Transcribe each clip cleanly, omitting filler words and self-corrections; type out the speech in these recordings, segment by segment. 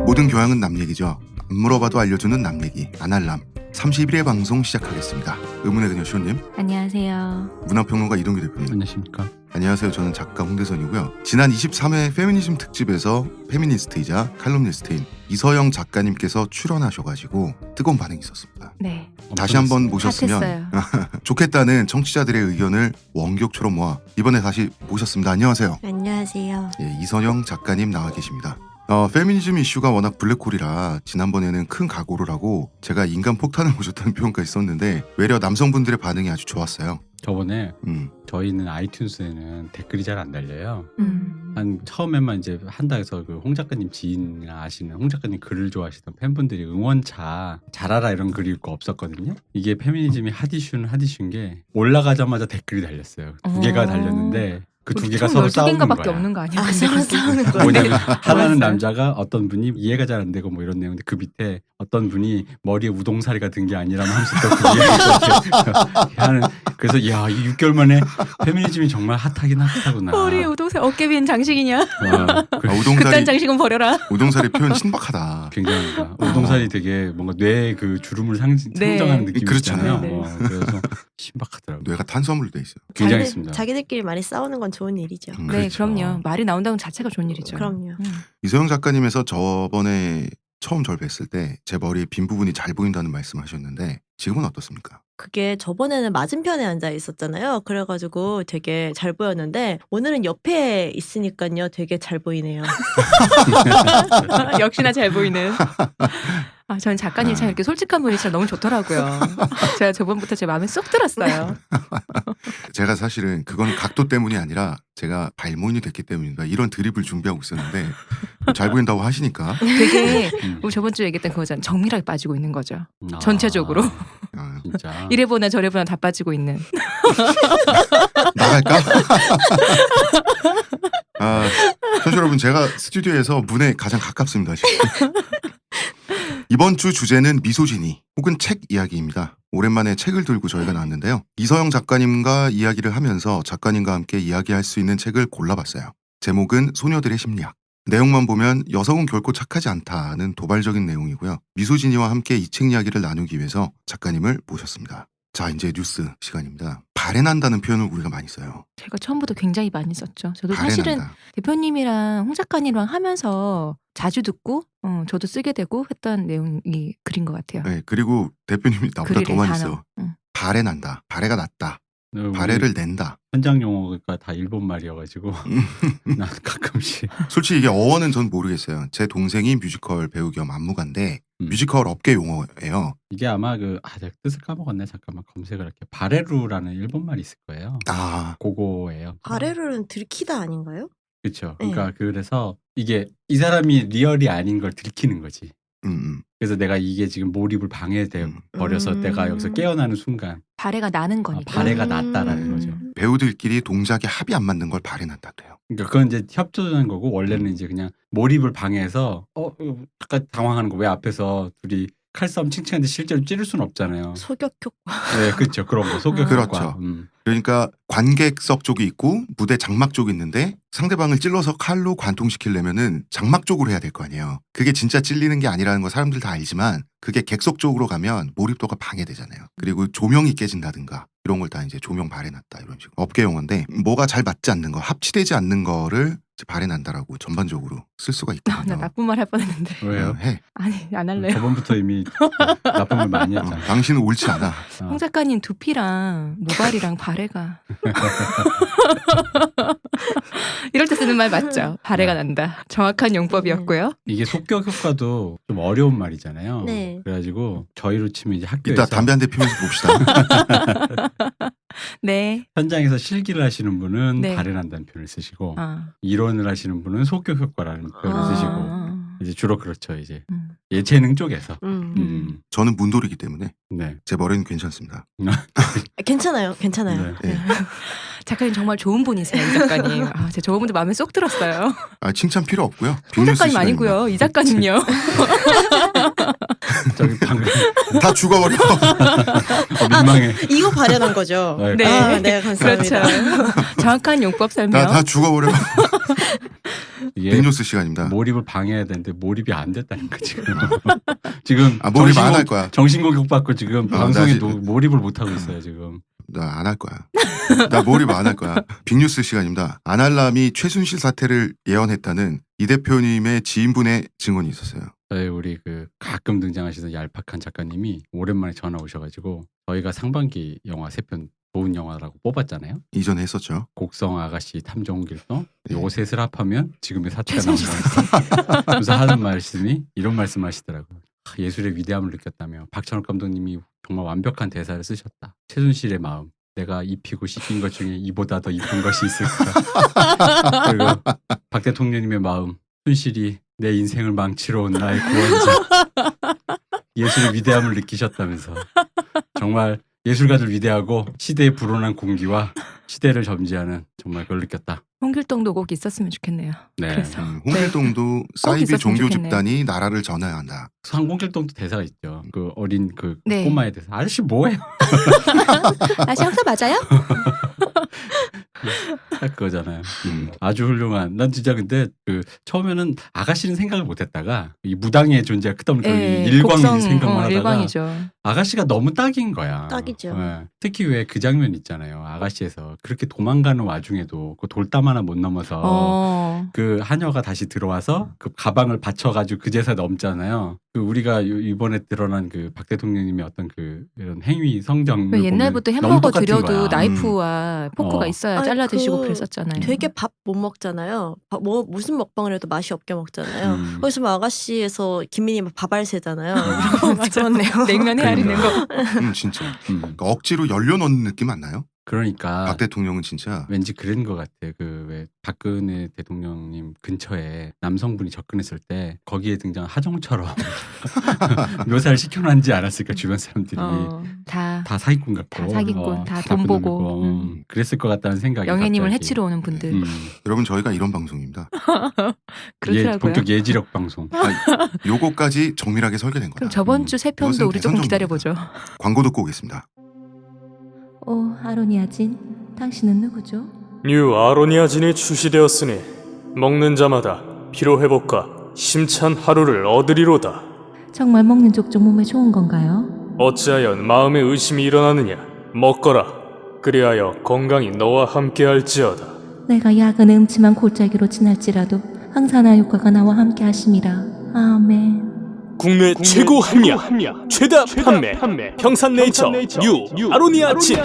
모든 교양은 남 얘기죠. 안 물어봐도 알려주는 남 얘기 아날람 31회 방송 시작하겠습니다. 의문의 그녀 시호님, 안녕하세요. 문화평론가 이동규 대표님. 안녕하십니까. 안녕하세요. 저는 작가 홍대선이고요. 지난 23회 페미니즘 특집에서 페미니스트이자 칼럼니스트인 이서영 작가님께서 출연하셔가지고 뜨거운 반응이 있었습니다. 네. 다시 한번 모셨으면 핫했어요. 좋겠다는 청취자들의 의견을 원격처럼 모아 이번에 다시 모셨습니다. 안녕하세요. 안녕하세요. 예, 이선영 작가님 나와 계십니다. 페미니즘 이슈가 워낙 블랙홀이라 지난번에는 큰 각오를 하고 제가 인간 폭탄을 모셨다는 표현까지 썼는데 외려 남성분들의 반응이 아주 좋았어요. 저번에 저희는 아이튠즈에는 댓글이 잘 안 달려요. 음. 한 처음에만 이제 한다 해서 그 홍 작가님 지인이나 아시는 홍 작가님 글을 좋아하시던 팬분들이 응원차 잘하라 이런 글이 있고 없었거든요. 이게 페미니즘이 핫이슈는 핫이슈인 게 올라가자마자 댓글이 달렸어요. 두 개가 달렸는데 그 두 개가 서로 싸우는 거야. 밖에 없는 거 아니야? 서로 싸우는 거예요. 뭐냐면 하나는 알았어요. 남자가 어떤 분이 이해가 잘 안 되고 뭐 이런 내용인데 그 밑에 어떤 분이 머리에 우동사리가 든 게 아니라면 하면서 또 그 이해가 하는 그래서 야, 이 6개월 만에 페미니즘이 정말 핫하긴 핫하구나. 머리에 우동살 어깨 비는 장식이냐? 우동사리, 그딴 장식은 버려라. 우동사리 표현 신박하다. 굉장합니다. 우동살이 되게 뭔가 뇌의 그 주름을 상정하는 느낌이 그렇잖아요. 있잖아요. 그래서 신박하더라고요. 뇌가 탄수화물로 돼 있어요. 굉장했습니다. 자기들끼리 많이 싸우는 건 좋은 일이죠. 네, 그렇죠. 그럼요. 말이 나온다는 자체가 좋은 일이죠. 그럼요. 이소영 작가님에서 저번에 처음 절 뵀을 때 제 머리에 빈 부분이 잘 보인다는 말씀하셨는데 지금은 어떻습니까? 그게 저번에는 맞은편에 앉아 있었잖아요. 그래가지고 되게 잘 보였는데 오늘은 옆에 있으니까요. 되게 잘 보이네요. 역시나 잘 보이는. 저는 작가님 참 이렇게 솔직한 분이 참 너무 좋더라고요. 제가 저번부터 제 마음에 쏙 들었어요. 제가 사실은 그건 각도 때문이 아니라 제가 발모인이 됐기 때문입니다. 이런 드립을 준비하고 있었는데 잘 보인다고 하시니까 되게 우리 저번 주에 얘기했던 그거잖아요. 정밀하게 빠지고 있는 거죠. 전체적으로. 진짜. 이래 보나 저래 보나 다 빠지고 있는. 나갈까? 청취자 여러분, 제가 스튜디오에서 문에 가장 가깝습니다. 지금. 이번 주 주제는 미소진이 혹은 책 이야기입니다. 오랜만에 책을 들고 저희가 나왔는데요. 이서영 작가님과 이야기를 하면서 작가님과 함께 이야기할 수 있는 책을 골라봤어요. 제목은 소녀들의 심리학. 내용만 보면 여성은 결코 착하지 않다는 도발적인 내용이고요. 미소진이와 함께 이 책 이야기를 나누기 위해서 작가님을 모셨습니다. 자, 이제 뉴스 시간입니다. 발해난다는 표현을 우리가 많이 써요. 제가 처음부터 굉장히 많이 썼죠. 저도 사실은 발해난다. 대표님이랑 홍 작가님이랑 하면서 자주 듣고 저도 쓰게 되고 했던 내용이 글인 것 같아요. 네, 그리고 대표님이 나보다 글이래, 더 많이 단어. 써요. 발해난다. 발해가 났다. 우리 발해를 낸다. 현장 용어가 다 일본 말이어가지고 난 가끔씩 솔직히 이게 어원은 전 모르겠어요. 제 동생이 뮤지컬 배우 겸 안무가인데 뮤지컬 업계 용어예요. 이게 아마 내가 뜻을 까먹었네. 잠깐만 검색을 할게. 바레루라는 일본 말이 있을 거예요. 그거예요. 바레르는 들키다 아닌가요? 그렇죠. 네. 그러니까 그래서 이게 이 사람이 리얼이 아닌 걸 들키는 거지. 그래서 내가 이게 지금 몰입을 방해돼 버려서 내가 여기서 깨어나는 순간 발해가 나는 거니까. 발해가 났다라는 거죠. 배우들끼리 동작에 합이 안 맞는 걸 발해난다고요. 그러니까 그건 이제 협조하는 거고 원래는 이제 그냥 몰입을 방해해서 약간 당황하는 거. 왜 앞에서 둘이 칼싸움 칭칭하는데 실제로 찌를 수는 없잖아요. 소격 효과. 네, 그렇죠. 그런 거 소격 그렇죠. 효과. 그러니까 관객석 쪽이 있고 무대 장막 쪽이 있는데 상대방을 찔러서 칼로 관통시키려면은 장막 쪽으로 해야 될 거 아니에요. 그게 진짜 찔리는 게 아니라는 거 사람들 다 알지만 그게 객석 쪽으로 가면 몰입도가 방해되잖아요. 그리고 조명이 깨진다든가 이런 걸 다 이제 조명 발해났다 이런 식으로 업계 용어인데 뭐가 잘 맞지 않는 거, 합치되지 않는 거를 발해난다라고 전반적으로 쓸 수가 나 있거든요. 나쁜 말 할 뻔했는데. 왜요? 해. 아니 안 할래요. 저번부터 이미 나쁜 말 많이 했잖아. 당신은 옳지 않아. 홍 작가님 두피랑 모발이랑 발해가 이럴 때 쓰는 말 맞죠? 발해가 난다. 정확한 용법이었고요. 이게 속격 효과도 좀 어려운 말이잖아요. 네. 그래가지고 저희로 치면 이제 학교에서 이따 담배 한 대 피면서 봅시다. 네. 현장에서 실기를 하시는 분은 네. 발해난다는 표현을 쓰시고 아. 이론을 하시는 분은 속격 효과라는 표현을 아. 쓰시고 이제 주로 그렇죠. 이제 예체능 쪽에서. 저는 문돌이기 때문에 네. 제 머리는 괜찮습니다. 괜찮아요. 괜찮아요. 네. 네. 작가님 정말 좋은 분이세요, 이 작가님. 제가 저분들 마음에 쏙 들었어요. 칭찬 필요 없고요. 홍 빅뉴스 작가님 시간입니다. 아니고요. 이 작가님요. 저기 방금 다 죽어버려. 민망해. 이거 발현한 거죠. 네. 네, 감사합니다. 그렇죠. 정확한 용법 설명. 다 죽어버려. 이게 빅뉴스 시간입니다. 몰입을 방해해야 되는데 몰입이 안 됐다는 거 지금. 지금 몰입 안 할 거야. 정신공격 받고 지금 나 방송에 지금- 몰입을 못 하고 있어요 지금. 나 안 할 거야. 나 몰입 안 할 거야. 빅뉴스 시간입니다. 아날람이 최순실 사태를 예언했다는 이 대표님의 지인분의 증언이 있었어요. 저희 우리 그 가끔 등장하시던 얄팍한 작가님이 오랜만에 전화 오셔가지고 저희가 상반기 영화 3편 좋은 영화라고 뽑았잖아요. 이전에 했었죠. 곡성 아가씨 탐정 홍길동 예. 요거 셋을 합하면 지금의 사태가 나온다. 그래서 하는 말씀이 이런 말씀하시더라고요. 예술의 위대함을 느꼈다며 박찬욱 감독님이 정말 완벽한 대사를 쓰셨다. 최순실의 마음. 내가 입히고 씻긴 것 중에 이보다 더 이쁜 것이 있을까. 그리고 박 대통령님의 마음. 순실이 내 인생을 망치러 온 나의 구원자. 예술의 위대함을 느끼셨다면서. 정말 예술가들 위대하고 시대에 불어난 공기와 시대를 점지하는 정말 그걸 느꼈다. 홍길동도 꼭 있었으면 좋겠네요. 네. 그래서 홍길동도 사이비 있었으면 종교 좋겠네요. 집단이 나라를 전해야 한다. 황공길동도 대사가 있죠. 그 어린 그 네. 꼬마에 대해서 아저씨 뭐해요? 아시 형사 맞아요? 딱 그거잖아요. 아주 훌륭한. 난 진짜 근데 그 처음에는 아가씨는 생각을 못했다가 이 무당의 존재가 크다보니까 일광 생각만 하다가 일광이죠. 아가씨가 너무 딱인 거야. 딱이죠. 예. 특히 왜 그 장면 있잖아요. 아가씨에서 그렇게 도망가는 와중에도 그 돌담 하나 못 넘어서 그 하녀가 다시 들어와서 그 가방을 받쳐가지고 그제서 넘잖아요. 그 우리가 이번에 드러난 그 박 대통령님의 어떤 그 이런 행위 성정 그 옛날부터 햄버거 드려도 나이프와 포크가 있어야 아니, 잘라 드시고 그 그랬었잖아요. 되게 밥 못 먹잖아요. 무슨 먹방을 해도 맛이 없게 먹잖아요. 거기서 뭐 아가씨에서 김민희 막 밥알새잖아요. 그렇네요. 냉면 헤아리는 거. 진짜. 그러니까 억지로 연료 넣는 느낌 안 나요? 그러니까 박 대통령은 진짜 왠지 그런 것 같아. 그 왜 박근혜 대통령님 근처에 남성분이 접근했을 때 거기에 등장한 하정처럼 묘사를 시켜놨지 않았을까 주변 사람들이. 다 다 사기꾼 같고 다 사기꾼, 다 나쁜 돈 보고. 놈이고, 그랬을 것 같다는 생각이 영애님을 갑자기. 해치러 오는 분들. 여러분 저희가 이런 방송입니다. 그렇더라고요. 본격 예지력 방송. 요거까지 정밀하게 설계된 거다. 그럼 저번 주 세 편도 이것은 우리 조금 대선 기다려보죠. 광고 듣고 오겠습니다. 아로니아진, 당신은 누구죠? 뉴 아로니아진이 출시되었으니 먹는 자마다 피로회복과 심찬 하루를 얻으리로다. 정말 먹는 족족 몸에 좋은 건가요? 어찌하여 마음에 의심이 일어나느냐. 먹거라. 그리하여 건강이 너와 함께할지어다. 내가 약은 음침한 골짜기로 지날지라도 항산화 효과가 나와 함께 하심이라. 아멘. 국내 최고 합리화, 최다 판매, 평산네이처 뉴 아로니아진.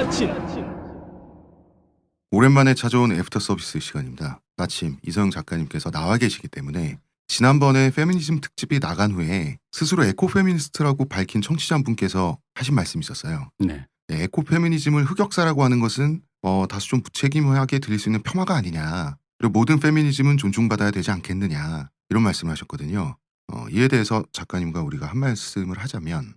오랜만에 찾아온 애프터 서비스 시간입니다. 마침 이서영 작가님께서 나와 계시기 때문에 지난번에 페미니즘 특집이 나간 후에 스스로 에코페미니스트라고 밝힌 청취자분께서 하신 말씀이 있었어요. 네. 네, 에코페미니즘을 흑역사라고 하는 것은 다소 좀 무책임하게 들릴 수 있는 폄하가 아니냐. 그리고 모든 페미니즘은 존중받아야 되지 않겠느냐. 이런 말씀을 하셨거든요. 이에 대해서 작가님과 우리가 한 말씀을 하자면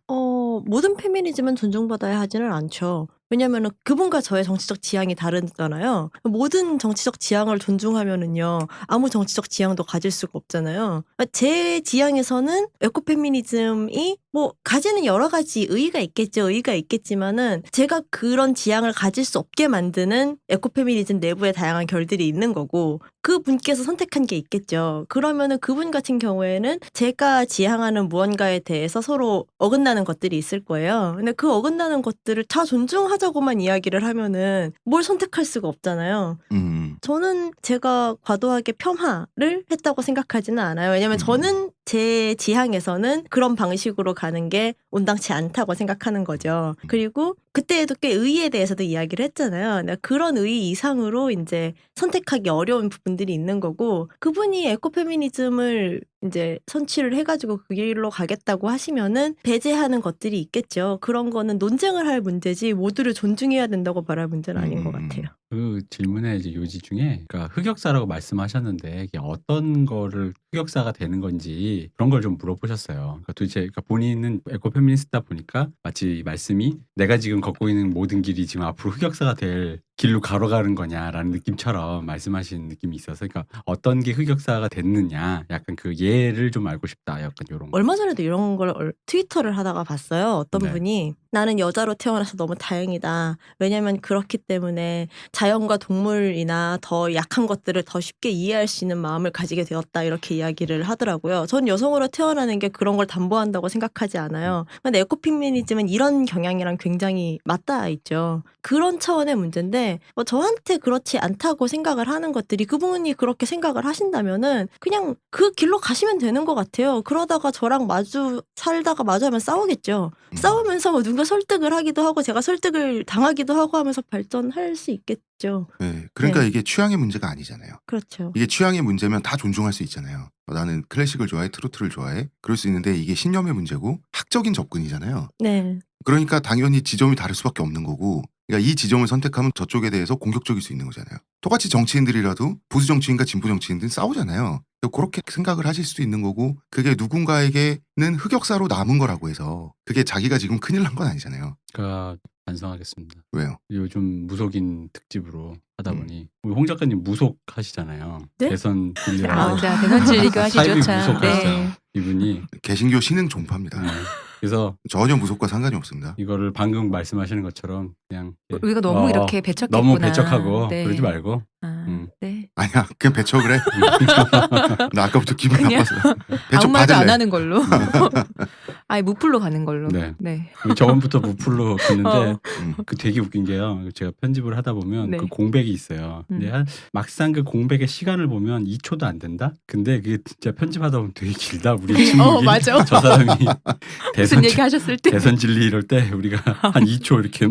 모든 페미니즘은 존중받아야 하지는 않죠. 왜냐면은 그분과 저의 정치적 지향이 다르잖아요. 모든 정치적 지향을 존중하면은요, 아무 정치적 지향도 가질 수가 없잖아요. 제 지향에서는 에코페미니즘이 뭐 가지는 여러 가지 의의가 있겠지만은 제가 그런 지향을 가질 수 없게 만드는 에코페미니즘 내부에 다양한 결들이 있는 거고, 그 분께서 선택한 게 있겠죠. 그러면은 그분 같은 경우에는 제가 지향하는 무언가에 대해서 서로 어긋나는 것들이 있을 거예요. 근데 그 어긋나는 것들을 다 존중하자고만 이야기를 하면은 뭘 선택할 수가 없잖아요. 저는 제가 과도하게 폄하를 했다고 생각하지는 않아요. 왜냐면 저는 제 지향에서는 그런 방식으로 가는 게 온당치 않다고 생각하는 거죠. 그리고 그때에도 꽤 의의에 대해서도 이야기를 했잖아요. 그런 의의 이상으로 이제 선택하기 어려운 부분들이 있는 거고, 그분이 에코페미니즘을 이제 선취를 해가지고 그 길로 가겠다고 하시면은 배제하는 것들이 있겠죠. 그런 거는 논쟁을 할 문제지 모두를 존중해야 된다고 말할 문제는 아닌 것 같아요. 그 질문의 이제 요지 중에 그러니까 흑역사라고 말씀하셨는데 이게 어떤 거를 흑역사가 되는 건지 그런 걸 좀 물어보셨어요. 그러니까 도대체 그러니까 본인은 에코페미니스트다 보니까 마치 말씀이 내가 지금 걷고 있는 모든 길이 지금 앞으로 흑역사가 될 길로 가로가는 거냐라는 느낌처럼 말씀하신 느낌이 있어서 그러니까 어떤 게 흑역사가 됐느냐 약간 그 예를 좀 알고 싶다 약간 요런 거. 얼마 전에도 이런 걸 트위터를 하다가 봤어요. 어떤 네. 분이 나는 여자로 태어나서 너무 다행이다. 왜냐면 그렇기 때문에 자연과 동물이나 더 약한 것들을 더 쉽게 이해할 수 있는 마음을 가지게 되었다. 이렇게 이야기를 하더라고요. 전 여성으로 태어나는 게 그런 걸 담보한다고 생각하지 않아요. 근데 에코페미니즘은 이런 경향이랑 굉장히 맞닿아 있죠. 그런 차원의 문제인데 저한테 그렇지 않다고 생각을 하는 것들이 그분이 그렇게 생각을 하신다면은 그냥 그 길로 가시면 되는 것 같아요. 그러다가 저랑 살다가 마주하면 싸우겠죠. 싸우면서 누가 설득을 하기도 하고 제가 설득을 당하기도 하고 하면서 발전할 수 있겠죠. 네, 그러니까 네. 이게 취향의 문제가 아니잖아요. 그렇죠. 이게 취향의 문제면 다 존중할 수 있잖아요. 나는 클래식을 좋아해, 트로트를 좋아해. 그럴 수 있는데 이게 신념의 문제고 학적인 접근이잖아요. 네. 그러니까 당연히 지점이 다를 수밖에 없는 거고 그러니까 이 지점을 선택하면 저쪽에 대해서 공격적일 수 있는 거잖아요. 똑같이 정치인들이라도 보수 정치인과 진보 정치인들은 싸우잖아요. 그렇게 생각을 하실 수도 있는 거고 그게 누군가에게는 흑역사로 남은 거라고 해서 그게 자기가 지금 큰일 난 건 아니잖아요. 그러니까 반성하겠습니다. 왜요? 요즘 무속인 특집으로 하다 보니 우리 홍 작가님 무속 하시잖아요. 네? 대선 진리라고 아, 자, 대선 진리교 하시죠. 사이비 참. 무속하시죠. 네. 이분이 개신교 신흥 종파입니다. 네. 그래서 전혀 무속과 상관이 없습니다. 이거를 방금 말씀하시는 것처럼 그냥 우리가 너무 이렇게 배척했구나. 너무 배척하고 네. 그러지 말고 아, 네. 아니야, 그냥 배척을 해. 나 아까부터 기분 그냥 나빴어. 배척 아무 말도 안 받을래. 하는 걸로. 아예 무풀로 가는 걸로. 네. 네. 저번부터 무풀로 갔는데 어. 그 되게 웃긴 게요. 제가 편집을 하다 보면 네. 그 공백이 있어요. 근데 막상 그 공백의 시간을 보면 2초도 안 된다? 근데 그게 진짜 편집하다 보면 되게 길다. 우리 침묵이. 맞아. 저 사람이 무슨 얘기 하셨을 때 대선 진리 이럴 때 우리가 한 2초 이렇게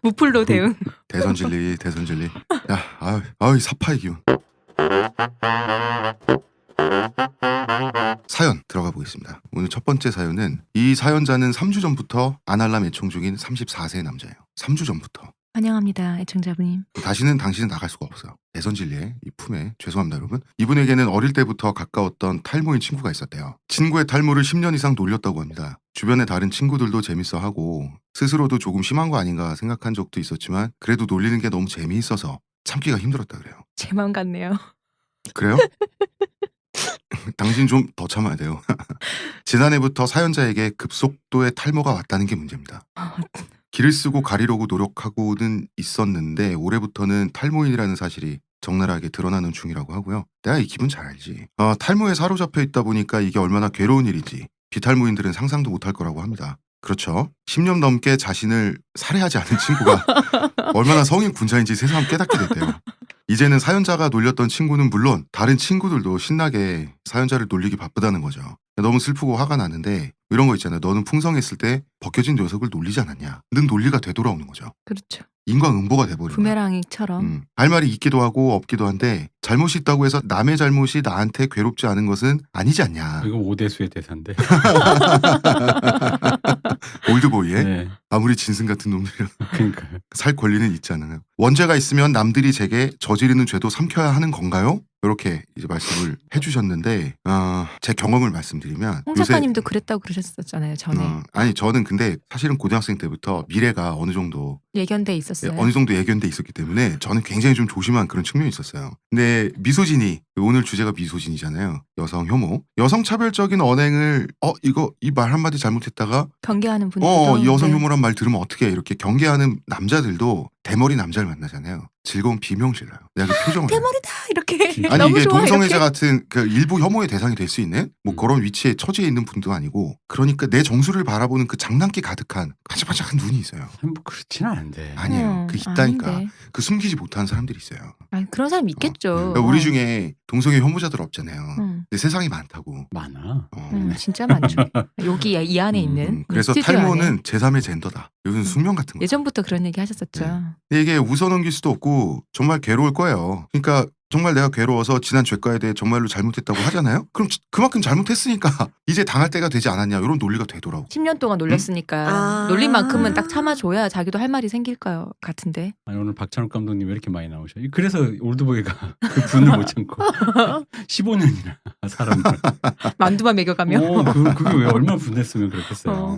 무풀로 대응. 대선 진리, 대선 진리. 야, 아유, 사파의 기운. 사연 들어가 보겠습니다. 오늘 첫 번째 사연은 이 사연자는 3주 전부터 아날람 애청 중인 34세 남자예요. 3주 전부터. 환영합니다, 애청자분님. 다시는 당신은 나갈 수가 없어요. 대선 진리의 이 품에 죄송합니다 여러분. 이분에게는 어릴 때부터 가까웠던 탈모인 친구가 있었대요. 친구의 탈모를 10년 이상 놀렸다고 합니다. 주변의 다른 친구들도 재밌어하고 스스로도 조금 심한 거 아닌가 생각한 적도 있었지만 그래도 놀리는 게 너무 재미있어서 참기가 힘들었다 그래요. 제 마음 같네요. 그래요? 당신 좀 더 참아야 돼요. 지난해부터 사연자에게 급속도의 탈모가 왔다는 게 문제입니다. 기를 쓰고 가리려고 노력하고는 있었는데 올해부터는 탈모인이라는 사실이 적나라하게 드러나는 중이라고 하고요. 내가 이 기분 잘 알지. 탈모에 사로잡혀 있다 보니까 이게 얼마나 괴로운 일인지 비탈모인들은 상상도 못할 거라고 합니다. 그렇죠. 10년 넘게 자신을 살해하지 않은 친구가 얼마나 성인 군자인지 새삼 깨닫게 됐대요. 이제는 사연자가 놀렸던 친구는 물론 다른 친구들도 신나게 사연자를 놀리기 바쁘다는 거죠. 너무 슬프고 화가 나는데 이런 거 있잖아요. 너는 풍성했을 때 벗겨진 녀석을 놀리지 않았냐. 는 논리가 되돌아오는 거죠. 그렇죠. 인과응보가 돼버리는 거예요. 부메랑이처럼. 할 말이 있기도 하고 없기도 한데 잘못이 있다고 해서 남의 잘못이 나한테 괴롭지 않은 것은 아니지 않냐. 이거 오대수의 대사인데. 올드보이의 네. 아무리 진승 같은 놈들이라 그러니까 살 권리는 있잖아요. 원죄가 있으면 남들이 제게 저지르는 죄도 삼켜야 하는 건가요? 이렇게 이제 말씀을 해주셨는데 제 경험을 말씀드리면 홍 작가님도 그랬다고 그러셨었잖아요, 전에. 아니 저는 근데 사실은 고등학생 때부터 미래가 어느 정도 예견돼 있었어요. 어느 정도 예견돼 있었기 때문에 저는 굉장히 좀 조심한 그런 측면이 있었어요. 근데 미소진이 오늘 주제가 미소진이잖아요. 여성 혐오, 여성 차별적인 언행을 이 말 한마디 잘못했다가 경계하는 분들도. 이 여성 네. 혐오란 말 들으면 어떻게 이렇게 경계하는 남자들도 대머리 남자를 만나잖아요. 즐거운 비명질러요. 내가 그 표정을 대머리다 이렇게. 아니 너무 이게 좋아, 동성애자 이렇게. 같은 그 일부 혐오의 대상이 될 수 있는 뭐 그런 위치에 처지에 있는 분도 아니고 그러니까 내 정수를 바라보는 그 장난기 가득한 반짝반짝한 눈이 있어요. 뭐 그렇지는 않은데. 아니에요. 그 있다니까. 아닌데. 그 숨기지 못하는 사람들이 있어요. 아니, 그런 사람 있겠죠. 그러니까 우리 중에 동성애 혐오자들 없잖아요. 근데 세상에 많다고. 많아. 진짜 많죠. 여기 이 안에 있는. 그래서 스튜디오 탈모는 안에. 제3의 젠더다. 이것은 숙명 같은 거. 예전부터 그런 얘기 하셨었죠. 네. 근데 이게 웃어넘길 수도 없고 정말 괴로울 거예요. 그러니까 정말 내가 괴로워서 지난 죄과에 대해 정말로 잘못했다고 하잖아요. 그럼 그만큼 잘못했으니까 이제 당할 때가 되지 않았냐 이런 논리가 되더라고. 10년 동안 놀렸으니까 아. 놀린 만큼은 딱 참아줘야 자기도 할 말이 생길 거 같은데. 아니 오늘 박찬욱 감독님 왜 이렇게 많이 나오셔? 그래서 올드보이가 그 분을 못 참고 15년이나 사람을. 만두만 먹여가며. 그게 왜 얼마나 분했으면 그렇겠어요. 어.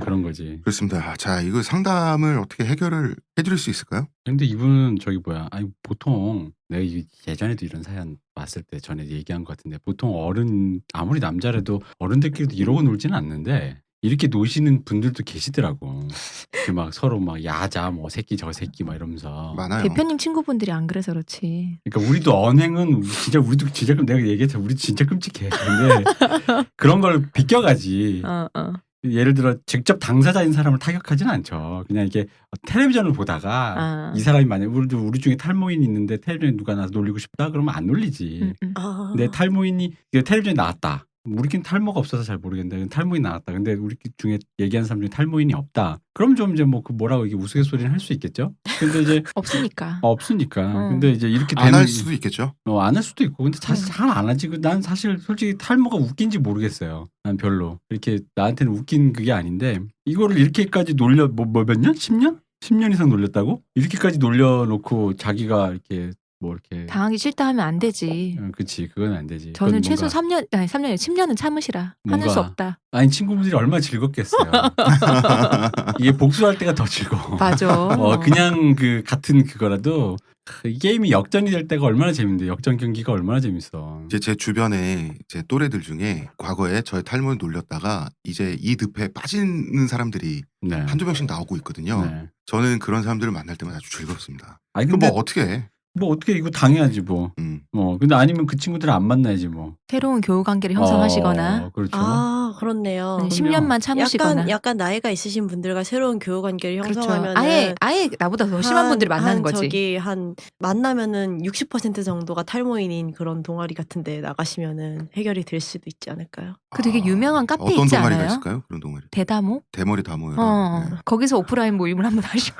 그런 거지. 그렇습니다. 자, 이거 상담을 어떻게 해결을 해드릴 수 있을까요? 근데 이분은 저기 뭐야? 아니 보통 내가 예전에도 이런 사연 왔을 때 전에 얘기한 것 같은데 보통 어른 아무리 남자라도 어른들끼리도 이러고 놀지는 않는데 이렇게 노시는 분들도 계시더라고. 이렇게 막 서로 막 야자 뭐 새끼 저 새끼 막 이러면서. 많아요. 대표님 친구분들이 안 그래서 그렇지. 그러니까 우리도 언행은 진짜 우리도 진짜 내가 얘기했잖아. 우리 진짜 끔찍해. 근데 그런 걸 비껴가지. 예를 들어 직접 당사자인 사람을 타격하지는 않죠. 그냥 이게 텔레비전을 보다가 이 사람이 만약 우리 중에 탈모인이 있는데 텔레비전에 누가 나서 놀리고 싶다 그러면 안 놀리지. 아. 근데 탈모인이 텔레비전에 나왔다. 우리끼리 탈모가 없어서 잘 모르겠는데 탈모인 나왔다. 근데 우리 중에 얘기하는 사람 중에 탈모인이 없다. 그럼 좀 이제 뭐 그 뭐라고 이게 우스갯소리는 할 수 있겠죠. 근데 이제 없으니까. 없으니까. 근데 이제 이렇게 안 되는 할 수도 있겠죠. 안 할 수도 있고. 근데 사실 잘 안 하지. 난 사실 솔직히 탈모가 웃긴지 모르겠어요. 난 별로. 이렇게 나한테는 웃긴 그게 아닌데 이거를 이렇게까지 놀려 몇 년? 10년? 10년 이상 놀렸다고? 이렇게까지 놀려놓고 자기가 이렇게 뭐 이렇게 당하기 싫다 하면 안 되지. 그치 그건 안 되지. 저는 그건 최소 뭔가 3년, 아니 3년에 10년은 참으시라. 하는 수 뭔가 없다. 아니 친구분들이 얼마나 즐겁겠어요. 이게 복수할 때가 더 즐거워. 맞아. 그냥 그 같은 그거라도 이 게임이 역전이 될 때가 얼마나 재밌는데 역전 경기가 얼마나 재밌어. 이제 제 주변에 제 또래들 중에 과거에 저의 탈모를 놀렸다가 이제 이 늪에 빠지는 사람들이 네. 한두 명씩 나오고 있거든요. 네. 저는 그런 사람들을 만날 때마다 아주 즐겁습니다. 아니 그럼 근데 뭐 어떻게 해? 뭐 어떻게 이거 당해야지 뭐. 근데 아니면 그 친구들 안 만나야지 뭐. 새로운 교우 관계를 형성하시거나 그렇죠. 아, 그렇네요. 10년만 참으시거나. 약간 나이가 있으신 분들과 새로운 교우 관계를 그렇죠. 형성하면 아예 나보다 더 심한 분들이 만나는 거지. 저기 만나면은 60% 정도가 탈모인인 그런 동아리 같은데 나가시면은 해결이 될 수도 있지 않을까요? 그 되게 유명한 카페 어떤 있지 동아리가 않아요? 있을까요? 그런 동아리. 대다모? 대머리 다모요. 네. 거기서 오프라인 모임을 한번 하시면.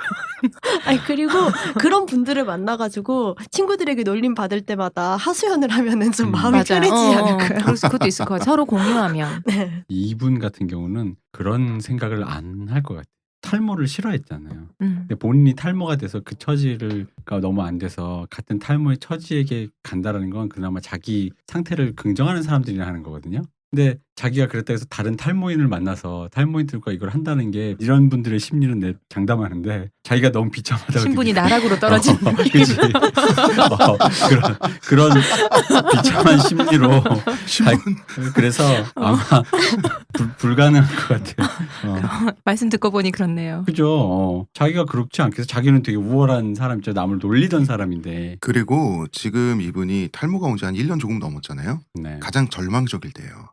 아니 그리고 그런 분들을 만나가지고 친구들에게 놀림 받을 때마다 하소연을 하면은 좀 마음이 맞아. 편해지지 않을까요? 그것도 있을 것 같아요. 서로 공유하면. 네. 이분 같은 경우는 그런 생각을 안 할 것 같아요. 탈모를 싫어했잖아요. 음. 근데 본인이 탈모가 돼서 그 처지가 너무 안 돼서 같은 탈모의 처지에게 간다라는 건 그나마 자기 상태를 긍정하는 사람들이나 하는 거거든요. 근데 자기가 그랬다 해서 다른 탈모인을 만나서 탈모인들과 이걸 한다는 게 이런 분들의 심리는 내 장담하는데 자기가 너무 비참하다고 신분이 느끼고. 나락으로 떨어지는 그치. 그런 비참한 심리로 그래서 아마 불가능할 것 같아요. 말씀 듣고 보니 그렇네요. 그죠. 자기가 그렇지 않겠어. 자기는 되게 우월한 사람이죠. 남을 놀리던 사람인데. 그리고 지금 이분이 탈모가 온 지 한 1년 조금 넘었잖아요. 네. 가장 절망적일 때예요.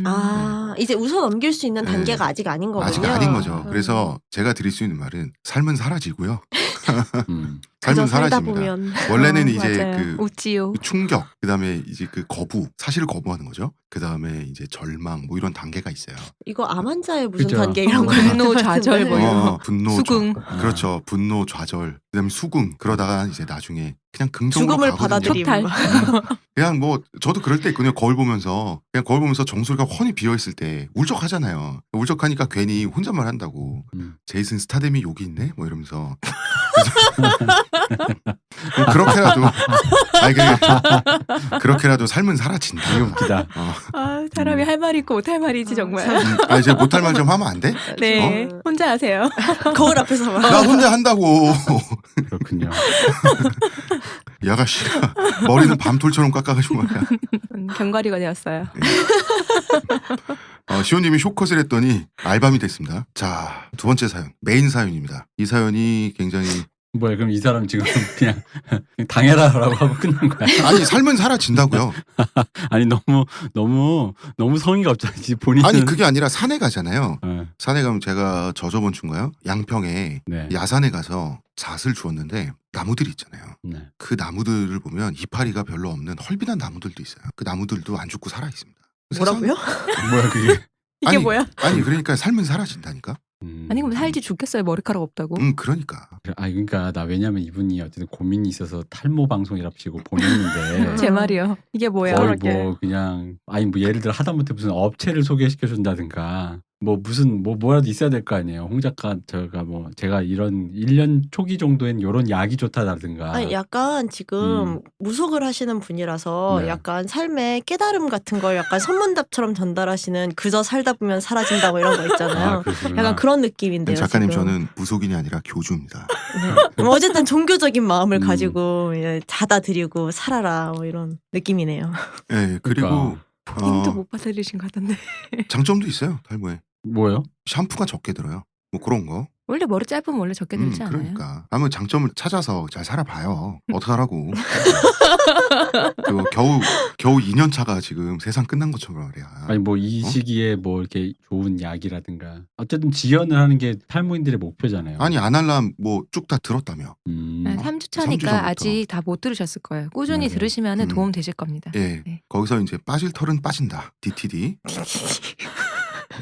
아, 이제 웃어 넘길 수 있는 네. 단계가 아직 아닌 거군요. 아직 아닌 거죠. 그래서 제가 드릴 수 있는 말은 삶은 사라지고요. 그저 삶은 살다 사라집니다. 보면 원래는 이제 맞아요. 그 웃지요. 충격, 그다음에 이제 그 거부, 사실을 거부하는 거죠. 그다음에 이제 절망, 뭐 이런 단계가 있어요. 이거 암 환자의 무슨 그죠. 단계 이런 거 분노, 좌절 뭐 이런 거. 분노, 수긍. 그렇죠. 분노, 좌절, 그다음에 수긍. 그러다가 이제 나중에 그냥 긍정으로 죽음을 가거든요. 받아들임. 토탈. 그냥 뭐 저도 그럴 때 있거든요. 거울 보면서 정수리가 훤히 비어 있을 때 울적하잖아요. 울적하니까 괜히 혼잣말 한다고. 제이슨 스타뎀이 여기 있네, 뭐 이러면서. 그렇게라도 그렇게라도 삶은 사라진다. 되게 웃기다. 사람이 할 말이 있고 못할 말이지 정말. 이제 못할 말 좀 하면 안 돼? 네, 혼자 하세요. 거울 앞에서만. 나 혼자 한다고. 그렇군요. 이 아가씨가 머리는 밤톨처럼 깎아가지고 말이야. 견과리가 되었어요. 시호님이 쇼컷을 했더니 알밤이 됐습니다. 자, 두 번째 사연, 메인 사연입니다. 이 사연이 굉장히 뭐야 그럼 이 사람 지금 그냥 당해라라고 하고 끝난 거야? 아니 삶은 사라진다고요. 아니 너무 성의가 없잖아. 본인은 아니 그게 아니라 산에 가잖아요. 네. 산에 가면 제가 저번 주인가요? 양평에 네. 야산에 가서 잣을 주웠는데 나무들이 있잖아요. 네. 그 나무들을 보면 이파리가 별로 없는 헐빈한 나무들도 있어요. 그 나무들도 안 죽고 살아 있습니다. 뭐라고요? 뭐야 그게? 이게 뭐야? 아니 그러니까 삶은 사라진다니까. 아니 그럼 살지 죽겠어요. 머리카락 없다고. 그러니까. 그러니까 나 왜냐면 이분이 어쨌든 고민이 있어서 탈모 방송이랍시고 보냈는데 제 말이요. 이게 뭐야? 거의 뭐 그냥 아니 뭐 예를 들어 하다못해 무슨 업체를 소개시켜 준다든가 뭐라도 있어야 될 거 아니에요. 홍 작가 제가 이런 1년 초기 정도엔 요런 약이 좋다라든가. 아니 약간 지금 무속을 하시는 분이라서 네. 약간 삶의 깨달음 같은 걸 약간 선문답처럼 전달하시는 그저 살다 보면 사라진다고 이런 거 있잖아요. 그러시구나. 약간 그런 느낌인데요. 작가님 지금. 저는 무속인이 아니라 교주입니다. 네. 어쨌든 종교적인 마음을 음. 가지고 예, 받아들이고 살아라 뭐 이런 느낌이네요. 네, 그리고 그러니까. 본인도 못 받아들이신 것 같던데. 장점도 있어요. 탈모에 뭐요? 샴푸가 적게 들어요. 뭐 그런 거. 원래 머리 짧으면 원래 적게 들지 않아요? 그러니까 한번 장점을 찾아서 잘 살아봐요. 어떡하라고. 그 겨우 2년 차가 지금 세상 끝난 것처럼 말이야. 아니 뭐 이 시기에 뭐 이렇게 좋은 약이라든가 어쨌든 지연을 하는 게 탈모인들의 목표잖아요. 아니 아날람 뭐 쭉 다 들었다며. 네, 3주 3주 차니까 전부터. 아직 다 못 들으셨을 거예요. 꾸준히 네. 들으시면 도움 되실 겁니다. 예, 네. 거기서 이제 빠질 털은 빠진다. DTD.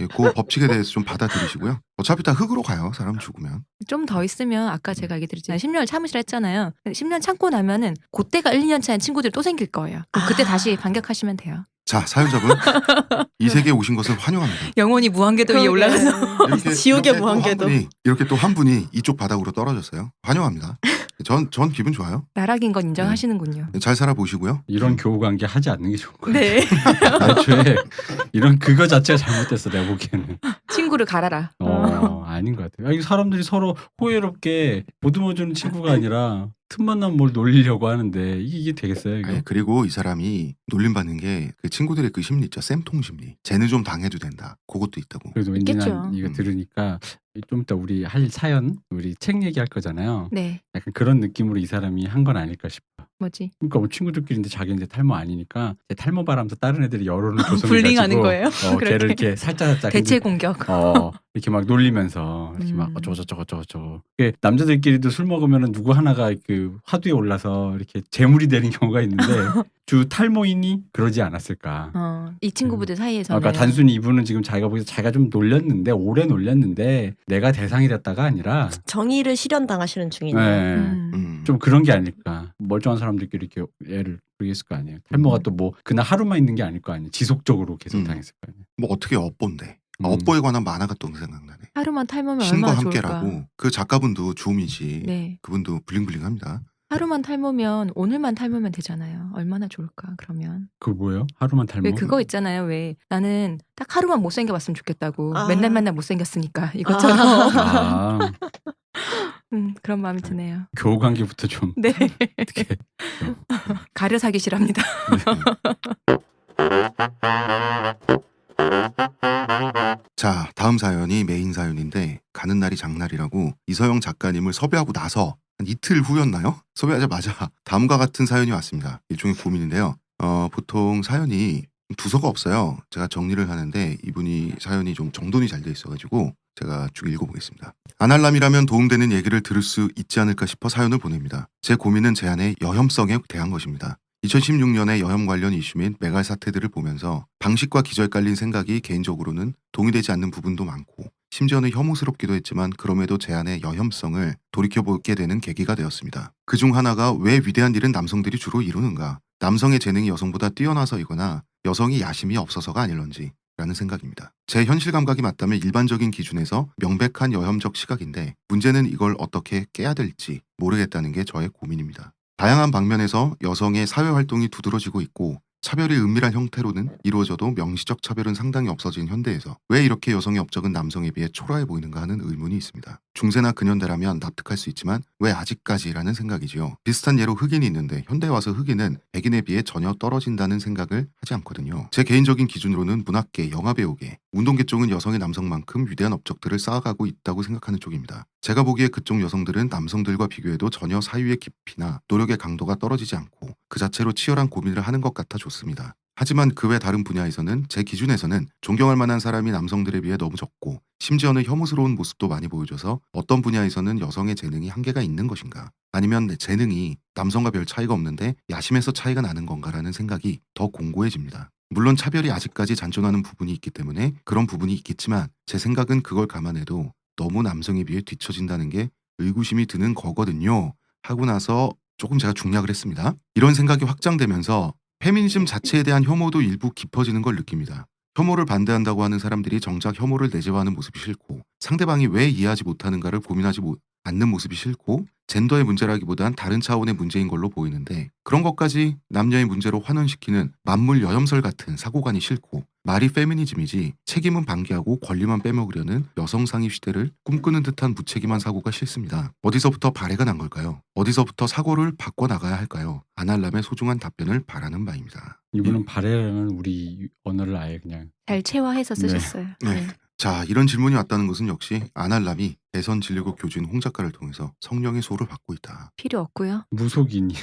예, 그 법칙에 대해서 좀 받아들이시고요. 어차피 다 흙으로 가요. 사람 죽으면. 좀 더 있으면 아까 제가 얘기 드렸잖아요. 10년을 참으시라 했잖아요. 10년 참고 나면은 그때가 1, 2년 차인 친구들이 또 생길 거예요. 그럼 그때 다시 반격하시면 돼요. 자, 사연자분. 이 세계에 오신 것을 환영합니다. 영원히 무한궤도 위에 올라가서 이렇게 지옥의 또 무한궤도. 이렇게 또 한 분이 이쪽 바닥으로 떨어졌어요. 환영합니다. 전 기분 좋아요. 나락인 건 인정하시는군요. 잘 살아보시고요. 이런 교우 관계 하지 않는 게 좋은 거예요. 네. 애초에 이런 그거 자체가 잘못됐어 내가 보기에는. 친구를 갈아라. 아닌 것 같아요. 이 사람들이 서로 호혜롭게 보듬어주는 친구가 아니라 틈만 나면 뭘 놀리려고 하는데 이게 되겠어요? 이거? 아니, 그리고 이 사람이 놀림받는 게 그 친구들의 그 심리 있죠. 쌤통 심리. 쟤는 좀 당해도 된다. 그것도 있다고. 그래서 왠지 있겠죠. 난 이거 들으니까 좀 이따 우리 할 사연 우리 책 얘기할 거잖아요. 네. 약간 그런 느낌으로 이 사람이 한 건 아닐까 싶어. 뭐지? 그러니까 뭐 친구들끼리인데 자기 이제 탈모 아니니까 이제 탈모 바람서 다른 애들이 여론을 조성해가지고 불링하는 거예요? 그렇게? 걔를 이렇게 살짝 대체 공격. 이렇게 막 놀리면서 이렇게 막 음. 어쩌고저쩌고 남자들끼리도 술 먹으면 누구 하나가 그 화두에 올라서 이렇게 재물이 되는 경우가 있는데 주 탈모인이 그러지 않았을까. 이 친구분들 사이에서는. 그러니까 단순히 이분은 지금 자기가 보기에 자기가 좀 놀렸는데 오래 놀렸는데 내가 대상이 됐다가 아니라 정의를 실현당하시는 중이네요. 네. 좀 그런 게 아닐까. 멀쩡한 사람들끼리 이렇게 애를 부리겠을 거 아니에요. 탈모가 또 뭐 그날 하루만 있는 게 아닐 거 아니에요. 지속적으로 계속 당했을 거 아니에요. 뭐 어떻게 업보인데. 업보에 관한 만화가 또 생각나네. 하루만 탈모면 신과 얼마나 좋을까. 함께라고. 그 작가분도 주음이지. 네. 그분도 블링블링합니다. 하루만 탈모면 오늘만 탈모면 되잖아요. 얼마나 좋을까 그러면. 그 뭐예요? 하루만 탈모? 왜 그거 있잖아요. 왜 나는 딱 하루만 못생겨봤으면 좋겠다고. 아. 맨날 못생겼으니까 이것처럼. 아, 그런 마음이 드네요. 교우 관계부터 좀 네. 어떻게 가려 사기시랍니다. 자, 다음 사연이 메인 사연인데 가는 날이 장날이라고 이서영 작가님을 섭외하고 나서 한 이틀 후였나요? 섭외하자마자 다음과 같은 사연이 왔습니다. 일종의 고민인데요. 보통 사연이 두서가 없어요. 제가 정리를 하는데 이분이 사연이 좀 정돈이 잘 돼 있어가지고 제가 쭉 읽어보겠습니다. 아날람이라면 도움되는 얘기를 들을 수 있지 않을까 싶어 사연을 보냅니다. 제 고민은 제 안의 여혐성에 대한 것입니다. 2016년에 여혐 관련 이슈 및 메갈 사태들을 보면서 방식과 기저에 깔린 생각이 개인적으로는 동의되지 않는 부분도 많고 심지어는 혐오스럽기도 했지만 그럼에도 제 안의 여혐성을 돌이켜보게 되는 계기가 되었습니다. 그중 하나가 왜 위대한 일은 남성들이 주로 이루는가? 남성의 재능이 여성보다 뛰어나서이거나 여성이 야심이 없어서가 아닐런지 라는 생각입니다. 제 현실 감각이 맞다면 일반적인 기준에서 명백한 여혐적 시각인데 문제는 이걸 어떻게 깨야 될지 모르겠다는 게 저의 고민입니다. 다양한 방면에서 여성의 사회활동이 두드러지고 있고 차별이 은밀한 형태로는 이루어져도 명시적 차별은 상당히 없어진 현대에서 왜 이렇게 여성의 업적은 남성에 비해 초라해 보이는가 하는 의문이 있습니다. 중세나 근현대라면 납득할 수 있지만 왜 아직까지라는 생각이지요. 비슷한 예로 흑인이 있는데 현대에 와서 흑인은 백인에 비해 전혀 떨어진다는 생각을 하지 않거든요. 제 개인적인 기준으로는 문학계, 영화배우계, 운동계 쪽은 여성의 남성만큼 위대한 업적들을 쌓아가고 있다고 생각하는 쪽입니다. 제가 보기에 그쪽 여성들은 남성들과 비교해도 전혀 사유의 깊이나 노력의 강도가 떨어지지 않고 그 자체로 치열한 고민을 하는 것 같아 좋습니다. 하지만 그 외 다른 분야에서는 제 기준에서는 존경할 만한 사람이 남성들에 비해 너무 적고 심지어는 혐오스러운 모습도 많이 보여줘서 어떤 분야에서는 여성의 재능이 한계가 있는 것인가 아니면 내 재능이 남성과 별 차이가 없는데 야심에서 차이가 나는 건가라는 생각이 더 공고해집니다. 물론 차별이 아직까지 잔존하는 부분이 있기 때문에 그런 부분이 있겠지만 제 생각은 그걸 감안해도 너무 남성에 비해 뒤처진다는 게 의구심이 드는 거거든요. 하고 나서 조금 제가 중략을 했습니다. 이런 생각이 확장되면서 페미니즘 자체에 대한 혐오도 일부 깊어지는 걸 느낍니다. 혐오를 반대한다고 하는 사람들이 정작 혐오를 내재화하는 모습이 싫고 상대방이 왜 이해하지 못하는가를 고민하지 않는 모습이 싫고 젠더의 문제라기보단 다른 차원의 문제인 걸로 보이는데 그런 것까지 남녀의 문제로 환원시키는 만물 여염설 같은 사고관이 싫고 말이 페미니즘이지 책임은 방기하고 권리만 빼먹으려는 여성상위 시대를 꿈꾸는 듯한 무책임한 사고가 싫습니다. 어디서부터 발해가 난 걸까요? 어디서부터 사고를 바꿔나가야 할까요? 아날람의 소중한 답변을 바라는 바입니다. 이분은 발해라는 우리 언어를 아예 그냥 잘 체화해서 네. 쓰셨어요. 네. 자, 이런 질문이 왔다는 것은 역시 아날람이 대선 진리국 교주인 홍 작가를 통해서 성령의 소를 받고 있다. 필요 없고요. 무속인이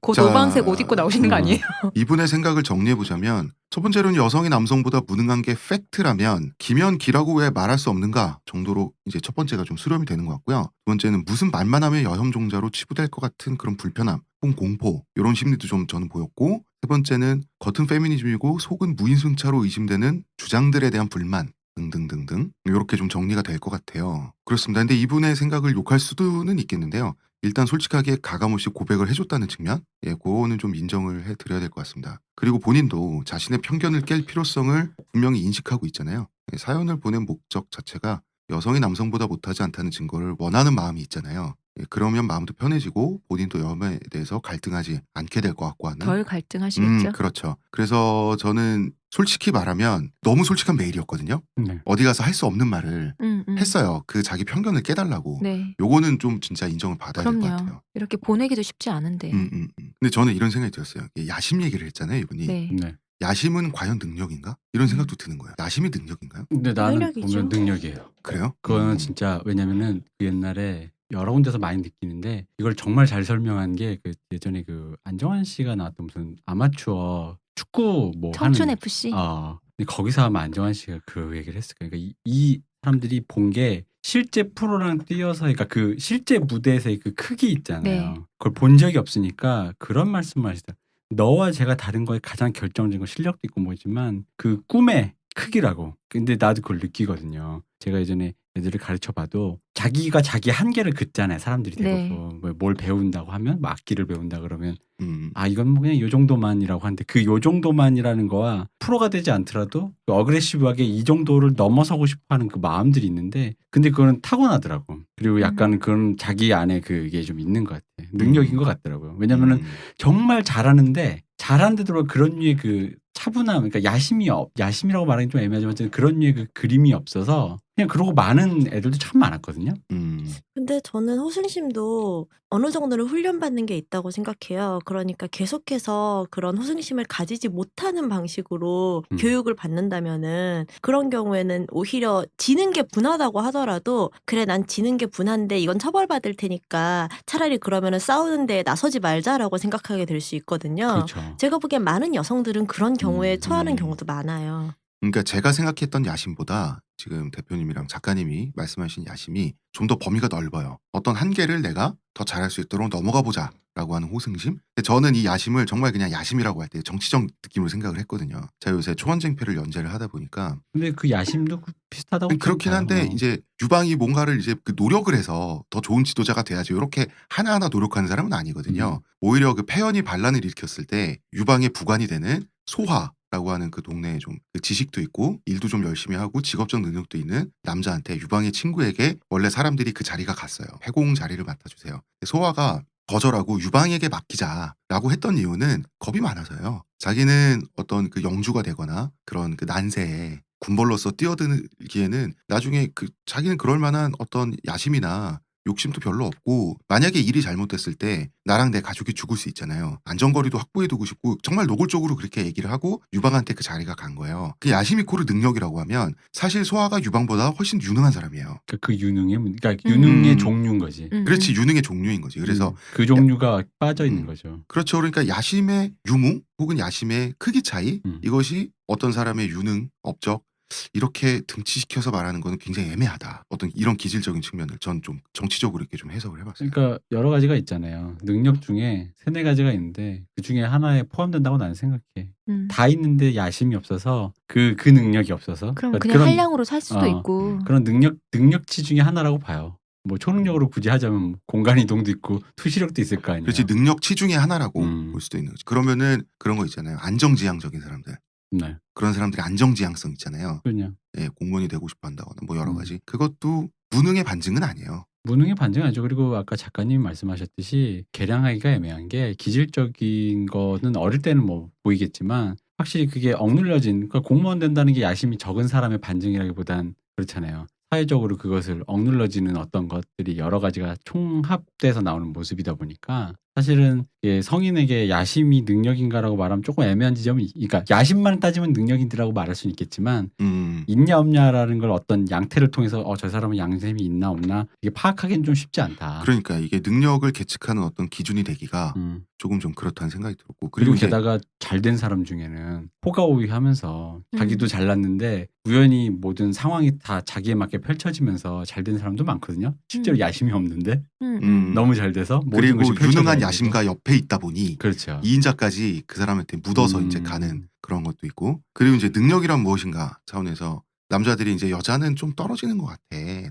그 자, 노방색 옷 입고 나오시는 거 아니에요? 이분의 생각을 정리해보자면 첫 번째로는 여성이 남성보다 무능한 게 팩트라면 기면 기라고 왜 말할 수 없는가 정도로 이제 첫 번째가 좀 수렴이 되는 것 같고요. 두 번째는 무슨 말만 하면 여혐종자로 치부될 것 같은 그런 불편함 혹은 공포 이런 심리도 좀 저는 보였고 세 번째는 겉은 페미니즘이고 속은 무인승차로 의심되는 주장들에 대한 불만 등등등등 이렇게 좀 정리가 될 것 같아요. 그렇습니다. 근데 이분의 생각을 욕할 수는 있겠는데요. 일단 솔직하게 가감없이 고백을 해줬다는 측면, 그거는 좀 인정을 해드려야 될 것 같습니다. 그리고 본인도 자신의 편견을 깰 필요성을 분명히 인식하고 있잖아요. 사연을 보낸 목적 자체가 여성이 남성보다 못하지 않다는 증거를 원하는 마음이 있잖아요. 그러면 마음도 편해지고 본인도 여험에 대해서 갈등하지 않게 될 것 같고 하는. 덜 갈등하시겠죠? 그렇죠. 그래서 저는 솔직히 말하면 너무 솔직한 메일이었거든요. 네. 어디 가서 할 수 없는 말을 음. 했어요. 그 자기 편견을 깨달라고. 네. 요거는 좀 진짜 인정을 받아야 될 것 그럼요. 같아요. 이렇게 보내기도 쉽지 않은데. 근데 저는 이런 생각이 들었어요. 야심 얘기를 했잖아요, 이분이. 네. 네. 야심은 과연 능력인가? 이런 생각도 드는 거예요. 야심이 능력인가요? 근데 나는 능력이죠. 보면 능력이에요. 그래요? 그거는 진짜 왜냐면은 그 옛날에 여러 군데서 많이 느끼는데 이걸 정말 잘 설명한 게 그 예전에 그 안정환 씨가 나왔던 무슨 아마추어 축구 뭐 청춘 하는 FC. 근데 거기서 아마 안정환 씨가 그 얘기를 했을 거예요. 그러니까 이 사람들이 본 게 실제 프로랑 뛰어서 그러니까 그 실제 무대에서의 그 크기 있잖아요. 네. 그걸 본 적이 없으니까 그런 말씀을 하시더라고요. 너와 제가 다른 거에 가장 결정적인 건 실력도 있고 뭐지만 그 꿈의 크기라고. 근데 나도 그걸 느끼거든요. 제가 예전에 애들을 가르쳐 봐도 자기가 자기 한계를 긋잖아요. 사람들이 네. 대부분. 뭘 배운다고 하면 뭐 악기를 배운다 그러면 음. 이건 뭐 그냥 요 정도만이라고 하는데 그 요 정도만이라는 거와 프로가 되지 않더라도 그 어그레시브하게 이 정도를 넘어서고 싶어 하는 그 마음들이 있는데 근데 그거는 타고나더라고. 그리고 약간 그런 자기 안에 그게 좀 있는 것 같아. 능력인 것 같더라고요. 왜냐면은 정말 잘하는데 잘하는데도 그런 류의 그 차분함, 그러니까 야심이라고 말하기 좀 애매하지만 그런 류의 그 그림이 없어서 그냥 그러고 많은 애들도 참 많았거든요. 근데 저는 호승심도 어느 정도는 훈련받는 게 있다고 생각해요. 그러니까 계속해서 그런 호승심을 가지지 못하는 방식으로 교육을 받는다면은 그런 경우에는 오히려 지는 게 분하다고 하더라도 그래 난 지는 게 분한데 이건 처벌받을 테니까 차라리 그러면은 싸우는 데에 나서지 말자라고 생각하게 될 수 있거든요. 그렇죠. 제가 보기엔 많은 여성들은 그런 경우에 처하는 경우도 많아요. 그러니까 제가 생각했던 야심보다 지금 대표님이랑 작가님이 말씀하신 야심이 좀 더 범위가 넓어요. 어떤 한계를 내가 더 잘할 수 있도록 넘어가 보자라고 하는 호승심. 근데 저는 이 야심을 정말 그냥 야심이라고 할 때 정치적 느낌으로 생각을 했거든요. 제가 요새 초원쟁패를 연재를 하다 보니까 근데 그 야심도 비슷하다고 그렇긴 봐요. 한데 이제 유방이 뭔가를 이제 그 노력을 해서 더 좋은 지도자가 돼야지 이렇게 하나하나 노력하는 사람은 아니거든요. 오히려 그 폐연이 반란을 일으켰을 때 유방의 부관이 되는 소화라고 하는 그 동네에 좀 그 지식도 있고 일도 좀 열심히 하고 직업적 능력도 있는 남자한테 유방의 친구에게 원래 사람들이 그 자리가 갔어요. 해공 자리를 맡아주세요. 소화가 거절하고 유방에게 맡기자라고 했던 이유는 겁이 많아서요. 자기는 어떤 그 영주가 되거나 그런 그 난세에 군벌로서 뛰어들기에는 나중에 그 자기는 그럴 만한 어떤 야심이나 욕심도 별로 없고 만약에 일이 잘못됐을 때 나랑 내 가족이 죽을 수 있잖아요. 안전거리도 확보해두고 싶고 정말 노골적으로 그렇게 얘기를 하고 유방한테 그 자리가 간 거예요. 그 야심 이코르 능력이라고 하면 사실 소아가 유방보다 훨씬 유능한 사람이에요. 그 유능의 그러니까 유능의 종류인 거지. 그렇지 유능의 종류인 거지. 그래서 그 종류가 빠져 있는 거죠. 그렇죠. 그러니까 야심의 유무 혹은 야심의 크기 차이 이것이 어떤 사람의 유능, 업적 이렇게 등치시켜서 말하는 거는 굉장히 애매하다. 어떤 이런 기질적인 측면을 전 좀 정치적으로 이렇게 좀 해석을 해봤어요. 그러니까 여러 가지가 있잖아요. 능력 중에 3-4가지가 있는데 그 중에 하나에 포함된다고 나는 생각해. 다 있는데 야심이 없어서 그 능력이 없어서 그럼 그러니까 그냥 그런 한량으로 살 수도 있고. 그런 능력치 중에 하나라고 봐요. 뭐 초능력으로 굳이 하자면 공간 이동도 있고 투시력도 있을 거 아니에요. 그렇지 능력치 중에 하나라고 음. 볼 수도 있는 거지. 그러면은 그런 거 있잖아요. 안정지향적인 사람들. 네. 그런 사람들이 안정지향성 있잖아요. 그냥 예, 공무원이 되고 싶어 한다거나 뭐 여러 음. 가지. 그것도 무능의 반증은 아니에요. 무능의 반증 아니죠. 그리고 아까 작가님이 말씀하셨듯이 계량하기가 애매한 게 기질적인 거는 어릴 때는 뭐 보이겠지만 확실히 그게 억눌려진 그러니까 공무원 된다는 게 야심이 적은 사람의 반증이라기보단 그렇잖아요. 사회적으로 그것을 억눌러지는 어떤 것들이 여러 가지가 총합돼서 나오는 모습이다 보니까 사실은 이게 성인에게 야심이 능력인가라고 말하면 조금 애매한 지점이 그러니까 야심만 따지면 능력인지라고 말할 수는 있겠지만 있냐 없냐라는 걸 어떤 양태를 통해서 저 사람은 양심이 있나 없나 이게 파악하기는 좀 쉽지 않다. 그러니까 이게 능력을 계측하는 어떤 기준이 되기가 조금 좀 그렇다는 생각이 들었고 그리고 이제 게다가 잘된 사람 중에는 호가호위하면서 자기도 잘났는데 우연히 모든 상황이 다 자기에 맞게 펼쳐지면서 잘된 사람도 많거든요. 실제로 야심이 없는데 너무 잘 돼서 모든 그리고 것이 유능한 펼쳐져야 야심가 되고. 옆에 있다 보니 그렇죠. 2인자까지 그 사람한테 묻어서 이제 가는 그런 것도 있고 그리고 이제 능력이란 무엇인가 차원에서 남자들이 이제 여자는 좀 떨어지는 것 같아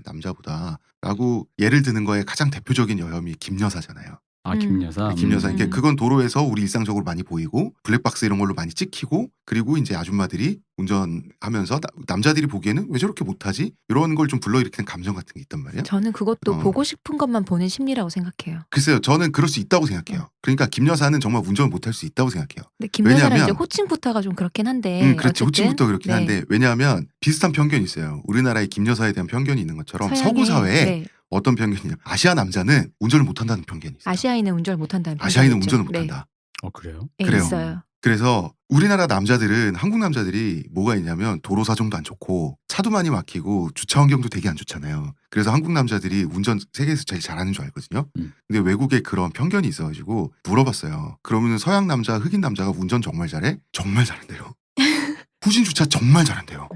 남자보다라고 예를 드는 거에 가장 대표적인 여혐이 김여사잖아요. 아 김여사. 김여사 이게 그건 도로에서 우리 일상적으로 많이 보이고 블랙박스 이런 걸로 많이 찍히고 그리고 이제 아줌마들이 운전하면서 남자들이 보기에는 왜 저렇게 못하지 이런 걸 좀 불러일으키는 감정 같은 게 있단 말이에요. 저는 그것도 보고 싶은 것만 보는 심리라고 생각해요. 글쎄요, 저는 그럴 수 있다고 생각해요. 그러니까 김여사는 정말 운전을 못할 수 있다고 생각해요. 근데 김여사는 왜냐면- 이제 호칭부터가 좀 그렇긴 한데. 그렇지. 어쨌든, 호칭부터 그렇긴 네. 한데 왜냐하면 비슷한 편견이 있어요. 우리나라의 김여사에 대한 편견이 있는 것처럼 서양의- 서구 사회에 네. 어떤 편견이냐 아시아 남자는 운전을 못한다는 편견이 있어요. 아시아인은 운전을 못한다는 아시아인은 편견이 있죠. 운전을 못한다. 그래요? 네, 그래요. 있어요. 그래서 우리나라 남자들은 한국 남자들이 뭐가 있냐면 도로 사정도 안 좋고 차도 많이 막히고 주차 환경도 되게 안 좋잖아요. 그래서 한국 남자들이 운전 세계에서 제일 잘하는 줄 알거든요. 근데 외국에 그런 편견이 있어가지고 물어봤어요. 그러면 서양 남자, 흑인 남자가 운전 정말 잘해? 정말 잘한대요. 후진 주차 정말 잘한대요.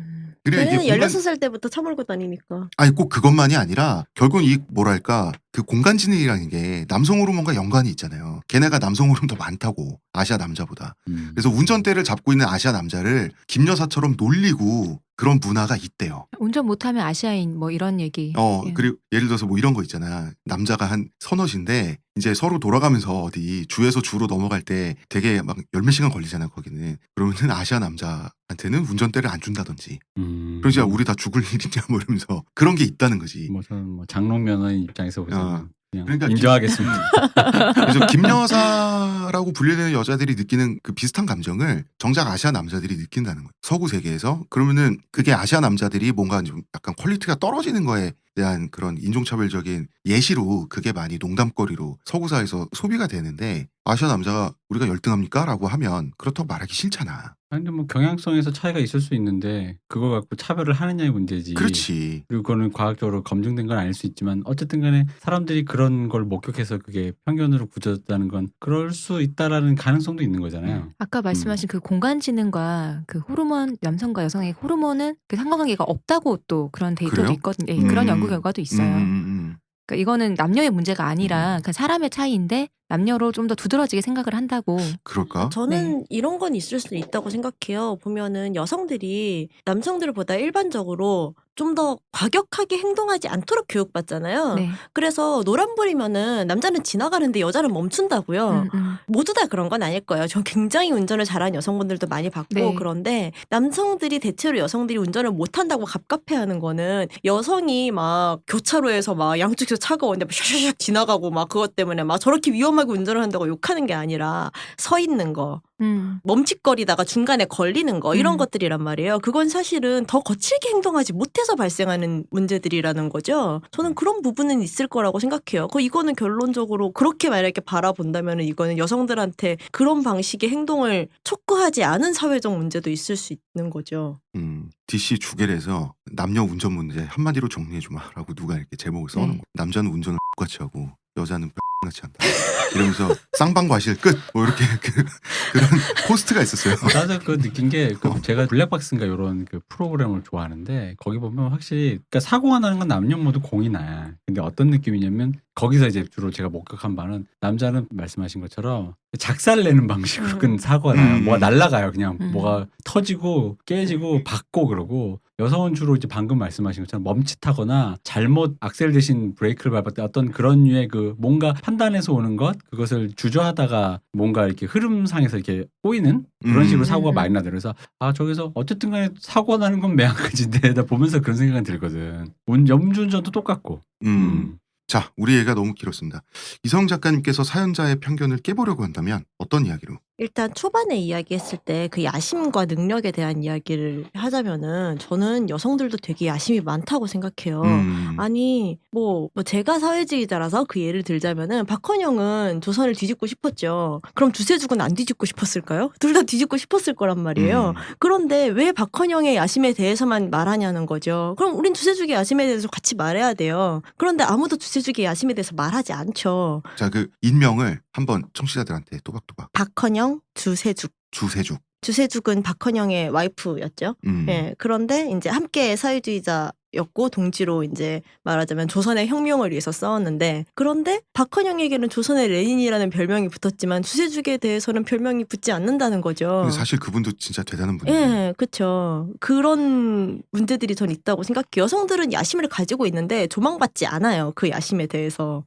그래 이게 걔는 16살 때부터 차 몰고 다니니까. 아니 꼭 그것만이 아니라 결국은 이 뭐랄까 그 공간지능이라는 게 남성 호르몬과 연관이 있잖아요. 걔네가 남성 호르몬 더 많다고 아시아 남자보다. 그래서 운전대를 잡고 있는 아시아 남자를 김여사처럼 놀리고 그런 문화가 있대요. 운전 못하면 아시아인 뭐 이런 얘기. 예. 그리고 예를 들어서 뭐 이런 거 있잖아. 남자가 한 서너신데 이제 서로 돌아가면서 어디 주에서 주로 넘어갈 때 되게 막 열몇 시간 걸리잖아 거기는. 그러면은 아시아 남자한테는 운전대를 안 준다든지. 그러지 우리 다 죽을 일이냐 뭐 이러면서 그런 게 있다는 거지. 뭐 저는 뭐 장롱 면허인 입장에서 보자면 그냥 그러니까 인정하겠습니다. 그래서 김여사라고 분류되는 여자들이 느끼는 그 비슷한 감정을 정작 아시아 남자들이 느낀다는 거예요. 서구 세계에서. 그러면은 그게 아시아 남자들이 뭔가 좀 약간 퀄리티가 떨어지는 거에 대한 그런 인종차별적인 예시로 그게 많이 농담거리로 서구사에서 소비가 되는데 아시아 남자가 우리가 열등합니까? 라고 하면 그렇다고 말하기 싫잖아. 아니, 근데 뭐 경향성에서 차이가 있을 수 있는데 그거 갖고 차별을 하느냐의 문제지. 그렇지. 그리고 그거는 과학적으로 검증된 건 아닐 수 있지만 어쨌든 간에 사람들이 그런 걸 목격해서 그게 편견으로 굳어졌다는 건 그럴 수 있다라는 가능성도 있는 거잖아요. 아까 말씀하신 그 공간지능과 그 호르몬 남성과 여성의 호르몬은 그 상관관계가 없다고 또 그런 데이터도 그래요? 있거든요. 예, 그런 연구 결과도 있어요. 그러니까 이거는 남녀의 문제가 아니라 그냥 사람의 차이인데 남녀로 좀 더 두드러지게 생각을 한다고. 그럴까? 저는 이런 건 있을 수 있다고 생각해요. 보면은 여성들이 남성들보다 일반적으로 좀 더 과격하게 행동하지 않도록 교육받잖아요. 네. 그래서 노란불이면은 남자는 지나가는데 여자는 멈춘다고요. 모두 다 그런 건 아닐 거예요. 저 굉장히 운전을 잘하는 여성분들도 많이 봤고 네. 그런데 남성들이 대체로 여성들이 운전을 못한다고 갑갑해하는 거는 여성이 막 교차로에서 막 양쪽에서 차가 오는데 막 샤샤샥 지나가고 막 그것 때문에 막 저렇게 위험하게 운전을 한다고 욕하는 게 아니라 서 있는 거. 멈칫거리다가 중간에 걸리는 거 이런 것들이란 말이에요. 그건 사실은 더 거칠게 행동하지 못해서 발생하는 문제들이라는 거죠. 저는 그런 부분은 있을 거라고 생각해요. 이거는 결론적으로 그렇게 만약에 바라본다면 이거는 여성들한테 그런 방식의 행동을 촉구하지 않은 사회적 문제도 있을 수 있는 거죠. DC 주겔에서 남녀 운전 문제 한마디로 정리해주마라고 누가 이렇게 제목을 써놓은 거. 남자는 운전을 X같이 하고 여자는 X같이 한다. 이러면서 쌍방과실 끝! 뭐 이렇게 그런 포스트가 있었어요. 나도 그 느낀 게 제가 블랙박스인가 이런 그 프로그램을 좋아하는데 거기 보면 확실히 그러니까 사고가 나는 건 남녀 모두 공이 나. 근데 어떤 느낌이냐면 거기서 이제 주로 제가 목격한 바는 남자는 말씀하신 것처럼 작살 내는 방식으로 끈 사고가 나요. 뭐가 날아가요. 그냥 뭐가 터지고 깨지고 박고 그러고 여성은 주로 이제 방금 말씀하신 것처럼 멈칫하거나 잘못 악셀 대신 브레이크를 밟을 때 어떤 그런 류의 그 뭔가 판단에서 오는 것 그것을 주저하다가 뭔가 이렇게 흐름상에서 이렇게 꼬이는 그런 식으로 사고가 많이 나더라고요. 그래서 저기서 어쨌든 간에 사고가 나는 건 매한가지인데 나 보면서 그런 생각이 들거든. 음주운전도 똑같고. 자, 우리 얘기가 너무 길었습니다. 이성 작가님께서 사연자의 편견을 깨보려고 한다면 어떤 이야기로? 일단 초반에 이야기했을 때 그 야심과 능력에 대한 이야기를 하자면은 저는 여성들도 되게 야심이 많다고 생각해요. 아니 뭐 제가 사회주의자라서 그 예를 들자면은 박헌영은 조선을 뒤집고 싶었죠. 그럼 두세죽은 안 뒤집고 싶었을까요? 둘 다 뒤집고 싶었을 거란 말이에요. 그런데 왜 박헌영의 야심에 대해서만 말하냐는 거죠. 그럼 우린 두세죽의 야심에 대해서 같이 말해야 돼요. 그런데 아무도 두세죽의 야심에 대해서 말하지 않죠. 자, 그 인명을 한번 청취자들한테 또박또박. 박헌영, 주세죽. 주세죽. 주세죽은 박헌영의 와이프였죠. 예. 그런데 이제 함께 사회주의자였고 동지로 이제 말하자면 조선의 혁명을 위해서 싸웠는데 그런데 박헌영에게는 조선의 레닌이라는 별명이 붙었지만 주세죽에 대해서는 별명이 붙지 않는다는 거죠. 근데 사실 그분도 진짜 대단한 분이에요. 예, 그렇죠. 그런 문제들이 전 있다고 생각해요. 여성들은 야심을 가지고 있는데 조망받지 않아요. 그 야심에 대해서.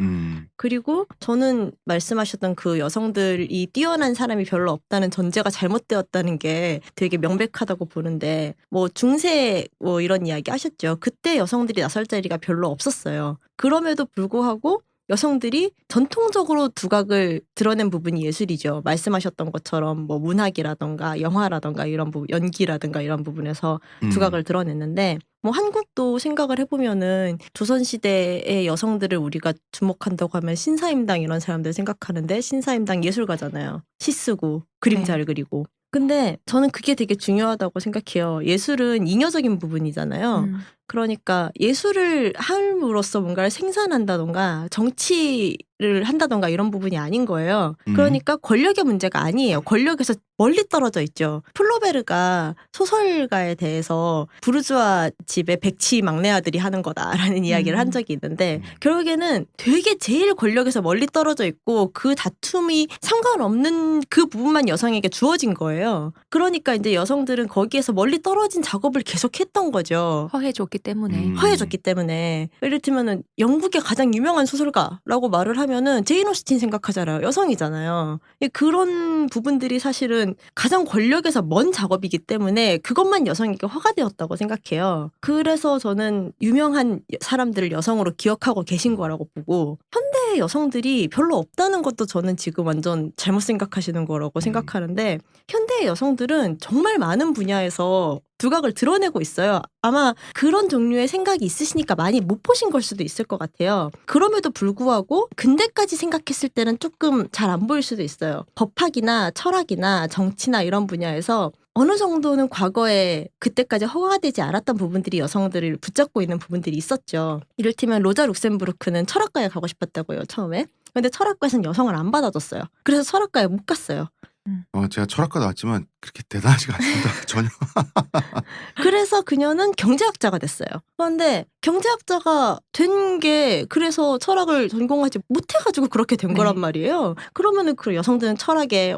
그리고 저는 말씀하셨던 그 여성들이 뛰어난 사람이 별로 없다는 전제가 잘못되었다는 게 되게 명백하다고 보는데 뭐 중세 뭐 이런 이야기 하셨죠. 그때 여성들이 나설 자리가 별로 없었어요. 그럼에도 불구하고 여성들이 전통적으로 두각을 드러낸 부분이 예술이죠. 말씀하셨던 것처럼 뭐 문학이라던가 영화라던가 이런 부분, 연기라던가 이런 부분에서 두각을 드러냈는데 뭐 한국도 생각을 해보면은 조선시대의 여성들을 우리가 주목한다고 하면 신사임당 이런 사람들 생각하는데 신사임당 예술가잖아요. 시 쓰고 그림 잘 그리고. 근데 저는 그게 되게 중요하다고 생각해요. 예술은 잉여적인 부분이잖아요. 그러니까 예술을 함으로써 뭔가를 생산한다던가 정치를 한다던가 이런 부분이 아닌 거예요. 그러니까 권력의 문제가 아니에요. 권력에서 멀리 떨어져 있죠. 플로베르가 소설가에 대해서 부르주아 집의 백치 막내 아들이 하는 거다라는 이야기를 한 적이 있는데 결국에는 되게 제일 권력에서 멀리 떨어져 있고 그 다툼이 상관없는 그 부분만 여성에게 주어진 거예요. 그러니까 이제 여성들은 거기에서 멀리 떨어진 작업을 계속했던 거죠. 허해줬기 때문에. 허해졌기 때문에. 예를 들면은 영국의 가장 유명한 소설가라고 말을 하면은 제인 오스틴 생각하잖아요. 여성이잖아요. 그런 부분들이 사실은 가장 권력에서 먼 작업이기 때문에 그것만 여성에게 허가되었다고 생각해요. 그래서 저는 유명한 사람들을 여성으로 기억하고 계신 거라고 보고 현대 여성들이 별로 없다는 것도 저는 지금 완전 잘못 생각하시는 거라고 생각하는데 현대 여성들은 정말 많은 분야에서 두각을 드러내고 있어요. 아마 그런 종류의 생각이 있으시니까 많이 못 보신 걸 수도 있을 것 같아요. 그럼에도 불구하고 근대까지 생각했을 때는 조금 잘 안 보일 수도 있어요. 법학이나 철학이나 정치나 이런 분야에서 어느 정도는 과거에 그때까지 허가되지 않았던 부분들이 여성들을 붙잡고 있는 부분들이 있었죠. 이를테면 로자 룩셈부르크는 철학과에 가고 싶었다고요, 처음에. 근데 철학과에서는 여성을 안 받아줬어요. 그래서 철학과에 못 갔어요. 제가 철학과 나왔지만 그렇게 대단하지가 않습니다. 전혀. 그래서 그녀는 경제학자가 됐어요. 그런데 경제학자가 된 게 그래서 철학을 전공하지 못해가지고 그렇게 된 거란 말이에요. 그러면은 그 여성들은 철학에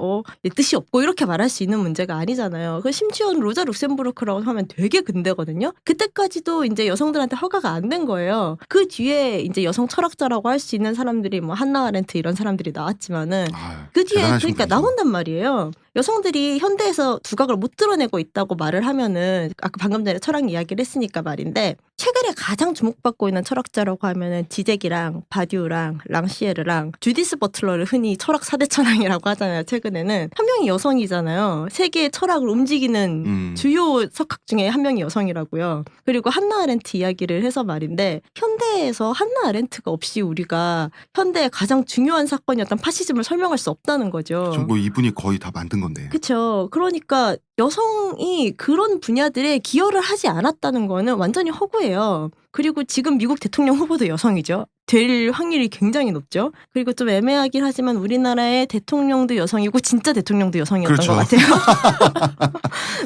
뜻이 없고 이렇게 말할 수 있는 문제가 아니잖아요. 심지어 로자 룩셈부르크라고 하면 되게 근대거든요. 그때까지도 이제 여성들한테 허가가 안 된 거예요. 그 뒤에 이제 여성 철학자라고 할 수 있는 사람들이 뭐 한나 아렌트 이런 사람들이 나왔지만은 그 뒤에 그러니까 나온단 말이에요. 여성들이 현대에서 두각을 못 드러내고 있다고 말을 하면은 아까 방금 전에 철학 이야기를 했으니까 말인데 최근에 가장 주목받고 있는 철학자라고 하면은 지젝이랑 바디우랑 랑시에르랑 주디스 버틀러를 흔히 철학 4대 천왕이라고 하잖아요. 최근에는 한 명이 여성이잖아요. 세계의 철학을 움직이는 주요 석학 중에 한 명이 여성이라고요. 그리고 한나 아렌트 이야기를 해서 말인데 현대에서 한나 아렌트가 없이 우리가 현대의 가장 중요한 사건이었던 파시즘을 설명할 수 없다는 거죠. 뭐 이분이 거의 다 만든 건데. 그렇죠. 그러니까 여성이 그런 분야들에 기여를 하지 않았다는 거는 완전히 허구예요. 그리고 지금 미국 대통령 후보도 여성이죠. 될 확률이 굉장히 높죠. 그리고 좀 애매하긴 하지만 우리나라의 대통령도 여성이고 진짜 대통령도 여성이었던 그렇죠. 것 같아요.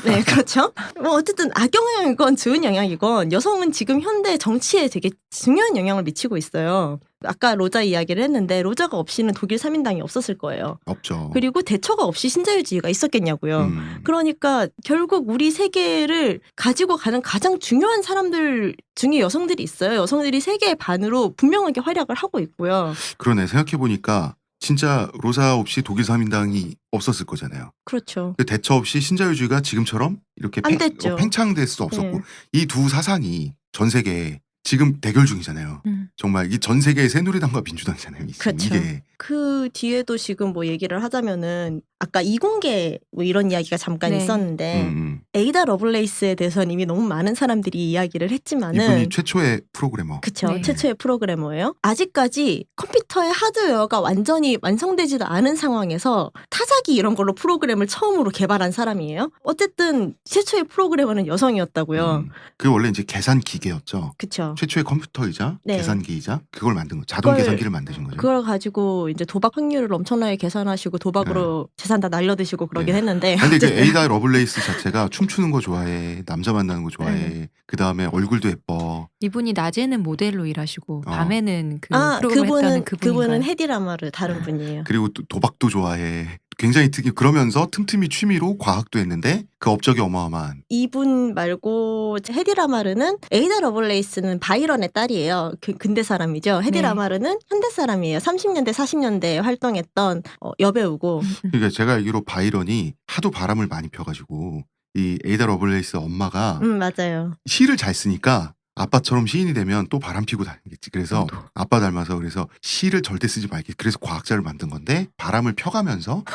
네, 그렇죠. 뭐 어쨌든 악영향이건 좋은 영향이건 여성은 지금 현대 정치에 되게 중요한 영향을 미치고 있어요. 아까 로자 이야기를 했는데 로자가 없이는 독일 3인당이 없었을 거예요. 없죠. 그리고 대처가 없이 신자유주의가 있었겠냐고요. 그러니까 결국 우리 세계를 가지고 가는 가장 중요한 사람들 중에 여성들이 있어요. 여성들이 세계의 반으로 분명하게 활약을 하고 있고요. 그러네. 생각해보니까 진짜 로사 없이 독일 3인당이 없었을 거잖아요. 그렇죠. 그 대처 없이 신자유주의가 지금처럼 이렇게 안 됐죠. 팽창될 수도 없었고 네. 이 두 사상이 전 세계에 지금 대결 중이잖아요. 정말 이 전 세계의 새누리당과 민주당이잖아요. 그렇죠. 이게 그 뒤에도 지금 뭐 얘기를 하자면은 아까 이공계 뭐 이런 이야기가 잠깐 네. 있었는데 에이다 러블레이스에 대해서는 이미 너무 많은 사람들이 이야기를 했지만은 이분이 최초의 프로그래머. 그쵸. 네. 최초의 프로그래머예요. 아직까지 컴퓨터의 하드웨어가 완전히 완성되지도 않은 상황에서 타자기 이런 걸로 프로그램을 처음으로 개발한 사람이에요. 어쨌든 최초의 프로그래머는 여성이었다고요. 그 원래 이제 계산 기계였죠. 그쵸. 최초의 컴퓨터이자 네. 계산기이자 그걸 만든 거. 자동 그걸- 계산기를 만드신 거죠. 그걸 가지고 이제 도박 확률을 엄청나게 계산하시고 도박으로 재산 다 날려드시고 그러긴 네. 했는데. 근데 그 어쨌든 에이다 러블레이스 자체가 춤추는 거 좋아해. 남자 만나는 거 좋아해. 그 다음에 얼굴도 예뻐. 이분이 낮에는 모델로 일하시고 밤에는 그 아, 프로그램 했다는 그분은 헤디라마르 다른 분이에요. 그리고 또 도박도 좋아해. 굉장히 특이 그러면서 틈틈이 취미로 과학도 했는데 그 업적이 어마어마한. 이분 말고 헤디라마르는 에이다 러블레이스는 바이런의 딸이에요. 근대 사람이죠. 헤디라마르는 현대 사람이에요. 30년대 40년대에 활동했던 여배우고. 그러니까 제가 알기로 바이런이 하도 바람을 많이 펴가지고 이 에이다 러블레이스 엄마가 맞아요. 시를 잘 쓰니까 아빠처럼 시인이 되면 또 바람 피고 다니겠지. 그래서 아빠 닮아서 그래서 시를 절대 쓰지 말게. 그래서 과학자를 만든 건데 바람을 펴가면서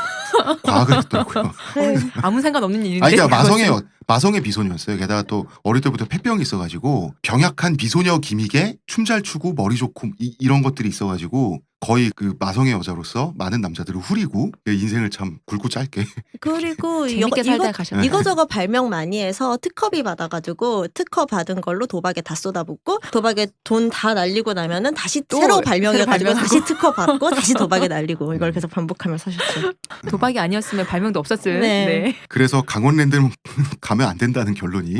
과학을 했더라고요. 아무 상관없는 일인데. 아니, 그러니까 그것은. 마성의 비소녀였어요. 게다가 또 어릴 때부터 폐병이 있어가지고 병약한 비소녀 기믹에 춤 잘 추고 머리 좋고 이런 것들이 있어가지고 거의 그 마성의 여자로서 많은 남자들을 후리고 인생을 참 굵고 짧게. 그리고 재밌게 살다 가셨네. 이거저거 발명 많이 해서 특허비 받아가지고 특허 받은 걸로 도박에 다 쏟아붓고 도박에 돈 다 날리고 나면은 다시 또 새로 발명해가지고 발명하고. 다시 특허 받고 다시 도박에 날리고 이걸 계속 반복하면서 사셨죠. 도박이 아니었으면 발명도 없었을. 네. 네. 그래서 강원랜드는 가면 안 된다는 결론이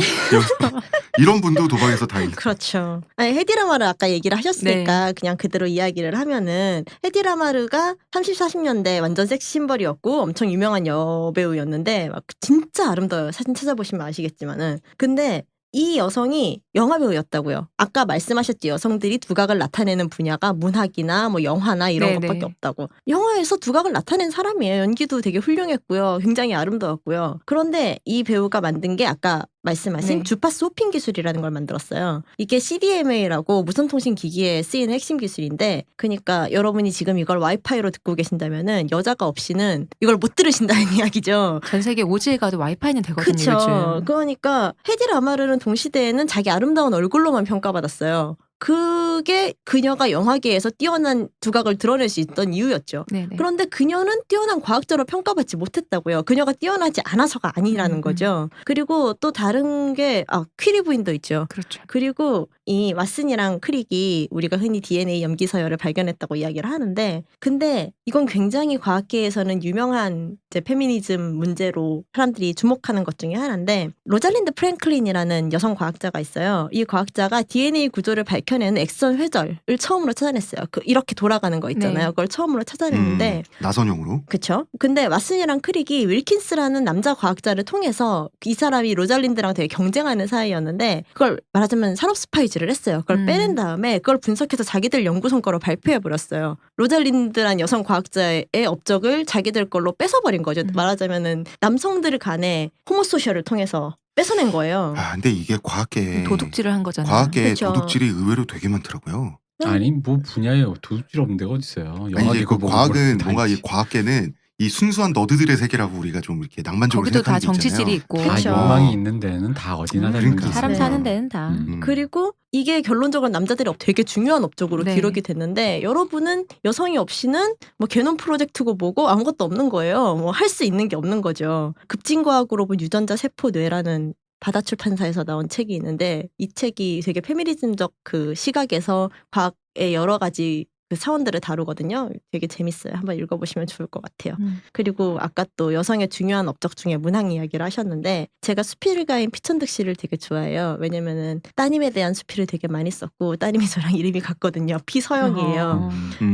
이런 분도 도박에서 다 있. 그렇죠. 아니, 헤디라마르 아까 얘기를 하셨으니까 그냥 그대로 이야기를 하면은 헤디라마르가 30, 40년대 완전 섹시 심벌이었고 엄청 유명한 여배우였는데 막 진짜 아름다워요. 사진 찾아보시면 아시겠지만은. 근데 이 여성이 영화배우였다고요. 아까 말씀하셨죠. 여성들이 두각을 나타내는 분야가 문학이나 뭐 영화나 이런 네네. 것밖에 없다고. 영화에서 두각을 나타낸 사람이에요. 연기도 되게 훌륭했고요. 굉장히 아름다웠고요. 그런데 이 배우가 만든 게 아까 말씀하신 네. 주파수 호핑 기술이라는 걸 만들었어요. 이게 CDMA라고 무선통신 기기에 쓰이는 핵심 기술인데, 그러니까 여러분이 지금 이걸 와이파이로 듣고 계신다면은 여자가 없이는 이걸 못 들으신다는 이야기죠. 전 세계 오지에 가도 와이파이는 되거든요. 그렇죠. 요즘. 그러니까 헤디 라마르는 동시대에는 자기 아름다운 얼굴로만 평가받았어요. 그게 그녀가 영화계에서 뛰어난 두각을 드러낼 수 있던 이유였죠. 네네. 그런데 그녀는 뛰어난 과학자로 평가받지 못했다고요. 그녀가 뛰어나지 않아서가 아니라는 거죠. 그리고 또 다른 게 퀴리 부인도 있죠. 그렇죠. 그리고 이 왓슨이랑 크릭이 우리가 흔히 DNA 염기 서열을 발견했다고 이야기를 하는데, 근데 이건 굉장히 과학계에서는 유명한 이제 페미니즘 문제로 사람들이 주목하는 것 중에 하나인데, 로잘린드 프랭클린이라는 여성 과학자가 있어요. 이 과학자가 DNA 구조를 밝혀내는 엑선 회절을 처음으로 찾아냈어요. 이렇게 돌아가는 거 있잖아요. 네. 그걸 처음으로 찾아냈는데, 나선형으로. 그쵸? 근데 왓슨이랑 크릭이 윌킨스라는 남자 과학자를 통해서 이 사람이 로잘린드랑 되게 경쟁하는 사이였는데, 그걸 말하자면 산업 스파이즈를 했어요. 그걸 빼낸 다음에 그걸 분석해서 자기들 연구 성과로 발표해버렸어요. 로잘린드란 여성 과학자의 업적을 자기들 걸로 뺏어버린 거죠. 말하자면은 남성들 간의 호모소셜을 통해서 뺏어낸 거예요. 근데 이게 과학계 도둑질을 한 거잖아요. 과학계 그쵸. 도둑질이 의외로 되게 많더라고요. 아니 뭐 분야에 도둑질 없는 데가 어디 있어요. 아니 이제 그 보고 과학은 다 뭔가 이 있지. 과학계는 이 순수한 너드들의 세계라고 우리가 좀 이렇게 낭만적으로 거기도 다 생각하는 게 있잖아요. 정치질이 있고 다 그쵸. 욕망이 있는 데는 다 어디나 다 있는 그러니까. 게 사람 있어요. 사는 데는 다. 그리고 이게 결론적으로 남자들이 되게 중요한 업적으로 네. 기록이 됐는데 여러분은 여성이 없이는 뭐 개놈 프로젝트고 뭐고 아무것도 없는 거예요. 뭐 할 수 있는 게 없는 거죠. 급진과학으로 유전자 세포 뇌라는 바다 출판사에서 나온 책이 있는데 이 책이 되게 페미니즘적 그 시각에서 과학의 여러 가지 그 차원들을 다루거든요. 되게 재밌어요. 한번 읽어보시면 좋을 것 같아요. 그리고 아까 또 여성의 중요한 업적 중에 문학 이야기를 하셨는데 제가 수필가인 피천득 씨를 되게 좋아해요. 왜냐면은 따님에 대한 수필을 되게 많이 썼고 따님이 저랑 이름이 같거든요. 피서영이에요.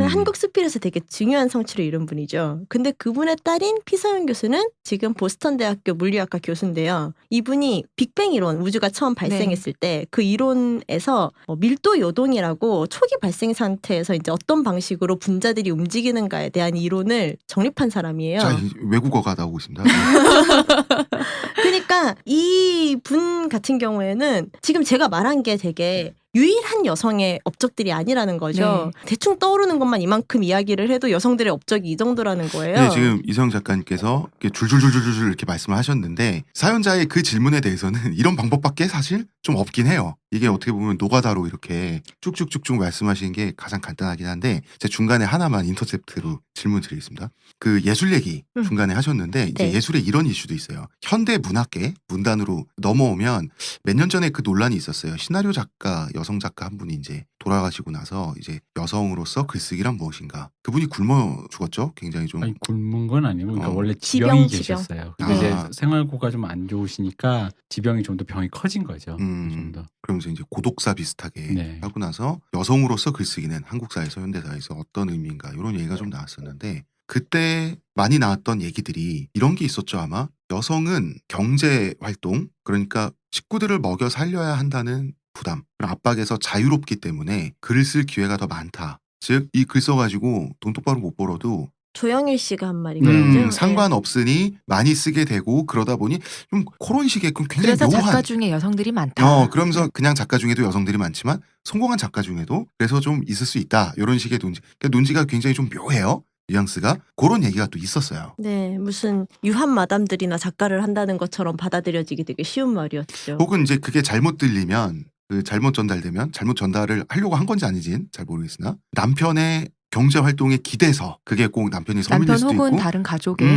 한국 수필에서 되게 중요한 성취를 이룬 분이죠. 근데 그분의 딸인 피서영 교수는 지금 보스턴 대학교 물리학과 교수인데요. 이분이 빅뱅 이론, 우주가 처음 발생했을 때 그 이론에서 밀도 요동이라고 초기 발생 상태에서 이제 어떤 방식으로 분자들이 움직이는가에 대한 이론을 정립한 사람이에요. 자, 외국어가 나오고 있습니다. 그러니까 이 분 같은 경우에는 지금 제가 말한 게 되게 유일한 여성의 업적들이 아니라는 거죠. 대충 떠오르는 것만 이만큼 이야기를 해도 여성들의 업적이 이 정도라는 거예요. 네, 지금 이성 작가님께서 이렇게 줄줄줄줄줄 이렇게 말씀을 하셨는데 사연자의 그 질문에 대해서는 이런 방법밖에 사실 좀 없긴 해요. 이게 어떻게 보면 노가다로 이렇게 쭉쭉쭉쭉 말씀하시는 게 가장 간단하긴 한데 제가 중간에 하나만 인터셉트로 질문 드리겠습니다. 그 예술 얘기 중간에 하셨는데 이제 네. 예술에 이런 이슈도 있어요. 현대 문학계 문단으로 넘어오면 몇 년 전에 그 논란이 있었어요. 시나리오 작가, 여성 작가 한 분이 이제 돌아가시고 나서 이제 여성으로서 글쓰기란 무엇인가. 그분이 굶어 죽었죠. 굉장히 좀. 아니 굶은 건 아니고 그러니까 어. 원래 지병. 지병이 계셨어요. 근데 아. 이제 생활고가 좀 안 좋으시니까 지병이 좀 더 병이 커진 거죠. 음. 좀 더. 그러면서 이제 고독사 비슷하게 네. 하고 나서 여성으로서 글쓰기는 한국 사회에서 현대사에서 어떤 의미인가 이런 얘기가 좀 나왔었는데 그때 많이 나왔던 얘기들이 이런 게 있었죠. 아마 여성은 경제 활동 그러니까 식구들을 먹여 살려야 한다는 부담 그런 압박에서 자유롭기 때문에 글을 쓸 기회가 더 많다. 즉 이 글 써가지고 돈 똑바로 못 벌어도 조영일 씨가 한 말이거든요. 상관없으니 많이 쓰게 되고 그러다 보니 좀 그런 식의 굉장히 그래서 묘한 작가 중에 여성들이 많다. 그러면서 그냥 작가 중에도 여성들이 많지만 성공한 작가 중에도 그래서 좀 있을 수 있다. 이런 식의 논지. 그러니까 논지가 굉장히 좀 묘해요. 뉘앙스가. 그런 얘기가 또 있었어요. 네, 무슨 유한 마담들이나 작가를 한다는 것처럼 받아들여지기 되게 쉬운 말이었죠. 혹은 이제 그게 잘못 들리면 그 잘못 전달되면 잘못 전달을 하려고 한 건지 아닌지는 잘 모르겠으나 남편의 경제 활동에 기대서 그게 꼭 남편이 서민일 남편 수도 혹은 있고 다른 가족의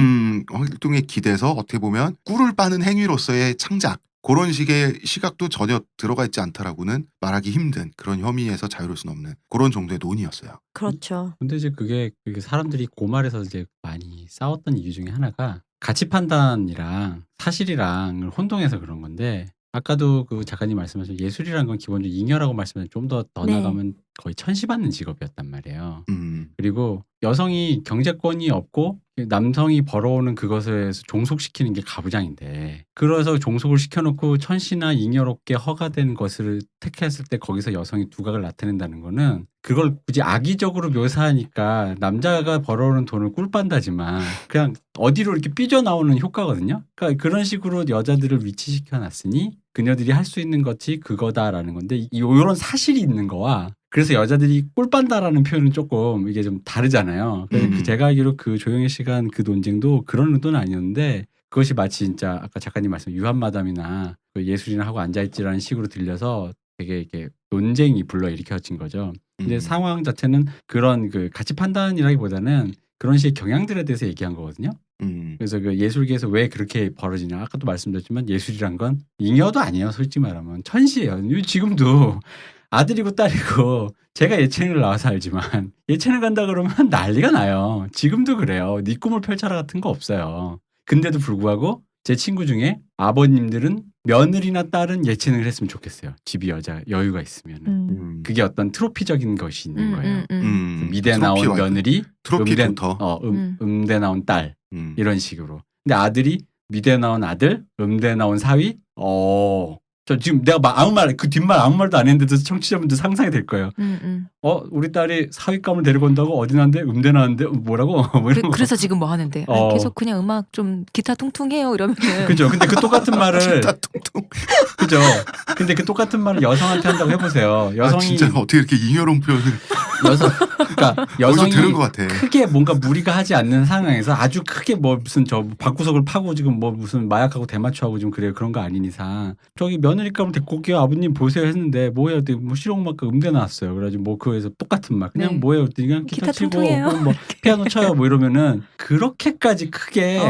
활동에 기대서 어떻게 보면 꿀을 빠는 행위로서의 창작 그런 식의 시각도 전혀 들어가 있지 않다라고는 말하기 힘든 그런 혐의에서 자유로울 수는 없는 그런 정도의 논의였어요. 그렇죠. 근데 이제 그게 사람들이 고말에서 이제 많이 싸웠던 이유 중에 하나가 가치 판단이랑 사실이랑 혼동해서 그런 건데 아까도 그 작가님 말씀하신 예술이라는 건 기본적으로 잉여라고 말씀하신 좀 더 네. 나가면 거의 천시받는 직업이었단 말이에요. 음. 그리고 여성이 경제권이 없고 남성이 벌어오는 그것을 종속시키는 게 가부장인데 그래서 종속을 시켜놓고 천시나 잉여롭게 허가된 것을 택했을 때 거기서 여성이 두각을 나타낸다는 거는 그걸 굳이 악의적으로 묘사하니까 남자가 벌어오는 돈을 꿀빤다지만 그냥 어디로 이렇게 삐져나오는 효과거든요. 그러니까 그런 식으로 여자들을 위치시켜놨으니 그녀들이 할 수 있는 것이 그거다라는 건데 이런 사실이 있는 거와 그래서 여자들이 꿀빤다라는 표현은 조금 이게 좀 다르잖아요. 그래서 제가 알기로 그 조영애 씨가 한 그 논쟁도 그런 의도는 아니었는데 그것이 마치 진짜 아까 작가님 말씀 유한마담이나 그 예술이나 하고 앉아있지라는 식으로 들려서 되게 이렇게 논쟁이 불러일으켜진 거죠. 근데 상황 자체는 그런 그 가치 판단이라기보다는 그런 식의 경향들에 대해서 얘기한 거거든요. 그래서 그 예술계에서 왜 그렇게 벌어지냐. 아까도 말씀드렸지만 예술이란 건 잉여도 아니에요. 솔직히 말하면 천시예요. 지금도 아들이고 딸이고 제가 예체능을 나와서 알지만 예체능 간다 그러면 난리가 나요. 지금도 그래요. 네 꿈을 펼쳐라 같은 거 없어요. 근데도 불구하고 제 친구 중에 아버님들은 며느리나 딸은 예체능을 했으면 좋겠어요. 집이 여유가 있으면. 그게 어떤 트로피적인 것이 있는 거예요. 미대 나온 며느리, 트로피부터 음대 나온 딸 음. 이런 식으로. 근데 아들이 미대 나온 아들, 음대 나온 사위. 저 지금 내가 아무 말 그 뒷말 아무 말도 안 했는데도 청취자분들 상상이 될 거예요. 우리 딸이 사윗감을 데리고 온다고 어디 나는데 음대 나는데 뭐라고 뭐 이런 거. 그래서 지금 뭐 하는데 아니, 계속 그냥 음악 좀 기타 퉁퉁해요 이러면은 그죠. 근데 그 똑같은 말을 진짜 퉁퉁. 그죠. 근데 그 똑같은 말을 여성한테 한다고 해보세요. 여성이 진짜 어떻게 이렇게 잉여로운 표현을 그러니까 어디서 여성이 들은 것 같아. 크게 뭔가 무리가 하지 않는 상황에서 아주 크게 뭐 무슨 저 방구석을 파고 지금 뭐 무슨 마약하고 대마초하고 좀 그래요. 그런 거 아닌 이상 저기 며느리감을 데리고 올게요. 아버님 보세요 했는데 뭐예요? 뭐 실용음악과 음대 나왔어요. 그래가지고 뭐 그에서 똑같은 말 그냥 네. 뭐예요? 그냥 기타 기타 치고 통통해요. 뭐 피아노 쳐요 뭐 이러면은 그렇게까지 크게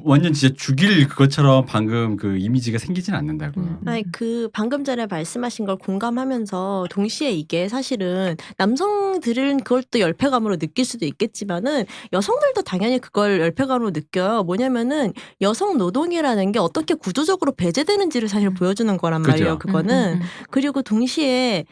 완전 진짜 죽일 그것처럼 방금 그 이미지가 생기진 않는다고요. 아니 그 방금 전에 말씀하신 걸 공감하면서 동시에 이게 사실은 남성들은 그걸 또 열패감으로 느낄 수도 있겠지만은 여성들도 당연히 그걸 열패감으로 느껴요. 뭐냐면은 여성 노동이라는 게 어떻게 구조적으로 배제되는지를 사실 보여주는 거란 그죠. 말이에요. 그거는 그리고 동시에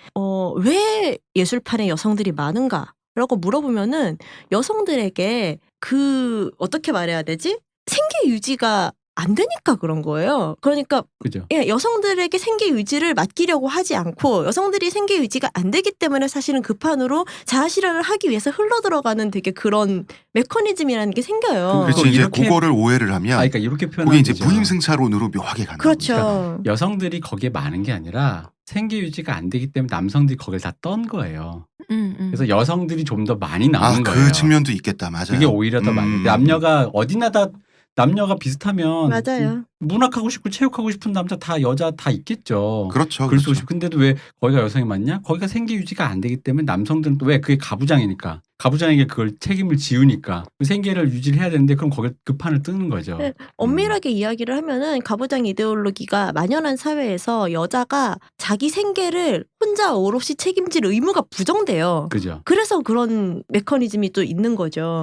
왜 예술판에 여성들이 많은가라고 물어보면은 여성들에게 그 어떻게 말해야 되지? 생계 유지가 안 되니까 그런 거예요. 그러니까 그죠. 예, 여성들에게 생계 유지를 맡기려고 하지 않고 여성들이 생계 유지가 안 되기 때문에 사실은 그 판으로 자아 실현을 하기 위해서 흘러 들어가는 되게 그런 메커니즘이라는 게 생겨요. 그렇지 이제 이렇게- 그거를 오해를 하면 그러니까 이렇게 그게 표현하는 이제 거죠. 무임승차론으로 묘하게 간다. 그렇죠. 여성들이 거기에 많은 게 아니라 생계 유지가 안 되기 때문에 남성들이 거길 다 떤 거예요. 그래서 여성들이 좀 더 많이 나오는 거예요. 그 측면도 있겠다. 맞아요. 그게 오히려 더 많이. 남녀가 어디나 다 남녀가 비슷하면 맞아요. 문학하고 싶고 체육하고 싶은 남자 다 여자 다 있겠죠. 그렇죠. 글 쓰고 그렇죠. 싶고 근데도 왜 거기가 여성이 많냐? 거기가 생계 유지가 안 되기 때문에 남성들은 또 왜 그게 가부장이니까 가부장에게 그걸 책임을 지우니까 생계를 유지를 해야 되는데 그럼 거기 그 판을 뜨는 거죠. 네. 엄밀하게 이야기를 하면은 가부장 이데올로기가 만연한 사회에서 여자가 자기 생계를 혼자 오롯이 책임질 의무가 부정돼요. 그죠. 그래서 그런 메커니즘이 또 있는 거죠.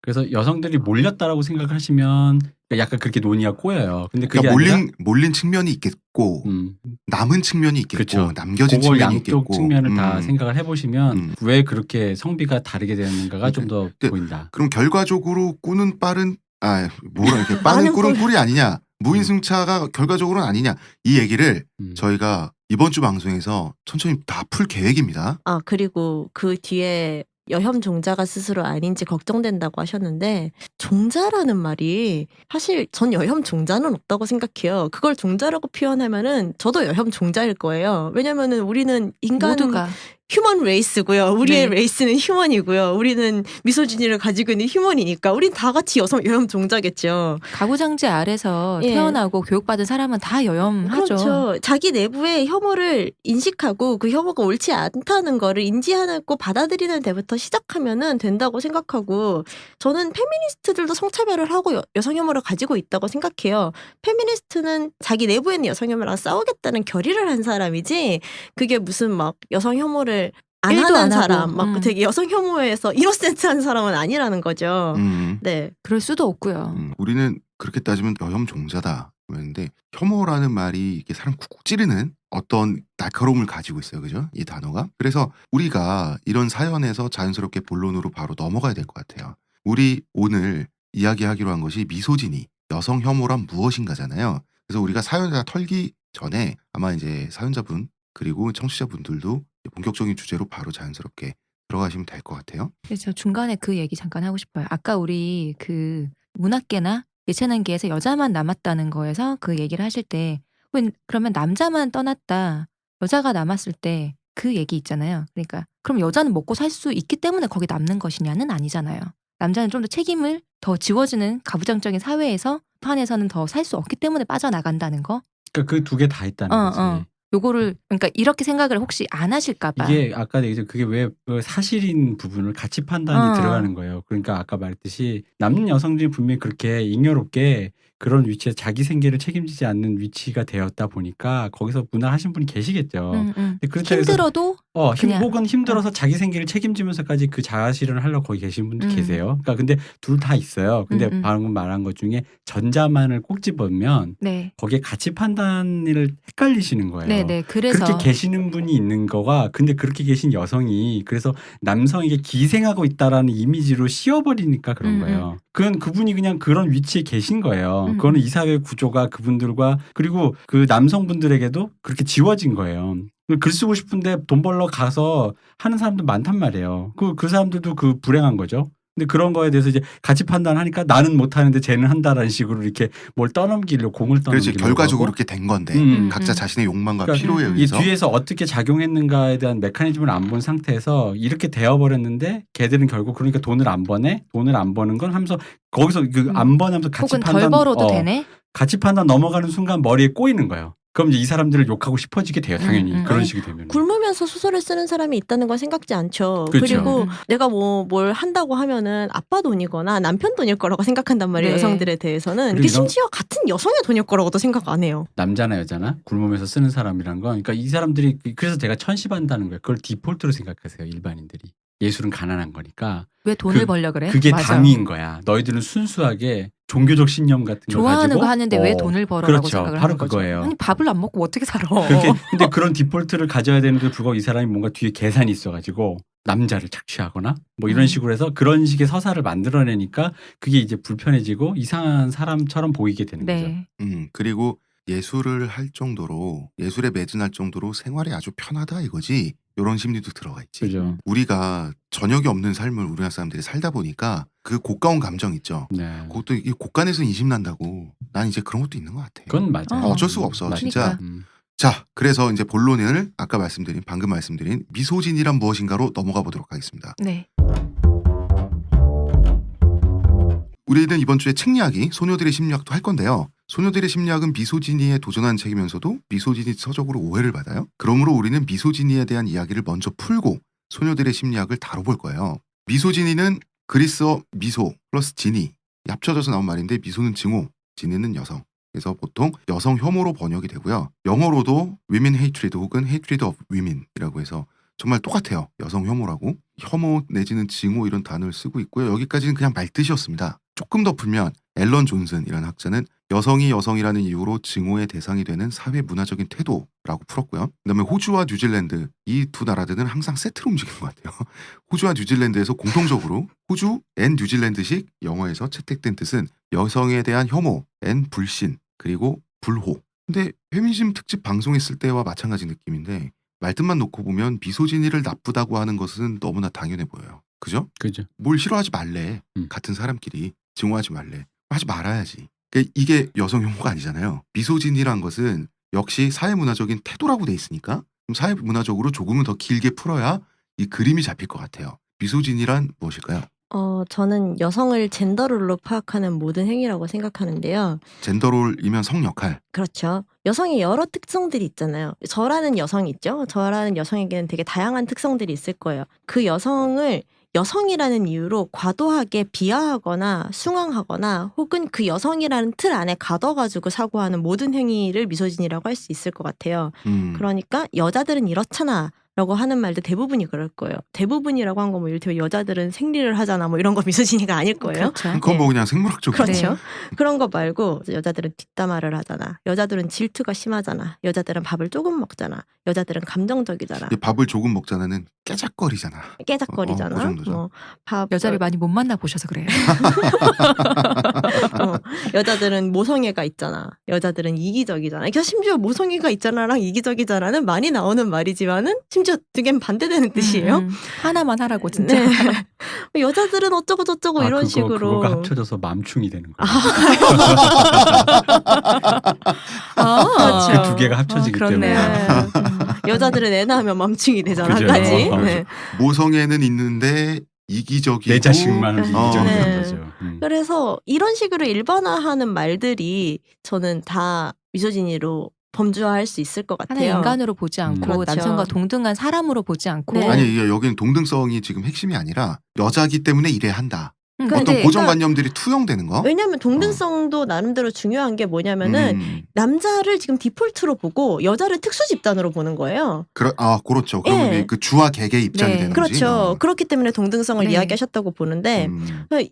그래서 여성들이 몰렸다라고 생각을 하시면 약간 그렇게 논의가 꼬여요. 근데 그게 그러니까 아니라 몰린 측면이 있겠고 남은 측면이 있겠고 그쵸. 남겨진 그걸 측면이 양쪽 있겠고 측면을 다 생각을 해보시면 왜 그렇게 성비가 다르게 되는가가 좀 더 근데 보인다. 그럼 결과적으로 꾸는 빠른 뭐라 이렇게 빠른 많은 꿀은 꿀이 아니냐 무인승차가 결과적으로는 아니냐 이 얘기를 저희가 이번 주 방송에서 천천히 다 풀 계획입니다. 아, 그리고 그 뒤에 여혐 종자가 스스로 아닌지 걱정된다고 하셨는데 종자라는 말이 사실 전 여혐 종자는 없다고 생각해요. 그걸 종자라고 표현하면은 저도 여혐 종자일 거예요. 왜냐면은 우리는 인간 모두가 휴먼 레이스고요. 우리의 네. 레이스는 휴먼이고요. 우리는 미소진이를 가지고 있는 휴먼이니까 우린 다 같이 여혐 종자겠죠. 가부장제 아래서 예. 태어나고 교육받은 사람은 다 여혐하죠. 그렇죠. 자기 내부의 혐오를 인식하고 그 혐오가 옳지 않다는 거를 인지하고 받아들이는 데부터 시작하면은 된다고 생각하고 저는 페미니스트들도 성차별을 하고 여성 혐오를 가지고 있다고 생각해요. 페미니스트는 자기 내부에 있는 여성 혐오랑 싸우겠다는 결의를 한 사람이지 그게 무슨 막 여성 혐오를 안 일도 하는 안 하고. 사람, 막 되게 여성 혐오에서 이노센트한 사람은 아니라는 거죠. 네. 그럴 수도 없고요. 우리는 그렇게 따지면 여혐 종자다. 그런데 혐오라는 말이 이게 사람 쿡쿡 찌르는 어떤 날카로움을 가지고 있어요. 그죠? 이 단어가. 그래서 우리가 이런 사연에서 자연스럽게 본론으로 바로 넘어가야 될 것 같아요. 우리 오늘 이야기하기로 한 것이 미소지니, 여성 혐오란 무엇인가잖아요. 그래서 우리가 사연을 털기 전에 아마 이제 사연자분 그리고 청취자분들도 본격적인 주제로 바로 자연스럽게 들어가시면 될 것 같아요. 그래서 중간에 그 얘기 잠깐 하고 싶어요. 아까 우리 그 문학계나 예체능계에서 여자만 남았다는 거에서 그 얘기를 하실 때 그러면 남자만 떠났다 여자가 남았을 때 그 얘기 있잖아요. 그러니까 그럼 여자는 먹고 살 수 있기 때문에 거기 남는 것이냐는 아니잖아요. 남자는 좀 더 책임을 더 지워지는 가부장적인 사회에서 판에서는 더 살 수 없기 때문에 빠져나간다는 거. 그러니까 그 두 개 다 있다는 거지. 요거를 그러니까 이렇게 생각을 혹시 안 하실까봐. 이게 아까 얘기했죠. 그게 왜 사실인 부분을 가치 판단이 들어가는 거예요. 그러니까 아까 말했듯이 남는 여성들이 분명히 그렇게 잉여롭게 그런 위치에 자기 생계를 책임지지 않는 위치가 되었다 보니까 거기서 문화하신 분이 계시겠죠. 근데 그렇다고 해서 힘들어도 그냥. 혹은 힘들어서 자기 생계를 책임지면서까지 그 자아 실현을 하려고 거기 계신 분도 계세요. 그러니까 근데 둘 다 있어요. 근데 방금 말한 것 중에 전자만을 꼭 집으면 네. 거기에 가치 판단을 헷갈리시는 거예요. 네네. 그래서 그렇게 계시는 분이 있는 거가 근데 그렇게 계신 여성이 그래서 남성에게 기생하고 있다라는 이미지로 씌워버리니까 그런 거예요. 그분이 그냥 그런 위치에 계신 거예요. 그거는 이 사회 구조가 그분들과 그리고 그 남성분들에게도 그렇게 지워진 거예요. 글 쓰고 싶은데 돈 벌러 가서 하는 사람도 많단 말이에요. 그 사람들도 그 불행한 거죠. 근데 그런 거에 대해서 이제 가치 판단하니까 나는 못하는데 쟤는 한다라는 식으로 이렇게 뭘 떠넘기려 공을 떠넘기려고 그렇지 결과적으로 하고. 그렇게 된 건데 각자 음. 자신의 욕망과 그러니까 필요에 이 의해서 뒤에서 어떻게 작용했는가에 대한 메커니즘을 안 본 상태에서 이렇게 되어버렸는데 걔들은 결국 그러니까 돈을 안 버네? 돈을 안 버는 건 하면서 거기서 그 안 버냐면서 가치 혹은 판단 덜 벌어도 되네. 가치 판단 넘어가는 순간 머리에 꼬이는 거예요. 그럼 이제 이 사람들을 욕하고 싶어지게 돼요. 당연히 그런 아니, 식이 되면. 굶으면서 소설을 쓰는 사람이 있다는 건 생각지 않죠. 그렇죠. 그리고 음. 내가 뭘 한다고 하면은 아빠 돈이거나 남편 돈일 거라고 생각한단 말이에요. 네. 여성들에 대해서는. 그리고 근데 이런- 심지어 같은 여성의 돈일 거라고도 생각 안 해요. 남자나 여자나 굶으면서 쓰는 사람이란 건 그러니까 이 사람들이 그래서 제가 천시반다는 거예요. 그걸 디폴트로 생각하세요. 일반인들이. 예술은 가난한 거니까 왜 돈을 그- 벌려 그래? 그게 맞아. 당위인 거야. 너희들은 순수하게 종교적 신념 같은 걸 좋아하는 가지고 거 하는데 왜 돈을 벌어라고 그렇죠. 생각을 바로 하는 거죠. 그거예요. 아니 밥을 안 먹고 어떻게 살아? 근데 그런 디폴트를 가져야 되는데 불구하고 이 사람이 뭔가 뒤에 계산이 있어가지고 남자를 착취하거나 뭐 이런 식으로 해서 그런 식의 서사를 만들어내니까 그게 이제 불편해지고 이상한 사람처럼 보이게 되는 거죠. 네. 그리고 예술을 할 정도로 예술에 매진할 정도로 생활이 아주 편하다 이거지. 이런 심리도 들어가 있지. 그죠. 우리가 저녁이 없는 삶을 우리나라 사람들이 살다 보니까 그 고가운 감정 있죠. 네. 그것도 이 곡간에서 인심 난다고. 난 이제 그런 것도 있는 것 같아. 그건 맞아요. 어쩔 수가 없어, 맞아요. 진짜. 그러니까. 자, 그래서 이제 본론을 방금 말씀드린 미소진이란 무엇인가로 넘어가 보도록 하겠습니다. 네. 우리는 이번 주에 책 이야기, 소녀들의 심리학도 할 건데요. 소녀들의 심리학은 미소지니에 도전한 책이면서도 미소지니 서적으로 오해를 받아요. 그러므로 우리는 미소지니에 대한 이야기를 먼저 풀고 소녀들의 심리학을 다뤄볼 거예요. 미소지니는 그리스어 미소 플러스 지니 합쳐져서 나온 말인데 미소는 증오, 지니는 여성. 그래서 보통 여성 혐오로 번역이 되고요. 영어로도 women hatred 혹은 hatred of women이라고 해서 정말 똑같아요. 여성 혐오라고. 혐오 내지는 증오 이런 단어를 쓰고 있고요. 여기까지는 그냥 말뜻이었습니다. 조금 더 풀면 앨런 존슨이라는 학자는 여성이 여성이라는 이유로 증오의 대상이 되는 사회 문화적인 태도라고 풀었고요. 그다음에 호주와 뉴질랜드 이 두 나라들은 항상 세트로 움직이는 것 같아요. 호주와 뉴질랜드에서 공통적으로 호주 앤 뉴질랜드식 영어에서 채택된 뜻은 여성에 대한 혐오 앤 불신 그리고 불호. 근데 페미니즘 특집 방송했을 때와 마찬가지 느낌인데 말뜻만 놓고 보면 미소진이를 나쁘다고 하는 것은 너무나 당연해 보여요. 그죠? 그죠. 뭘 싫어하지 말래. 같은 사람끼리 증오하지 말래. 하지 말아야지. 그러니까 이게 여성 혐오가 아니잖아요. 미소진이란 것은 역시 사회문화적인 태도라고 돼 있으니까 좀 사회문화적으로 조금은 더 길게 풀어야 이 그림이 잡힐 것 같아요. 미소진이란 무엇일까요? 저는 여성을 젠더롤로 파악하는 모든 행위라고 생각하는데요. 젠더롤이면 성역할. 그렇죠. 여성의 여러 특성들이 있잖아요. 저라는 여성이 있죠. 저라는 여성에게는 되게 다양한 특성들이 있을 거예요. 그 여성을 여성이라는 이유로 과도하게 비하하거나 숭앙하거나 혹은 그 여성이라는 틀 안에 가둬가지고 사고하는 모든 행위를 미소진이라고 할 수 있을 것 같아요. 그러니까 여자들은 이렇잖아 라고 하는 말도 대부분이 그럴 거예요. 대부분이라고 한 거 뭐 이를테면 여자들은 생리를 하잖아 뭐 이런 거 미소진이가 아닐 거예요. 그렇죠. 그건 뭐 그냥 생물학적으로. 그렇죠. 네. 그런 거 말고 여자들은 뒷담화를 하잖아. 여자들은 질투가 심하잖아. 여자들은 밥을 조금 먹잖아. 여자들은 감정적이잖아. 밥을 조금 먹잖아는 깨작거리잖아. 깨작거리잖아. 그 정도죠. 뭐 밥 여자를 많이 못 만나 보셔서 그래요. 여자들은 모성애가 있잖아. 여자들은 이기적이잖아. 그러니까 심지어 모성애가 있잖아랑 이기적이잖아는 많이 나오는 말이지만은 심지어 되게 반대되는 뜻이에요. 하나만 하라고 진짜. 네. 여자들은 어쩌고 저쩌고 이런 식으로. 그거가 합쳐져서 맘충이 되는 거예요. 그렇죠. 그 두 개가 합쳐지기 그렇네요. 때문에. 여자들은 애 낳으면 맘충이 되잖아. 한 그죠. 가지. 네. 모성애는 있는데 이기적이고 내 자식만 이기적인 네. 거죠. 그래서 이런 식으로 일반화하는 말들이 저는 다 미소진이로 범주화할 수 있을 것 하나의 같아요. 인간으로 보지 않고 그렇죠. 남성과 동등한 사람으로 보지 않고. 네. 아니 이게 여기는 동등성이 지금 핵심이 아니라 여자기 때문에 이래야 한다. 어떤 근데 고정관념들이 투영되는 거. 왜냐하면 동등성도 나름대로 중요한 게 뭐냐면은 남자를 지금 디폴트로 보고 여자를 특수 집단으로 보는 거예요. 그렇죠. 그러면 예. 그 주와 객의 입장이 네. 되는 거지. 그렇죠. 그렇기 때문에 동등성을 네. 이야기하셨다고 보는데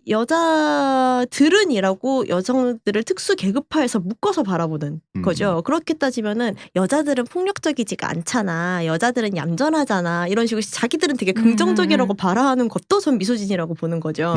여자들은이라고 여성들을 특수 계급화해서 묶어서 바라보는 거죠. 그렇게 따지면은 여자들은 폭력적이지가 않잖아. 여자들은 얌전하잖아. 이런 식으로 자기들은 되게 긍정적이라고 발화하는 것도 전 미소진이라고 보는 거죠.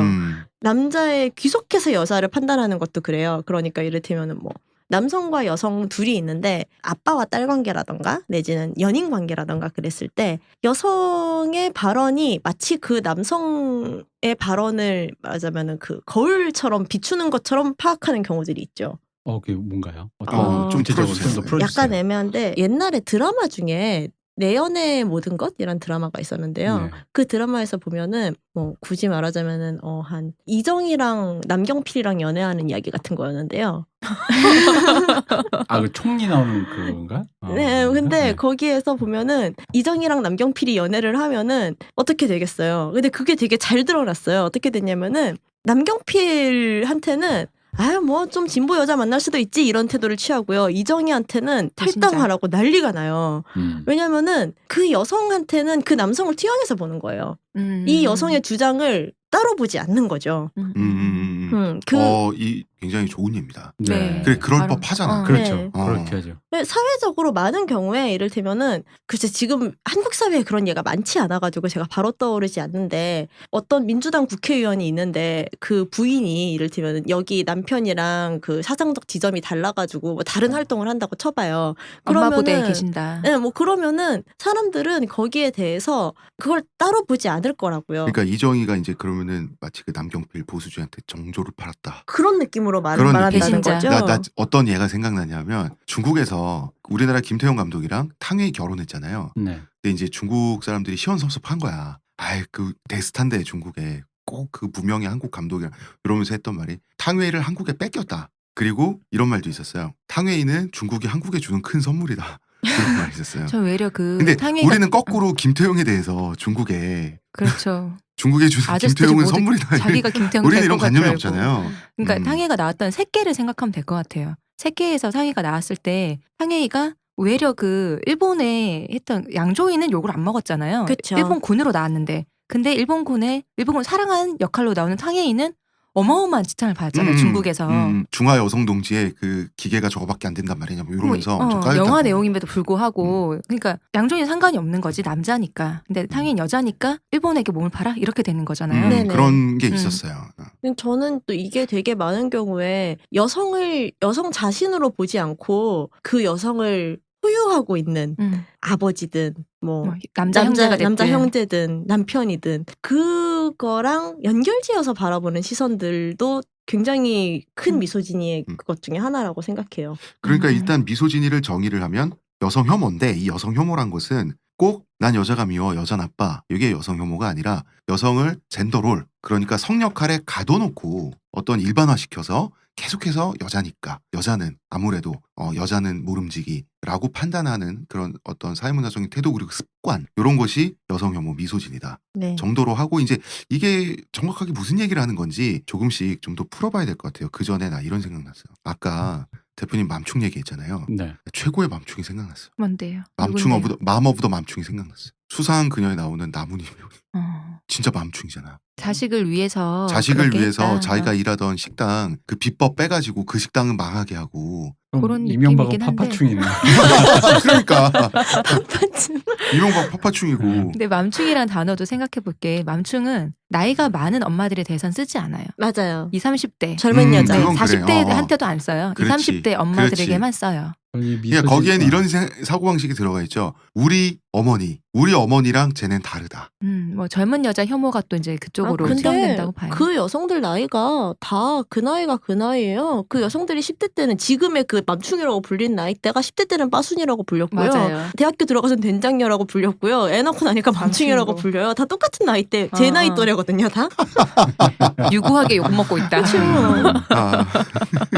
남자의 귀속해서 여자를 판단하는 것도 그래요. 그러니까 이를테면은 뭐 남성과 여성 둘이 있는데 아빠와 딸 관계라던가 내지는 연인 관계라던가 그랬을 때 여성의 발언이 마치 그 남성의 발언을 말하자면은 그 거울처럼 비추는 것처럼 파악하는 경우들이 있죠. 그게 뭔가요? 좀 구체적으로 풀어주세요. 좀 더 풀어주세요. 약간 애매한데 옛날에 드라마 중에 내 연애의 모든 것이란 드라마가 있었는데요. 네. 그 드라마에서 보면은 뭐 굳이 말하자면은 한 이정이랑 남경필이랑 연애하는 이야기 같은 거였는데요. 그 총리 나오는 그건가? 네, 근데 네. 거기에서 보면은 이정이랑 남경필이 연애를 하면은 어떻게 되겠어요? 근데 그게 되게 잘 드러났어요. 어떻게 됐냐면은 남경필한테는 뭐 좀 진보 여자 만날 수도 있지 이런 태도를 취하고요. 이정희한테는 배신자. 탈당하라고 난리가 나요. 왜냐면은 그 여성한테는 그 남성을 튀어내서 보는 거예요. 이 여성의 주장을 따로 보지 않는 거죠. 이 굉장히 좋은 예입니다. 네. 그래, 그럴 바로- 법하잖아. 그렇죠. 네. 그렇게 하죠. 사회적으로 많은 경우에 이를테면은 글쎄 지금 한국 사회에 그런 예가 많지 않아가지고 제가 바로 떠오르지 않는데 어떤 민주당 국회의원이 있는데 그 부인이 이를테면은 여기 남편이랑 그 사상적 지점이 달라가지고 뭐 다른 활동을 한다고 쳐봐요. 엄마 부대에 그러면은 계신다. 네, 뭐 그러면은 사람들은 거기에 대해서 그걸 따로 보지 않을 거라고요. 그러니까 이정희가 이제 그러면은 마치 그 남경필 보수주의한테 정조를 팔았다. 그런 느낌으로 그런 말한다는 배신자. 거죠. 나 어떤 예가 생각나냐면 중국에서 우리나라 김태형 감독이랑 탕웨이 결혼했잖아요. 네. 근데 이제 중국 사람들이 시원섭섭한 거야. 그 대스탄데 중국에 꼭 그 무명의 한국 감독이랑 이러면서 했던 말이 탕웨이를 한국에 뺏겼다. 그리고 이런 말도 있었어요. 탕웨이는 중국이 한국에 주는 큰 선물이다. 그런 말이 있었어요. 저 외려 그 근데 탕웨이가- 우리는 거꾸로 김태형에 대해서 중국에 그렇죠. 주는 아저씨들이 김태형은 모두 선물이다. 자기가 김태형 우리는 될 이런 것 같은 관념이 줄 알고. 없잖아요. 그러니까 탕웨이가 나왔던 새끼를 생각하면 될 것 같아요. 새끼에서 탕웨이가 나왔을 때 탕웨이가 외려 그 일본에 했던 양조위는 욕을 안 먹었잖아요. 그쵸. 일본군으로 나왔는데 근데 일본군 사랑하는 역할로 나오는 탕웨이는 어마어마한 지탄을 받았잖아요. 중국에서. 중화 여성 동지의 그 기계가 저거밖에 안 된단 말이냐 뭐 이러면서 뭐, 엄청 까였다고. 영화 내용임에도 불구하고 그러니까 양조위는 상관이 없는 거지 남자니까. 근데 탕웨이는 여자니까 일본에게 몸을 팔아 이렇게 되는 거잖아요. 네네. 그런 게 있었어요. 근데 저는 또 이게 되게 많은 경우에 여성 자신으로 보지 않고 그 여성을 소유하고 있는 아버지든 뭐 남자 형제가 됐든. 남자 형제든 남편이든 그거랑 연결지어서 바라보는 시선들도 굉장히 큰 미소진이의 그것 중에 하나라고 생각해요. 그러니까 일단 미소진이를 정의를 하면 여성 혐오인데 이 여성 혐오란 것은 꼭 난 여자가 미워 여자 나빠 이게 여성 혐오가 아니라 여성을 젠더롤 그러니까 성 역할에 가둬놓고 어떤 일반화시켜서 계속해서 여자니까 여자는 아무래도 여자는 모름지기라고 판단하는 그런 어떤 사회문화적인 태도 그리고 습관 이런 것이 여성 혐오 미소진이다 네. 정도로 하고 이제 이게 정확하게 무슨 얘기를 하는 건지 조금씩 좀 더 풀어봐야 될 것 같아요. 그 전에 나 이런 생각 났어요. 아까 대표님 맘충 얘기했잖아요. 네. 최고의 맘충이 생각났어요. 뭔데요? 맘 오브 더 맘충이 생각났어요. 수상한 그녀에 나오는 나문희 배우. 진짜 맘충이잖아. 자식을 위해서 자식을 그렇게 위해서 했다. 자기가 일하던 식당 그 비법 빼가지고 그 식당은 망하게 하고. 그런 이명박은 느낌이긴 한데. 파파충이네. 그러니까 파파충. 이명박 파파충이고. 근데 맘충이라는 단어도 생각해 볼게. 맘충은 나이가 많은 엄마들에 대해서는 쓰지 않아요. 맞아요. 20, 30대. 젊은 여자. 그건 그래. 40대한테도 안 써요. 20, 그렇지. 30대 엄마들에게만 써요. 그러니까 거기에는 이런 사고방식이 들어가 있죠. 우리 어머니랑 쟤는 다르다. 뭐 젊은 여자 혐오가 또 이제 그쪽으로 근데 수렴된다고 봐요. 그 여성들 나이가 다 그 나이가 그 나이예요. 그 여성들이 10대 때는 지금의 그 맘충이라고 불린 나이대가 10대 때는 빠순이라고 불렸고요. 맞아요. 대학교 들어가서는 된장녀라고 불렸고요. 애 낳고 나니까 맘충이라고 맘충이고. 불려요. 다 똑같은 나이대. 제 아. 나이 또래거든요, 다. 유구하게 욕 먹고 있다. 그렇죠. 아,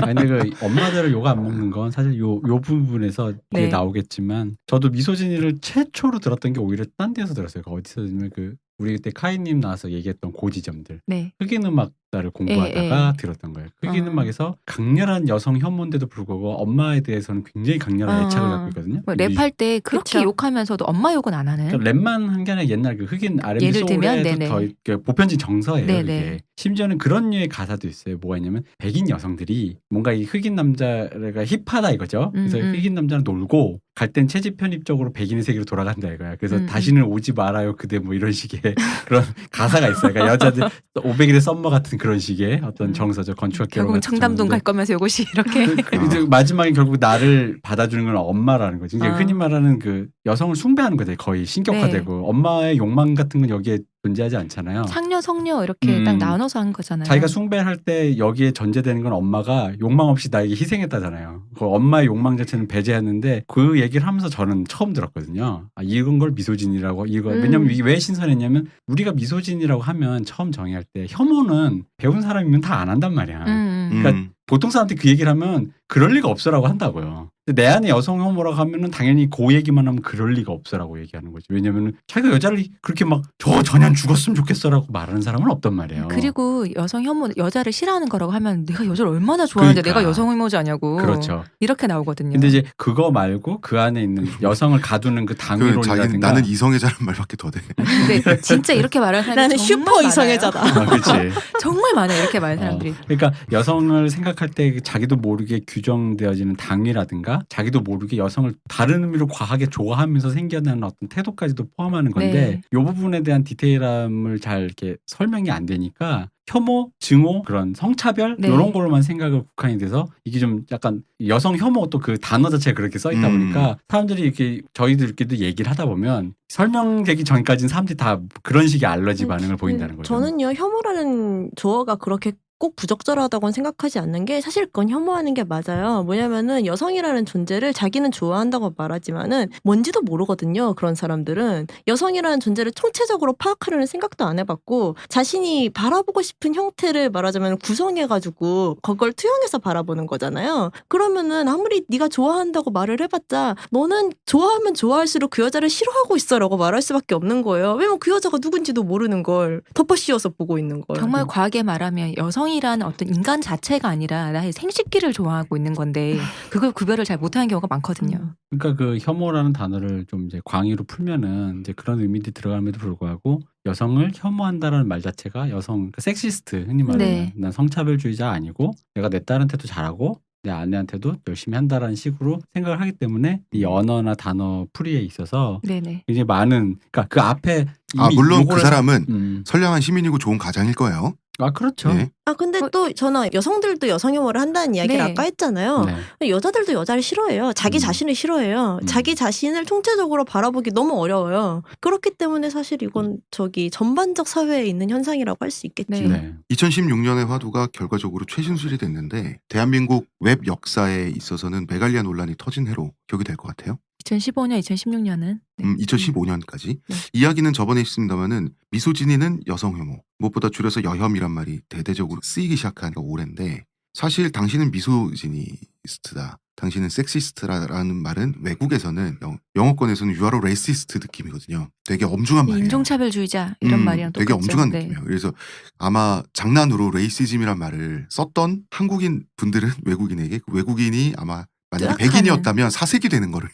아니 근데 그 엄마들을 욕 안 먹는 건 사실 요 부분에서 뒤에 네. 나오겠지만 저도 미소진이를 최초로 들었던 게 오히려 딴 데서 들었어요. 그 어디서 들으면 그 우리 그때 카이님 나와서 얘기했던 고지점들 네. 흑인 음악가를 공부하다가 들었던 거예요. 흑인 아. 음악에서 강렬한 여성 혐오인데도 불구하고 엄마에 대해서는 굉장히 강렬한 애착을 갖고 있거든요. 뭐 랩할 때 그렇게 그쵸. 욕하면서도 엄마 욕은 안 하는. 그러니까 랩만 한 게 아니라 옛날 그 흑인 R&B 예를 들면, 소울에도 네네. 더 그 보편적 정서예요. 네네. 그게. 심지어는 그런 류의 가사도 있어요. 뭐가 있냐면 백인 여성들이 뭔가 이 흑인 남자가 힙하다 이거죠. 그래서 흑인 남자랑 놀고 갈 땐 체질 편입적으로 백인의 세계로 돌아간다 이거야. 그래서 다시는 오지 말아요 그대 뭐 이런 식의 그런 가사가 있어요. 그러니까 여자들 500일의 썸머 같은 그런 식의 어떤 정서적 건축학 결국은 청담동 갈 거면서 이것이 이렇게 이제 마지막에 결국 나를 받아주는 건 엄마라는 거지. 그러니까 흔히 말하는 그 여성을 숭배하는 거죠. 거의 신격화되고 엄마의 욕망 같은 건 여기에 존재하지 않잖아요. 상녀 성녀 이렇게 딱 나눠서 한 거잖아요. 자기가 숭배할 때 여기에 전제되는 건 엄마가 욕망 없이 나에게 희생했다잖아요. 그 엄마의 욕망 자체는 배제했는데 그 얘기를 하면서 저는 처음 들었거든요. 아, 이런 걸 미소진이라고 왜냐면 이게 왜 신선했냐면 우리가 미소진이라고 하면 처음 정의할 때 혐오는 배운 사람이면 다 안 한단 말이야. 그러니까 보통 사람들이 그 얘기를 하면 그럴 리가 없어라고 한다고요. 근데 내 안에 여성 혐오라고 하면은 당연히 그 얘기만 하면 그럴 리가 없어라고 얘기하는 거지. 왜냐면은 자기가 여자를 그렇게 막 저 전현 죽었으면 좋겠어라고 말하는 사람은 없단 말이에요. 그리고 여성 혐오 여자를 싫어하는 거라고 하면 내가 여자를 얼마나 좋아하는데 그러니까. 내가 여성 혐오자냐고. 그렇죠. 이렇게 나오거든요. 근데 이제 그거 말고 그 안에 있는 여성을 가두는 그 자기는 당위론이라든가 나는 이성애자라는 말밖에 더 돼. 근데 진짜 이렇게 말하는 사람이 나는 정말 슈퍼 많아요. 이성애자다. 그렇지. 정말 많아요. 이렇게 말하는 사람들이. 그러니까 여성을 생각할 때 자기도 모르게 규정되어지는 당위라든가 자기도 모르게 여성을 다른 의미로 과하게 좋아하면서 생겨나는 어떤 태도까지도 포함하는 건데 이 부분에 대한 디테일함을 잘 이렇게 설명이 안 되니까 혐오, 증오, 그런 성차별 이런 걸로만 생각을 국한이 돼서 이게 좀 약간 여성 혐오 또 그 단어 자체가 그렇게 써 있다 보니까 사람들이 이렇게 저희들끼리도 얘기를 하다 보면 설명되기 전까지는 사람들이 다 그런 식의 알러지 반응을 보인다는 거죠. 저는요 혐오라는 조어가 그렇게 꼭 부적절하다고는 생각하지 않는 게 사실 그건 혐오하는 게 맞아요. 뭐냐면은 여성이라는 존재를 자기는 좋아한다고 말하지만은 뭔지도 모르거든요. 그런 사람들은 여성이라는 존재를 총체적으로 파악하려는 생각도 안 해봤고 자신이 바라보고 싶은 형태를 말하자면 구성해가지고 그걸 투영해서 바라보는 거잖아요. 그러면은 아무리 네가 좋아한다고 말을 해봤자 너는 좋아하면 좋아할수록 그 여자를 싫어하고 있어라고 말할 수밖에 없는 거예요. 왜냐면 그 여자가 누군지도 모르는 걸 덮어씌워서 보고 있는 거예요. 정말 과하게 말하면 여성이라는 어떤 인간 자체가 아니라 나의 생식기를 좋아하고 있는 건데 그걸 구별을 잘 못하는 경우가 많거든요. 그러니까 그 혐오라는 단어를 좀 이제 광의로 풀면은 이제 그런 의미들이 들어감에도 불구하고 여성을 혐오한다라는 말 자체가 여성 그러니까 섹시스트 흔히 말하는 네. 난 성차별주의자 아니고 내가 내 딸한테도 잘하고 내 아내한테도 열심히 한다라는 식으로 생각을 하기 때문에 이 언어나 단어 풀이에 있어서 네네. 굉장히 많은 그러니까 그 앞에 이미 물론 그 요거를- 사람은 선량한 시민이고 좋은 가장일 거예요. 아 그렇죠. 네. 아 근데 또 저는 여성들도 여성 혐오를 한다는 이야기를 네. 아까 했잖아요. 네. 여자들도 여자를 싫어해요. 자기 자신을 싫어해요. 자기 자신을 총체적으로 바라보기 너무 어려워요. 그렇기 때문에 사실 이건 저기 전반적 사회에 있는 현상이라고 할 수 있겠지. 네. 네. 2016년의 화두가 결과적으로 최신술이 됐는데 대한민국 웹 역사에 있어서는 메갈리아 논란이 터진 해로 기억이 될 것 같아요. 2015년, 2016년은 2015년까지. 네. 이야기는 저번에 했습니다마는 미소진이는 여성 혐오, 무엇보다 줄여서 여혐이란 말이 대대적으로 쓰이기 시작한 게 올해인데 사실 당신은 미소지니스트다. 당신은 섹시스트라는 말은 외국에서는 영어권에서는 you are a racist 느낌이거든요. 되게 엄중한 말이에요. 인종차별주의자 이런 말이랑 똑같죠. 되게 엄중한 네. 느낌이에요. 그래서 아마 장난으로 레이시즘이란 말을 썼던 한국인 분들은 외국인에게 외국인이 아마 만약에 뜨악하는. 백인이었다면 사색이 되는 거를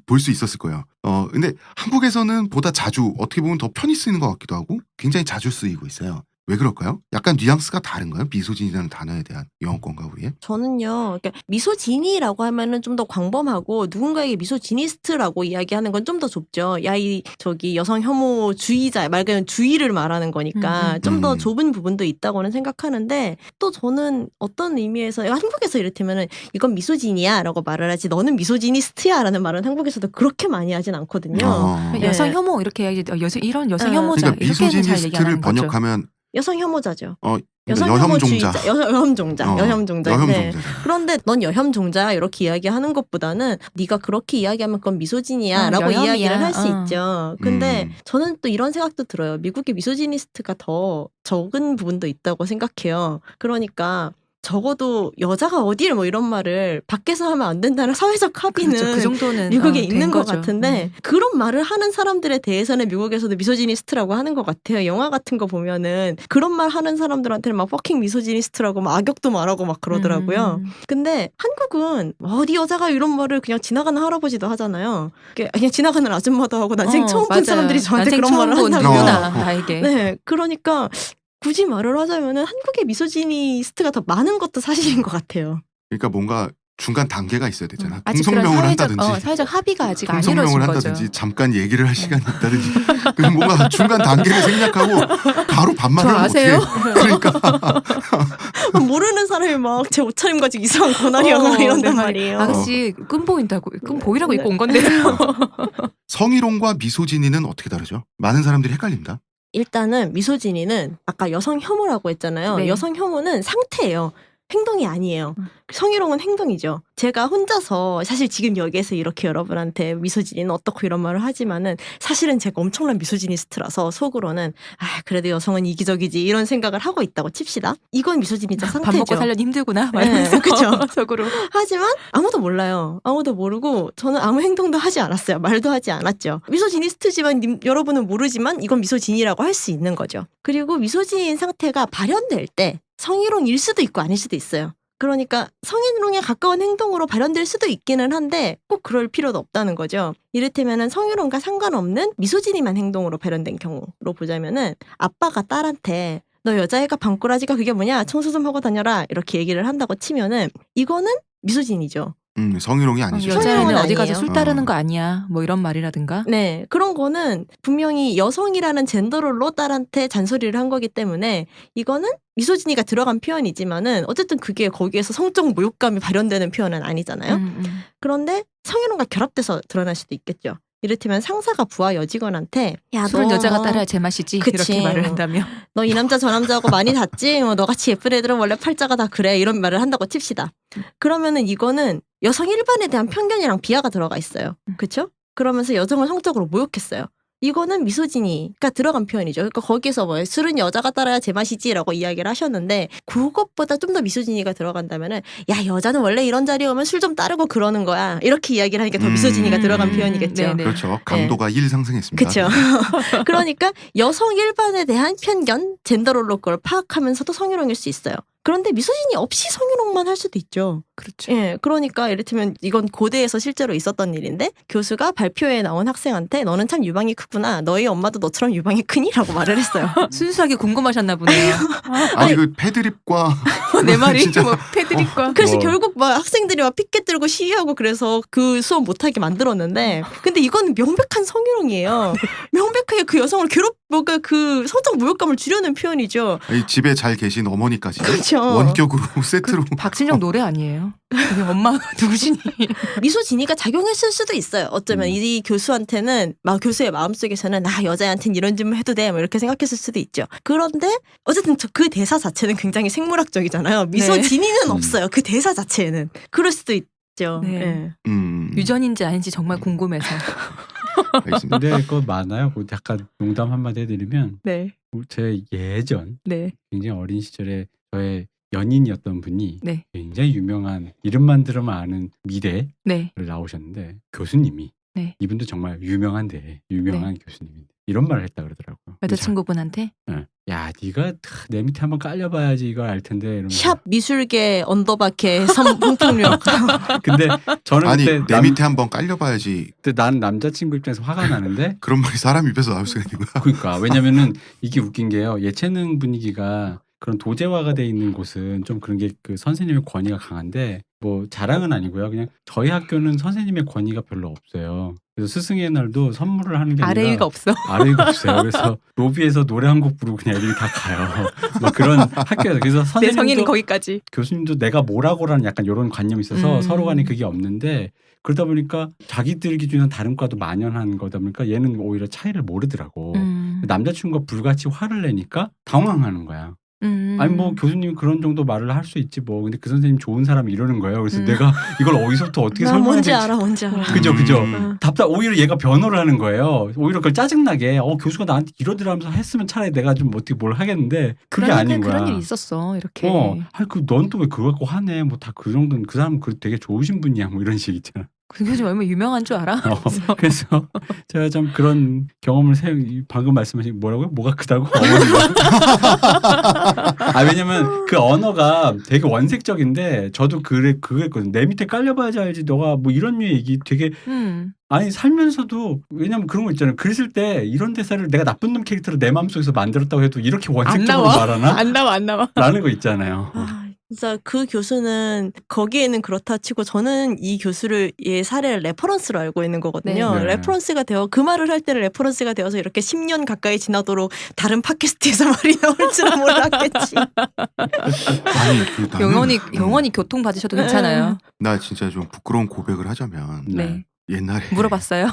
볼 수 있었을 거예요. 근데 한국에서는 보다 자주 어떻게 보면 더 편히 쓰이는 것 같기도 하고 굉장히 자주 쓰이고 있어요. 왜 그럴까요? 약간 뉘앙스가 다른가요? 미소진이라는 단어에 대한 영어권과 우리의? 저는요, 그러니까 미소지니라고 하면은 좀 더 광범하고 누군가에게 미소지니스트라고 이야기하는 건 좀 더 좁죠. 야, 저기 여성 혐오주의자, 말 그대로 주의를 말하는 거니까 좀 더 좁은 부분도 있다고는 생각하는데 또 저는 어떤 의미에서 한국에서 이를테면은 이건 미소지니야라고 말을 하지 너는 미소지니스트야라는 말은 한국에서도 그렇게 많이 하진 않거든요. 네. 여성 혐오 이렇게 이야기 이런 여성 혐오자 그러니까 이렇게는 잘 미소지니스트를 얘기하는 거죠. 번역하면 여성 혐오자죠. 여혐종자. 여혐종자. 여혐종자. 네. 여혐종자. 그런데 넌 여혐종자야 이렇게 이야기하는 것보다는 네가 그렇게 이야기하면 그건 미소진이야라고 여혐이야. 이야기를 할 수 있죠. 근데 음. 저는 또 이런 생각도 들어요. 미국의 미소지니스트가 더 적은 부분도 있다고 생각해요. 그러니까 적어도 여자가 어디를 뭐 이런 말을 밖에서 하면 안 된다는 사회적 합의는 그렇죠. 그 정도는 미국에 된 있는 것 거죠. 같은데 그런 말을 하는 사람들에 대해서는 미국에서도 미소지니스트라고 하는 것 같아요. 영화 같은 거 보면은 그런 말 하는 사람들한테는 막 퍼킹 미소지니스트라고 막 악역도 말하고 막 그러더라고요. 근데 한국은 어디 여자가 이런 말을 그냥 지나가는 할아버지도 하잖아요. 그냥 지나가는 아줌마도 하고 난생 처음 본 맞아요. 사람들이 저한테 난생 그런 처음 말을 본 한다고요. 누구나 나에게. 네, 그러니까 굳이 말을 하자면은 한국의 미소지니스트가 더 많은 것도 사실인 것 같아요. 그러니까 뭔가 중간 단계가 있어야 되잖아. 아직 그런 통성명을 사회적, 한다든지 사회적 합의가 아직 안 이루어진 통성명을 거죠. 한다든지 잠깐 얘기를 할 시간이 있다든지 그냥 뭔가 중간 단계를 생략하고 바로 반말을 저 하면 아세요? 어떡해. 그러니까 모르는 사람이 막 제 옷차림 가지고 이상한 권한이라고 이런단 말이에요. 아가씨 끈 보인다고 끈 보이라고 입고 온 건데요. 성희롱과 미소진이는 어떻게 다르죠? 많은 사람들이 헷갈립니다. 일단은 미소진이는 아까 여성 혐오라고 했잖아요. 네. 여성 혐오는 상태예요. 행동이 아니에요. 성희롱은 행동이죠. 제가 혼자서 사실 지금 여기에서 이렇게 여러분한테 미소진이는 어떻고 이런 말을 하지만은 사실은 제가 엄청난 미소지니스트라서 속으로는 그래도 여성은 이기적이지 이런 생각을 하고 있다고 칩시다. 이건 미소지니적 상태죠. 밥 먹고 살려니 힘들구나. 네, 말면서 그쵸. 속으로. 하지만 아무도 몰라요. 아무도 모르고 저는 아무 행동도 하지 않았어요. 말도 하지 않았죠. 미소지니스트지만 여러분은 모르지만 이건 미소진이라고 할 수 있는 거죠. 그리고 미소진인 상태가 발현될 때 성희롱일 수도 있고 아닐 수도 있어요. 그러니까 성희롱에 가까운 행동으로 발현될 수도 있기는 한데 꼭 그럴 필요도 없다는 거죠. 이를테면은 성희롱과 상관없는 미소진이만 행동으로 발현된 경우로 보자면은 아빠가 딸한테 너 여자애가 방꾸라지가 그게 뭐냐 청소 좀 하고 다녀라 이렇게 얘기를 한다고 치면은 이거는 미소진이죠. 성희롱이 아니죠. 여자애는 성희롱은 어디 가서 아니에요. 술 따르는 거 아니야. 뭐 이런 말이라든가. 네, 그런 거는 분명히 여성이라는 젠더롤로 딸한테 잔소리를 한 거기 때문에 이거는 미소진이가 들어간 표현이지만은 어쨌든 그게 거기에서 성적 모욕감이 발현되는 표현은 아니잖아요. 그런데 성희롱과 결합돼서 드러날 수도 있겠죠. 이를테면 상사가 부하 여직원한테 야, 술은 너 여자가 따라야 제맛이지. 그치. 이렇게 말을 한다며. 너 이 남자 저 남자하고 많이 잤지? 너같이 예쁜 애들은 원래 팔자가 다 그래. 이런 말을 한다고 칩시다. 그러면은 이거는 여성 일반에 대한 편견이랑 비하가 들어가 있어요. 그렇죠? 그러면서 여성을 성적으로 모욕했어요. 이거는 미소진이가 들어간 표현이죠. 그러니까 거기서 뭐 술은 여자가 따라야 제맛이지라고 이야기를 하셨는데 그것보다 좀 더 미소진이가 들어간다면은 야 여자는 원래 이런 자리에 오면 술 좀 따르고 그러는 거야. 이렇게 이야기를 하니까 더 미소진이가 들어간 표현이겠죠. 네네. 그렇죠. 강도가 1 상승했습니다. 그렇죠. 그러니까 여성 일반에 대한 편견, 젠더롤로 그걸 파악하면서도 성희롱일 수 있어요. 그런데 미소진이 없이 성희롱만 할 수도 있죠. 그렇죠. 예, 그러니까 이를테면 이건 고대에서 실제로 있었던 일인데 교수가 발표에 나온 학생한테 너는 참 유방이 크구나. 너희 엄마도 너처럼 유방이 크니?라고 말을 했어요. 순수하게 궁금하셨나 보네요. 아니 그 패드립과 내 말이 진짜 뭐 패드립과. 그래서 뭐. 결국 막 학생들이 막 피켓 들고 시위하고 그래서 그 수업 못하게 만들었는데 근데 이건 명백한 성희롱이에요. 명백하게 그 여성을 뭔가 그 성적 모욕감을 주려는 표현이죠. 이 집에 잘 계신 어머니까지 그렇죠. 원격으로 세트로 박진영 노래 아니에요? 그게 엄마가 누구시니? 미소진이가 작용했을 수도 있어요. 어쩌면 이 교수한테는 막 교수의 마음속에서는 여자애한테는 이런 질문 해도 돼 뭐 이렇게 생각했을 수도 있죠. 그런데 어쨌든 그 대사 자체는 굉장히 생물학적이잖아요. 미소진이는 없어요. 그 대사 자체에는. 그럴 수도 있죠. 네. 네. 유전인지 아닌지 정말 궁금해서. 알겠습니다. 근데 그거 많아요. 그 약간 농담 한마디 해드리면 네. 제 예전 네. 굉장히 어린 시절에 저의 연인이었던 분이 네. 굉장히 유명한 이름만 들으면 아는 미대를 네. 나오셨는데 교수님이 네. 이분도 정말 유명한 교수님인데 이런 말을 했다 그러더라고요. 여자친구분한테? 네. 야, 네가 내 밑에 한번 깔려봐야지 이걸 알 텐데. 이러면서. 샵 미술계 언더바케 성폭력. 근데 저는 아니 그때 내 밑에 한번 깔려봐야지. 그때 난 남자친구 입장에서 화가 나는데. 그런 말이 사람 입에서 나올 수가 있는 거야. 그러니까 왜냐면은 이게 웃긴 게요. 예체능 분위기가 그런 도제화가 돼 있는 곳은 좀 그런 게 그 선생님의 권위가 강한데 뭐 자랑은 아니고요. 그냥 저희 학교는 선생님의 권위가 별로 없어요. 그래서 스승의 날도 선물을 하는 게 아니라 아래위가 없어. 아래위가 없어요. 그래서 로비에서 노래 한 곡 부르고 그냥 애들이 다 가요. 막 그런 학교에서 그래서 내 성인은 선생님도 거기까지. 교수님도 내가 뭐라고라는 약간 이런 관념이 있어서 서로 간에 그게 없는데 그러다 보니까 자기들 기준에는 다른 과도 만연한 거다 보니까 얘는 오히려 차이를 모르더라고. 남자친구가 불같이 화를 내니까 당황하는 거야. 아니 뭐 교수님 그런 정도 말을 할 수 있지 뭐. 근데 그 선생님 좋은 사람이 이러는 거예요. 그래서 내가 이걸 어디서부터 어떻게 나 설명해야 뭔지 될지. 알아, 뭔지 알아. 그죠. 음. 오히려 얘가 변호를 하는 거예요. 오히려 그걸 짜증나게 교수가 나한테 이러더라면서 했으면 차라리 내가 좀 어떻게 뭘 하겠는데 그게 아닌 거야. 그런 일이 있었어. 이렇게. 아니 넌 또 왜 그거 갖고 화내? 뭐 다 그 정도는 그 사람 그 되게 좋으신 분이야. 뭐 이런 식 있잖아. 그게 좀 얼마나 유명한 줄 알아? 그래서 제가 좀 그런 경험을 방금 말씀하신 뭐라고요? 뭐가 크다고? 어머니가. 왜냐면 그 언어가 되게 원색적인데 저도 그랬거든. 내 밑에 깔려봐야지 알지. 너가 뭐 이런 류의 얘기 되게 아니 살면서도 왜냐면 그런 거 있잖아요. 글 쓸 때 이런 대사를 내가 나쁜 놈 캐릭터를 내 마음속에서 만들었다고 해도 이렇게 원색적으로 말하나? 안 나와. 라는 거 있잖아요. 진짜 그 교수는 거기에는 그렇다 치고 저는 이 교수를 얘 사례를 레퍼런스로 알고 있는 거거든요. 네. 레퍼런스가 되어 그 말을 할 때는 레퍼런스가 되어서 이렇게 10년 가까이 지나도록 다른 팟캐스트에서 말이 나올 줄은 몰랐겠지. 아니 그 나는 영원히 교통 받으셔도 괜찮아요. 나 진짜 좀 부끄러운 고백을 하자면 네. 옛날에 물어봤어요.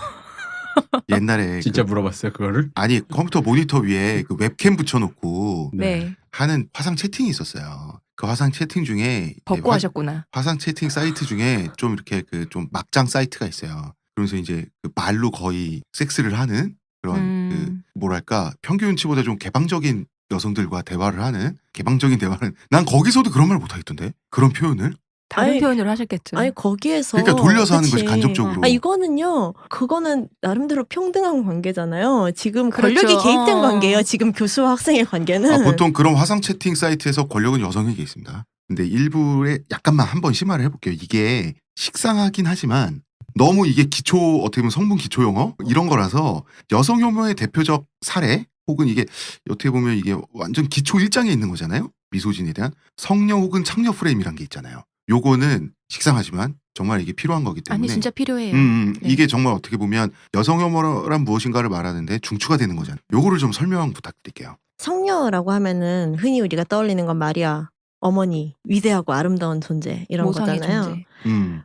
옛날에 진짜 그- 물어봤어요 그거를? 아니 컴퓨터 모니터 위에 그 웹캠 붙여놓고 네. 하는 화상 채팅이 있었어요. 그 화상 채팅 중에 벗고 화- 하셨구나. 화상 채팅 사이트 중에 좀 이렇게 그 좀 막장 사이트가 있어요. 그러면서 이제 그 말로 거의 섹스를 하는 그런 그 뭐랄까 평균치보다 좀 개방적인 여성들과 대화를 하는 개방적인 대화는 난 거기서도 그런 말 못하겠던데 그런 표현을 다른 아니, 표현을 하셨겠죠. 아니 거기에서 그러니까 돌려서 하는 거지 그치. 간접적으로. 아 이거는요. 그거는 나름대로 평등한 관계잖아요. 지금 그렇죠. 권력이 개입된 어. 관계예요. 지금 교수와 학생의 관계는. 보통 그런 화상 채팅 사이트에서 권력은 여성에게 있습니다. 근데 일부에 약간만 한번 심화를 해볼게요. 이게 식상하긴 하지만 너무 이게 기초 어떻게 보면 성분 기초 용어 이런 거라서 여성 혐오의 대표적 사례 혹은 이게 어떻게 보면 이게 완전 기초 일장에 있는 거잖아요. 미소진에 대한 성녀 혹은 창녀 프레임이란 게 있잖아요. 요거는 식상하지만 정말 이게 필요한 거기 때문에 아니 진짜 필요해요. 네. 이게 정말 어떻게 보면 여성 혐오란 무엇인가를 말하는데 중추가 되는 거잖아요. 요거를 좀 설명 부탁드릴게요. 성녀라고 하면은 흔히 우리가 떠올리는 건 마리아, 어머니, 위대하고 아름다운 존재 이런 모성의 거잖아요. 존재.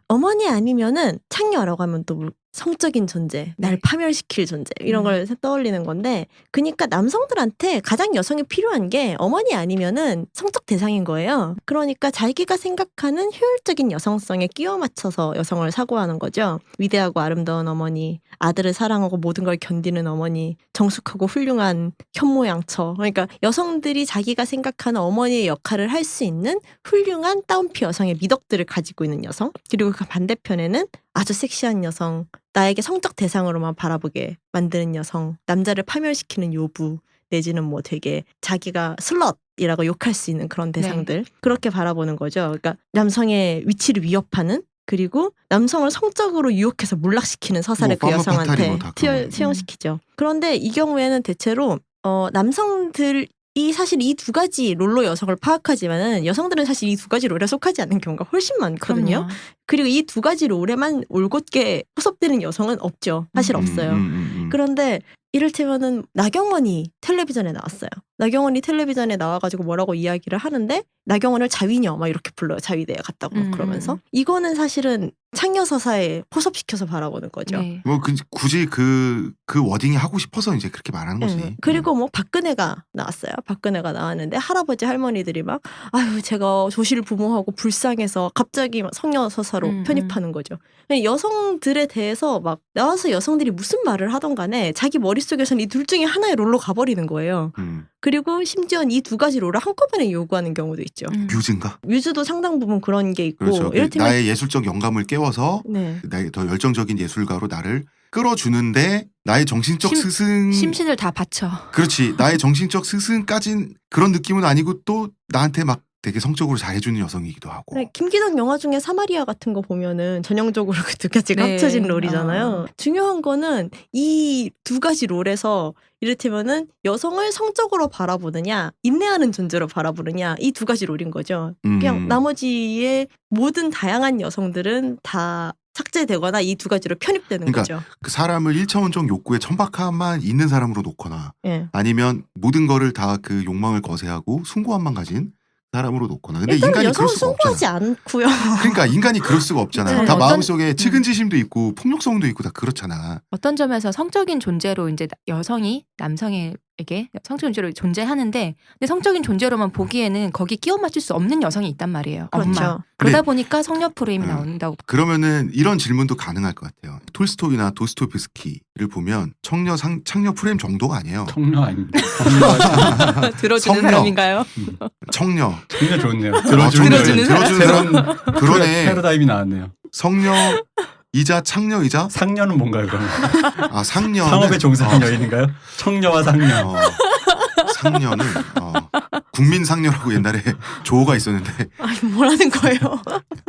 어머니 아니면은 창녀라고 하면 또 성적인 존재, 날 네. 파멸시킬 존재 이런 걸 떠올리는 건데, 그러니까 남성들한테 가장 여성이 필요한 게 어머니 아니면은 성적 대상인 거예요. 그러니까 자기가 생각하는 효율적인 여성성에 끼워 맞춰서 여성을 사고하는 거죠. 위대하고 아름다운 어머니, 아들을 사랑하고 모든 걸 견디는 어머니, 정숙하고 훌륭한 현모양처. 그러니까 여성들이 자기가 생각하는 어머니의 역할을 할 수 있는 훌륭한 다운피 여성의 미덕들을 가지고 있는 여성. 그리고 그 반대편에는 아주 섹시한 여성, 나에게 성적 대상으로만 바라보게 만드는 여성, 남자를 파멸시키는 요부, 내지는 뭐 되게 자기가 슬럿이라고 욕할 수 있는 그런 대상들. 그렇게 바라보는 거죠. 그러니까 남성의 위치를 위협하는, 그리고 남성을 성적으로 유혹해서 몰락시키는 서사를 뭐 그 팜마 파탈이 여성한테 뭐 다 그런 투영시키죠. 그런데 이 경우에는 대체로 남성들이 사실 이 두 가지 롤로 여성을 파악하지만은 여성들은 사실 이 두 가지 롤에 속하지 않는 경우가 훨씬 많거든요. 그럼요. 그리고 이 두 가지 롤에만 올곧게 포섭되는 여성은 없죠. 사실 없어요. 그런데 이를테면은 나경원이 텔레비전에 나왔어요. 나경원이 텔레비전에 나와가지고 뭐라고 이야기를 하는데 나경원을 자위녀 막 이렇게 불러요. 자위대에 갔다고 막 그러면서. 이거는 사실은 창녀 서사에 포섭시켜서 바라보는 거죠. 네. 뭐 굳이 그 워딩이 하고 싶어서 이제 그렇게 말하는 거지. 네. 그리고 뭐 박근혜가 나왔어요. 박근혜가 나왔는데 할아버지 할머니들이 막 아유 제가 조실 부모하고 불쌍해서 갑자기 막 성녀 서사로 편입하는 거죠. 여성들에 대해서 막 나와서 여성들이 무슨 말을 하던 간에 자기 머릿속에서는 이 둘 중에 하나의 롤로 가버리는 거예요. 그리고 심지어 이 두 가지 롤을 한꺼번에 요구하는 경우도 있죠. 뮤즈인가? 뮤즈도 상당 부분 그런 게 있고. 그렇죠. 이를테면 나의 예술적 영감을 깨워서 네. 나의 더 열정적인 예술가로 나를 끌어주는데 나의 정신적 스승 심신을 다 바쳐. 그렇지. 나의 정신적 스승까진 그런 느낌은 아니고 또 나한테 막 되게 성적으로 잘해주는 여성이기도 하고. 네, 김기덕 영화 중에 사마리아 같은 거 보면은 전형적으로 그 두 가지가 네. 합쳐진 롤이잖아요. 중요한 거는 이 두 가지 롤에서 이를테면은 여성을 성적으로 바라보느냐 인내하는 존재로 바라보느냐 이 두 가지 롤인 거죠. 그냥 나머지의 모든 다양한 여성들은 다 삭제되거나 이 두 가지로 편입되는 그러니까 거죠. 그 사람을 1차원적 욕구의 천박함만 있는 사람으로 놓거나 예. 아니면 모든 거를 다 그 욕망을 거세하고 숭고함만 가진 사람으로 놓거나. 근데 일단 인간이 그럴 여성은 수가 없잖아. 숭고하지 않고요. 그러니까 인간이 그럴 수가 없잖아. 네. 다 어떤- 마음속에 측은지심도 있고 폭력성도 있고 다 그렇잖아. 어떤 점에서 성적인 존재로 이제 여성이 남성에게 성적인 존재로 존재하는데, 근데 성적인 존재로만 보기에는 거기 끼워 맞출 수 없는 여성이 있단 말이에요. 엄마. 그렇죠. 그러다 근데- 보니까 성녀 프레임이 나온다고. 그러면은 이런 질문도 가능할 것 같아요. 톨스토이나 도스토옙스키를 보면 창녀 프레임 정도가 아니에요. 청녀 아닙니다. 들어주는 성녀. 사람인가요? 청녀. 청녀 좋네요. 들어주는 사람? 그러네. 패러다임이 나왔네요. 성녀이자 창녀이자 상녀는 뭔가요, 그러면? 상녀는 상업에 종사하는 여인인가요? 청녀와 상녀. 상녀는 국민 상녀라고 옛날에 조어가 있었는데 아니 뭐라는 거예요?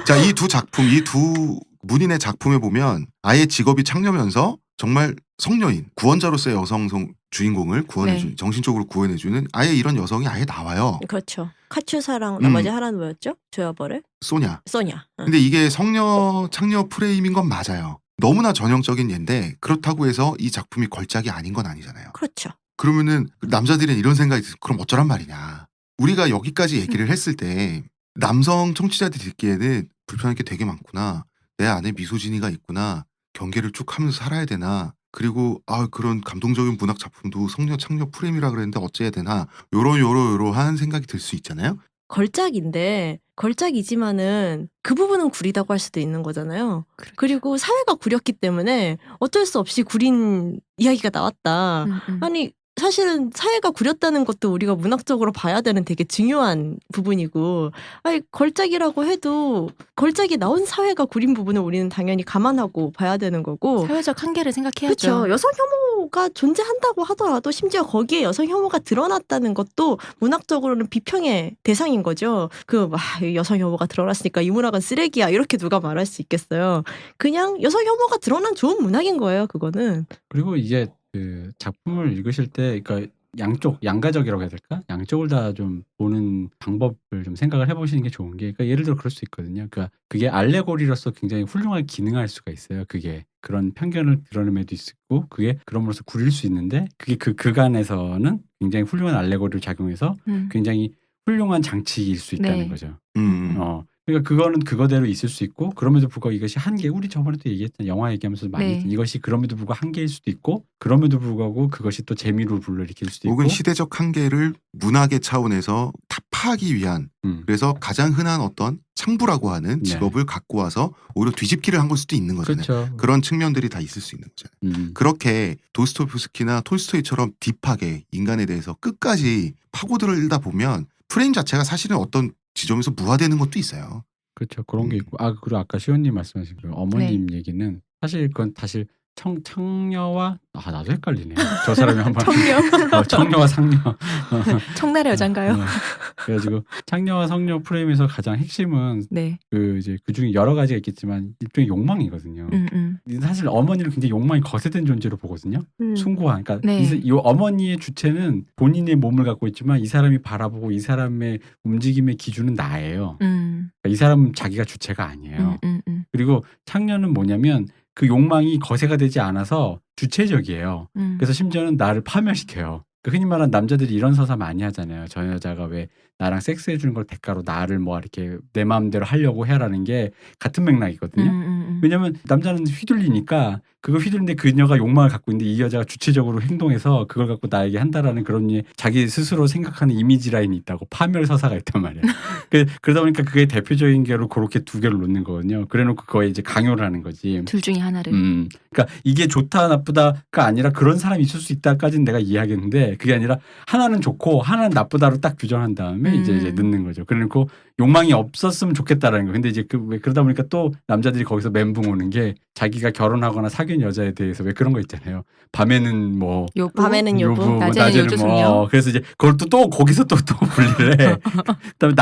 자, 이 두 작품, 이 두 문인의 작품에 보면 아예 직업이 창녀면서 정말 성녀인 구원자로서의 주인공을 구원해주는 네. 정신적으로 구원해주는 아예 이런 여성이 아예 나와요. 그렇죠. 카츄사랑 나머지 하나는 뭐였죠? 조여버를? 소냐. 소냐. 근데 이게 성녀 창녀 프레임인 건 맞아요. 너무나 전형적인 예인데 그렇다고 해서 이 작품이 걸작이 아닌 건 아니잖아요. 그렇죠. 그러면은 남자들은 이런 생각이 들어요. 그럼 어쩌란 말이냐. 우리가 여기까지 얘기를 했을 때 남성 청취자들이 듣기에는 불편한 게 되게 많구나. 내 안에 미소진이가 있구나. 경계를 쭉 하면서 살아야 되나. 그리고 그런 감동적인 문학 작품도 성녀 창녀 프레임이라 그랬는데 어째야 되나. 요러한 생각이 들 수 있잖아요. 걸작인데 걸작이지만은 그 부분은 구리다고 할 수도 있는 거잖아요. 그리고 사회가 구렸기 때문에 어쩔 수 없이 구린 이야기가 나왔다. 아니 사실은 사회가 구렸다는 것도 우리가 문학적으로 봐야 되는 되게 중요한 부분이고, 아니 걸작이라고 해도 걸작이 나온 사회가 구린 부분을 우리는 당연히 감안하고 봐야 되는 거고. 사회적 한계를 생각해야죠. 그렇죠. 여성 혐오가 존재한다고 하더라도 심지어 거기에 여성 혐오가 드러났다는 것도 문학적으로는 비평의 대상인 거죠. 여성 혐오가 드러났으니까 이 문학은 쓰레기야 이렇게 누가 말할 수 있겠어요. 그냥 여성 혐오가 드러난 좋은 문학인 거예요. 그거는. 그리고 이게 그 작품을 읽으실 때 그러니까 양가적이라고 해야 될까? 양쪽을 다 좀 보는 방법을 좀 생각을 해보시는 게 좋은 게, 그러니까 예를 들어 그럴 수 있거든요. 그러니까 그게 알레고리로서 굉장히 훌륭하게 기능할 수가 있어요. 그게 그런 편견을 드러냄에도 있고, 그게 그럼으로써 구릴 수 있는데, 그게 그 그간에서는 굉장히 훌륭한 알레고리를 작용해서 굉장히 훌륭한 장치일 수 있다는 네. 거죠. 음. 그러니까 그거는 그거대로 있을 수 있고, 그럼에도 불구하고 이것이 한계, 우리 저번에도 얘기했잖아요. 영화 얘기하면서 많이 네. 했잖아요. 이것이 그럼에도 불구하고 한계일 수도 있고, 그럼에도 불구하고 그것이 또 재미를 불러일으킬 수도 있고. 혹은 시대적 한계를 문학의 차원에서 타파하기 위한, 그래서 가장 흔한 어떤 창부라고 하는 네. 직업을 갖고 와서 오히려 뒤집기를 한 걸 수도 있는 거잖아요. 그렇죠. 그런 측면들이 다 있을 수 있는 거잖아요. 그렇게 도스토옙스키나 톨스토이처럼 딥하게 인간에 대해서 끝까지 파고들다 보면 프레임 자체가 사실은 어떤 지점에서 무화되는 것도 있어요. 그렇죠. 그런 게 있고. 그리고 아까 시원님 말씀하신 그 어머님 얘기는 사실 그건 사실 청녀와 나도 헷갈리네. 저 사람이 한번 청녀와 상녀. 청나라 여잔가요? 그래가지고 창녀와 성녀 프레임에서 가장 핵심은 네. 그 중에 여러 가지가 있겠지만 일종의 욕망이거든요. 사실 어머니는 굉장히 욕망이 거세된 존재로 보거든요. 숭고한. 그러니까 네. 이 어머니의 주체는 본인의 몸을 갖고 있지만 이 사람이 바라보고 이 사람의 움직임의 기준은 나예요. 그러니까 이 사람은 자기가 주체가 아니에요. 그리고 창녀는 뭐냐면 그 욕망이 거세가 되지 않아서 주체적이에요. 그래서 심지어는 나를 파멸시켜요. 흔히 말하는 남자들이 이런 서사 많이 하잖아요. 저 여자가 왜 나랑 섹스해 주는 걸 대가로 나를 뭐 이렇게 내 마음대로 하려고 해라는 게 같은 맥락이거든요. 왜냐면 남자는 휘둘리니까 그거 휘둘리는데 그녀가 욕망을 갖고 있는데 이 여자가 주체적으로 행동해서 그걸 갖고 나에게 한다라는 그런 자기 스스로 생각하는 이미지 라인이 있다고, 파멸 서사가 있단 말이에요. 그러다 보니까 그게 대표적인 게로 그렇게 두 개를 놓는 거거든요. 그래놓고 그거에 이제 강요를 하는 거지. 둘 중에 하나를. 그러니까 이게 좋다 나쁘다가 아니라 그런 사람이 있을 수 있다까지는 내가 이해하겠는데, 그게 아니라 하나는 좋고 하나는 나쁘다로 딱 규정한 다음에 이제 넣는 거죠. 그래놓고 욕망이 없었으면 좋겠다라는 거. 근데 이제 그러다 보니까 또 남자들이 거기서 멘붕 오는 게, 자기가 결혼하거나 사귄 여자에 대해서 왜 그런 거 있잖아요. 밤에는 뭐 요부. 밤에는 요부, 낮에는 요조숙녀. 그래서 이제 그걸 또 거기서 또 분리를 해. 그다음에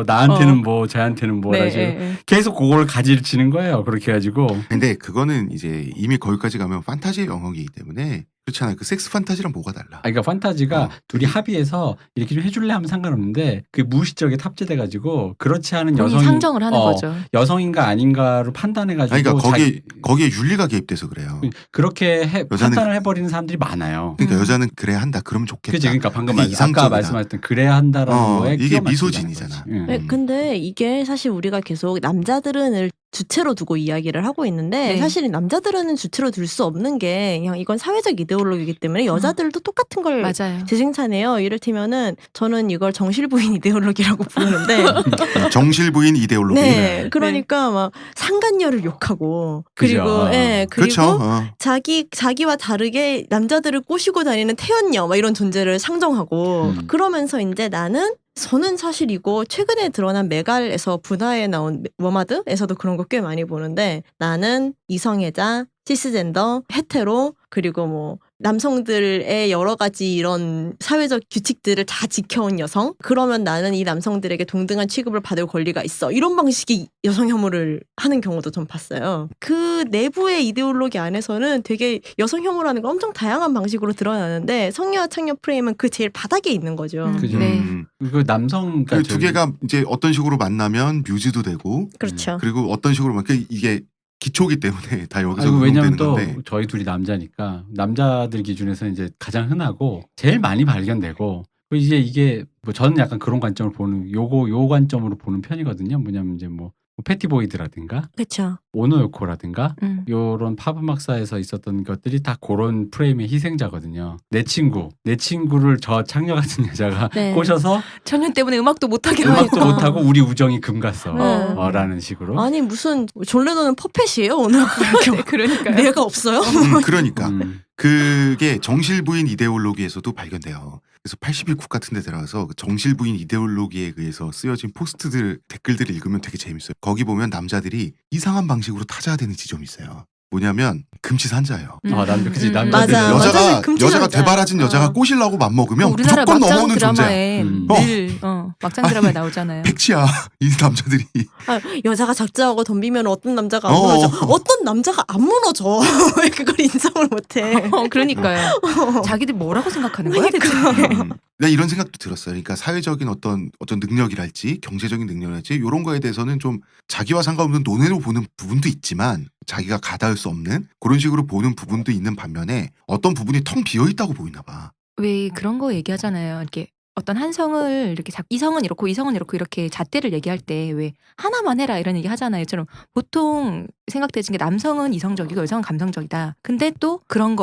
나한테는 뭐 저한테는 뭐 네, 라지 네. 계속 그걸 가지치는 거예요. 그렇게 해가지고. 근데 그거는 이제 이미 거기까지 가면 판타지의 영역이기 때문에 그렇잖아요. 그 섹스 판타지랑 뭐가 달라? 그러니까 판타지가 둘이 합의해서 이렇게 좀 해줄래 하면 상관없는데, 그 무의식적에 탑재돼가지고 그렇지 않은 본인이 여성이 상정을 하는 거죠. 여성인가 아닌가로 판단해가지고. 그러니까 거기에 윤리가 개입돼서 그래요. 그렇게 여자는 판단을 해버리는 사람들이 많아요. 그러니까 여자는 그래야 한다. 그러면 좋겠다. 그치. 그러니까 방금 그게 아까 이상적이다. 말씀하셨던 그래야 한다라는 거에 이게 끼워 맞춘다는 미소진이잖아. 거지. 네, 근데 이게 사실 우리가 계속 남자들은 주체로 두고 이야기를 하고 있는데, 네. 사실 남자들은 주체로 둘 수 없는 게 그냥 이건 사회적 이데올로기이기 때문에 여자들도 똑같은 걸 맞아요. 재생산해요. 이를테면은 저는 이걸 정실부인 이데올로기라고 부르는데 정실부인 이데올로기. 네, 그러니까 막 상간녀를 욕하고, 그죠. 그리고 그리고 그렇죠. 자기와 다르게 남자들을 꼬시고 다니는 태연녀 막 이런 존재를 상정하고, 그러면서 이제 저는 사실 이거 최근에 드러난 메갈에서 분화에 나온 워마드에서도 그런 거 꽤 많이 보는데, 나는 이성애자, 시스젠더, 헤테로, 그리고 뭐 남성들의 여러 가지 이런 사회적 규칙들을 다 지켜온 여성? 그러면 나는 이 남성들에게 동등한 취급을 받을 권리가 있어. 이런 방식의 여성 혐오를 하는 경우도 좀 봤어요. 그 내부의 이데올로기 안에서는 되게 여성 혐오라는 거 엄청 다양한 방식으로 드러나는데 성녀와 창녀 프레임은 그 제일 바닥에 있는 거죠. 그죠. 네. 그 남성 그 두 개가 이제 어떤 식으로 만나면 뮤즈도 되고 그렇죠. 그리고 어떤 식으로 막 이게 기초기 때문에 다 여기서 아이고, 왜냐면 운용되는 또 건데 저희 둘이 남자니까 남자들 기준에서 이제 가장 흔하고 제일 많이 발견되고 이제 이게 뭐 저는 약간 그런 관점을 보는 요 관점으로 보는 편이거든요. 뭐냐면 이제 뭐 패티보이드라든가 그렇죠. 오노요코라든가 음. 요런 팝음악사에서 있었던 것들이 다 그런 프레임의 희생자거든요. 내 친구를 저 창녀 같은 여자가 네. 꼬셔서 천년 때문에 음악도 못하게 음악도 그러니까. 못하고 우리 우정이 금갔어 네. 라는 식으로. 아니 무슨 존 레논은 퍼펫이에요 오늘 네, 그러니까요. 내가 없어요? 그러니까 음. 그게 정실부인 이데올로기에서도 발견돼요. 그래서 81국 같은 데 들어가서 그 정실부인 이데올로기에 의해서 쓰여진 포스트들 댓글들을 읽으면 되게 재밌어요. 거기 보면 남자들이 이상한 방식으로 타자되는 지점이 있어요. 뭐냐면 금치산자예요. 그치, 남자들은 맞아. 여자가 금치산자야. 대바라진 여자가 어. 꼬시려고 맘먹으면 우리나라 무조건 막장 넘어오는 존재야. 드라마에 음. 늘 막장 드라마에 나오잖아요. 백치야 이 남자들이. 아, 여자가 작정하고 덤비면 어떤 남자가 안 어. 무너져. 어떤 남자가 안 무너져. 왜 그걸 인정을 못해. 그러니까요. 자기들 뭐라고 생각하는 거야 대체? 나 이런 생각도 들었어요. 그러니까 사회적인 어떤 능력이랄지 경제적인 능력이랄지 이런 거에 대해서는 좀 자기와 상관없는 논외로 보는 부분도 있지만 자기가 가닿을 수 없는 그런 식으로 보는 부분도 있는 반면에 어떤 부분이 텅 비어 있다고 보이나 봐. 왜 그런 거 얘기하잖아요. 이렇게 어떤 한 성을 이렇게 이성은 이렇고 이성은 이렇고 이렇게 잣대를 얘기할 때 왜 하나만 해라 이런 얘기 하잖아요. 처럼 보통 생각되는 게 남성은 이성적이고 여성은 감성적이다. 근데 또 그런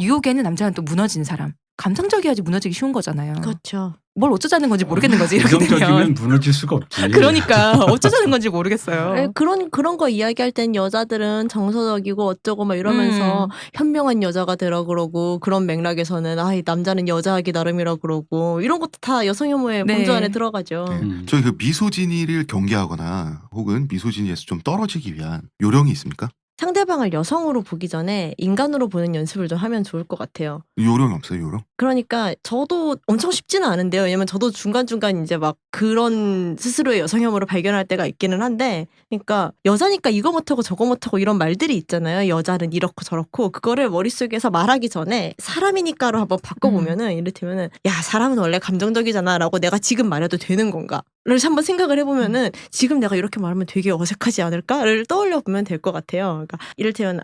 유혹에는 남자는 또 무너지는 사람. 감성적이어야지 무너지기 쉬운 거잖아요. 그렇죠. 뭘 어쩌자는 건지 모르겠는 거지. 이렇게 긍정적이면 되면. 무너질 수가 없지. 그러니까 어쩌자는 건지 모르겠어요. 네, 그런 거 이야기할 땐 여자들은 정서적이고 어쩌고 막 이러면서 현명한 여자가 되라 그러고 그런 맥락에서는 이 남자는 여자하기 나름이라 그러고 이런 것도 다 여성 혐오의 네. 본주 안에 들어가죠. 네. 저희 그 미소진이를 경계하거나 혹은 미소진이에서 좀 떨어지기 위한 요령이 있습니까? 상대방을 여성으로 보기 전에 인간으로 보는 연습을 좀 하면 좋을 것 같아요. 요령이 없어요, 요령? 그러니까 저도 엄청 쉽지는 않은데요. 왜냐면 저도 중간중간 이제 막 그런 스스로의 여성혐오를 발견할 때가 있기는 한데, 그러니까 여자니까 이거 못하고 저거 못하고 이런 말들이 있잖아요. 여자는 이렇고 저렇고. 그거를 머릿속에서 말하기 전에 사람이니까로 한번 바꿔보면은 이를테면은 야, 사람은 원래 감정적이잖아 라고 내가 지금 말해도 되는 건가? 를 한번 생각을 해보면은 지금 내가 이렇게 말하면 되게 어색하지 않을까를 떠올려 보면 될 것 같아요. 그러니까 이를테면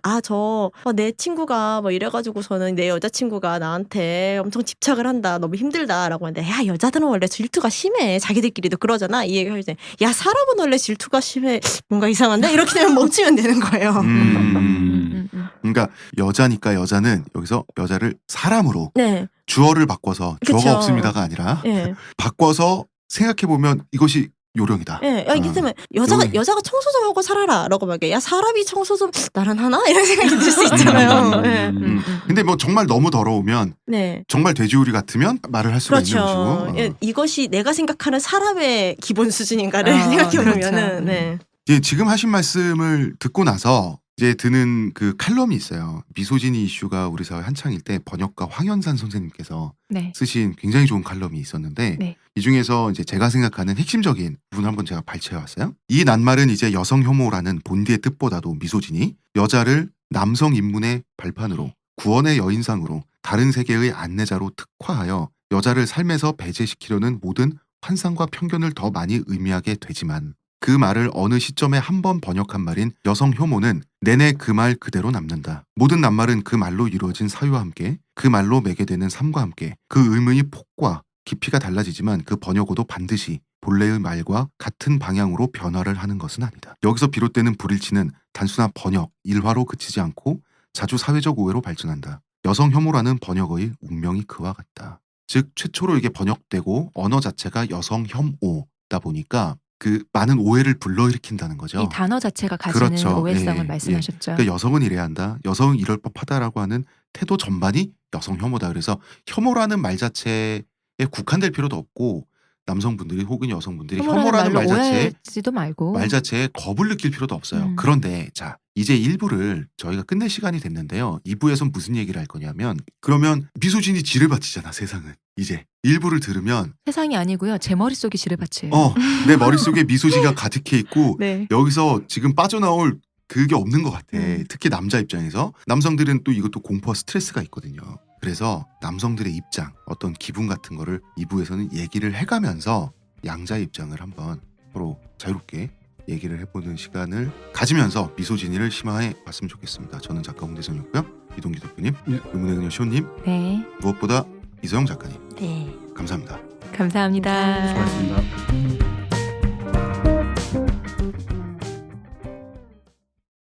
내 친구가 뭐 이래가지고서는 내 여자친구가 나한테 엄청 집착을 한다. 너무 힘들다라고 하는데 야, 여자들은 원래 질투가 심해. 자기들끼리도 그러잖아. 이 얘기를 할 때 야, 사람은 원래 질투가 심해. 뭔가 이상한데? 이렇게 되면 멈추면 되는 거예요. 그러니까 여자니까 여자는 여기서 여자를 사람으로 네. 주어를 바꿔서 주어가 그쵸. 없습니다가 아니라 예. 바꿔서 생각해보면 이것이 요령이다. 예. 야, 이를테면 여자가 청소 좀 하고 살아라라고 말해. 야, 사람이 청소 좀 나는 하나? 이런 생각이 들 수 있잖아요. 예. 근데 뭐 정말 너무 더러우면 네. 정말 돼지우리 같으면 말을 할 수가 있는 그렇죠. 것이고. 예, 이것이 내가 생각하는 사람의 기본 수준인가를 아, 생각해보면은 그렇죠. 네. 예, 지금 하신 말씀을 듣고 나서 이제 드는 그 칼럼이 있어요. 미소진이 이슈가 우리 사회 한창일 때 번역가 황현산 선생님께서 네. 쓰신 굉장히 좋은 칼럼이 있었는데 네. 이 중에서 이제 제가 생각하는 핵심적인 부분을 한번 제가 발췌해왔어요. 이 낱말은 이제 여성 혐오라는 본디의 뜻보다도 미소진이 여자를 남성 인문의 발판으로 구원의 여인상으로 다른 세계의 안내자로 특화하여 여자를 삶에서 배제시키려는 모든 환상과 편견을 더 많이 의미하게 되지만 그 말을 어느 시점에 한 번 번역한 말인 여성 혐오는 내내 그 말 그대로 남는다. 모든 낱말은 그 말로 이루어진 사유와 함께 그 말로 매개되는 삶과 함께 그 의미의 폭과 깊이가 달라지지만 그 번역어도 반드시 본래의 말과 같은 방향으로 변화를 하는 것은 아니다. 여기서 비롯되는 불일치는 단순한 번역, 일화로 그치지 않고 자주 사회적 오해로 발전한다. 여성 혐오라는 번역어의 운명이 그와 같다. 즉 최초로 이게 번역되고 언어 자체가 여성 혐오다 보니까 그 많은 오해를 불러일으킨다는 거죠. 이 단어 자체가 가지는 그렇죠. 오해성을 예, 말씀하셨죠. 그러니까 여성은 이래야 한다. 여성은 이럴 법하다라고 하는 태도 전반이 여성 혐오다. 그래서 혐오라는 말 자체에 국한될 필요도 없고 남성분들이 혹은 여성분들이 혐오라는 혐오라는 말 말로 자체에 오해할지도 말고. 말 자체에 겁을 느낄 필요도 없어요. 음. 그런데 자 이제 1부를 저희가 끝낼 시간이 됐는데요. 2부에선 무슨 얘기를 할 거냐면 그러면 미소진이 지를 바치잖아 세상은. 이제 1부를 들으면 세상이 아니고요. 제 머릿속이 지뢰밭이에요. 내 머릿속에 미소진이가 가득해 있고 네. 여기서 지금 빠져나올 그게 없는 것 같아. 음. 특히 남자 입장에서. 남성들은 또 이것도 공포와 스트레스가 있거든요. 그래서 남성들의 입장, 어떤 기분 같은 거를 2부에서는 얘기를 해가면서 양자의 입장을 한번 서로 자유롭게 얘기를 해보는 시간을 가지면서 미소진이를 심화해 봤으면 좋겠습니다. 저는 작가 홍대선이었고요. 이동기 대표님, 네. 의문의 그녀 시호님, 네. 무엇보다 이서영 작가님 네. 감사합니다. 감사합니다. 수고하셨습니다.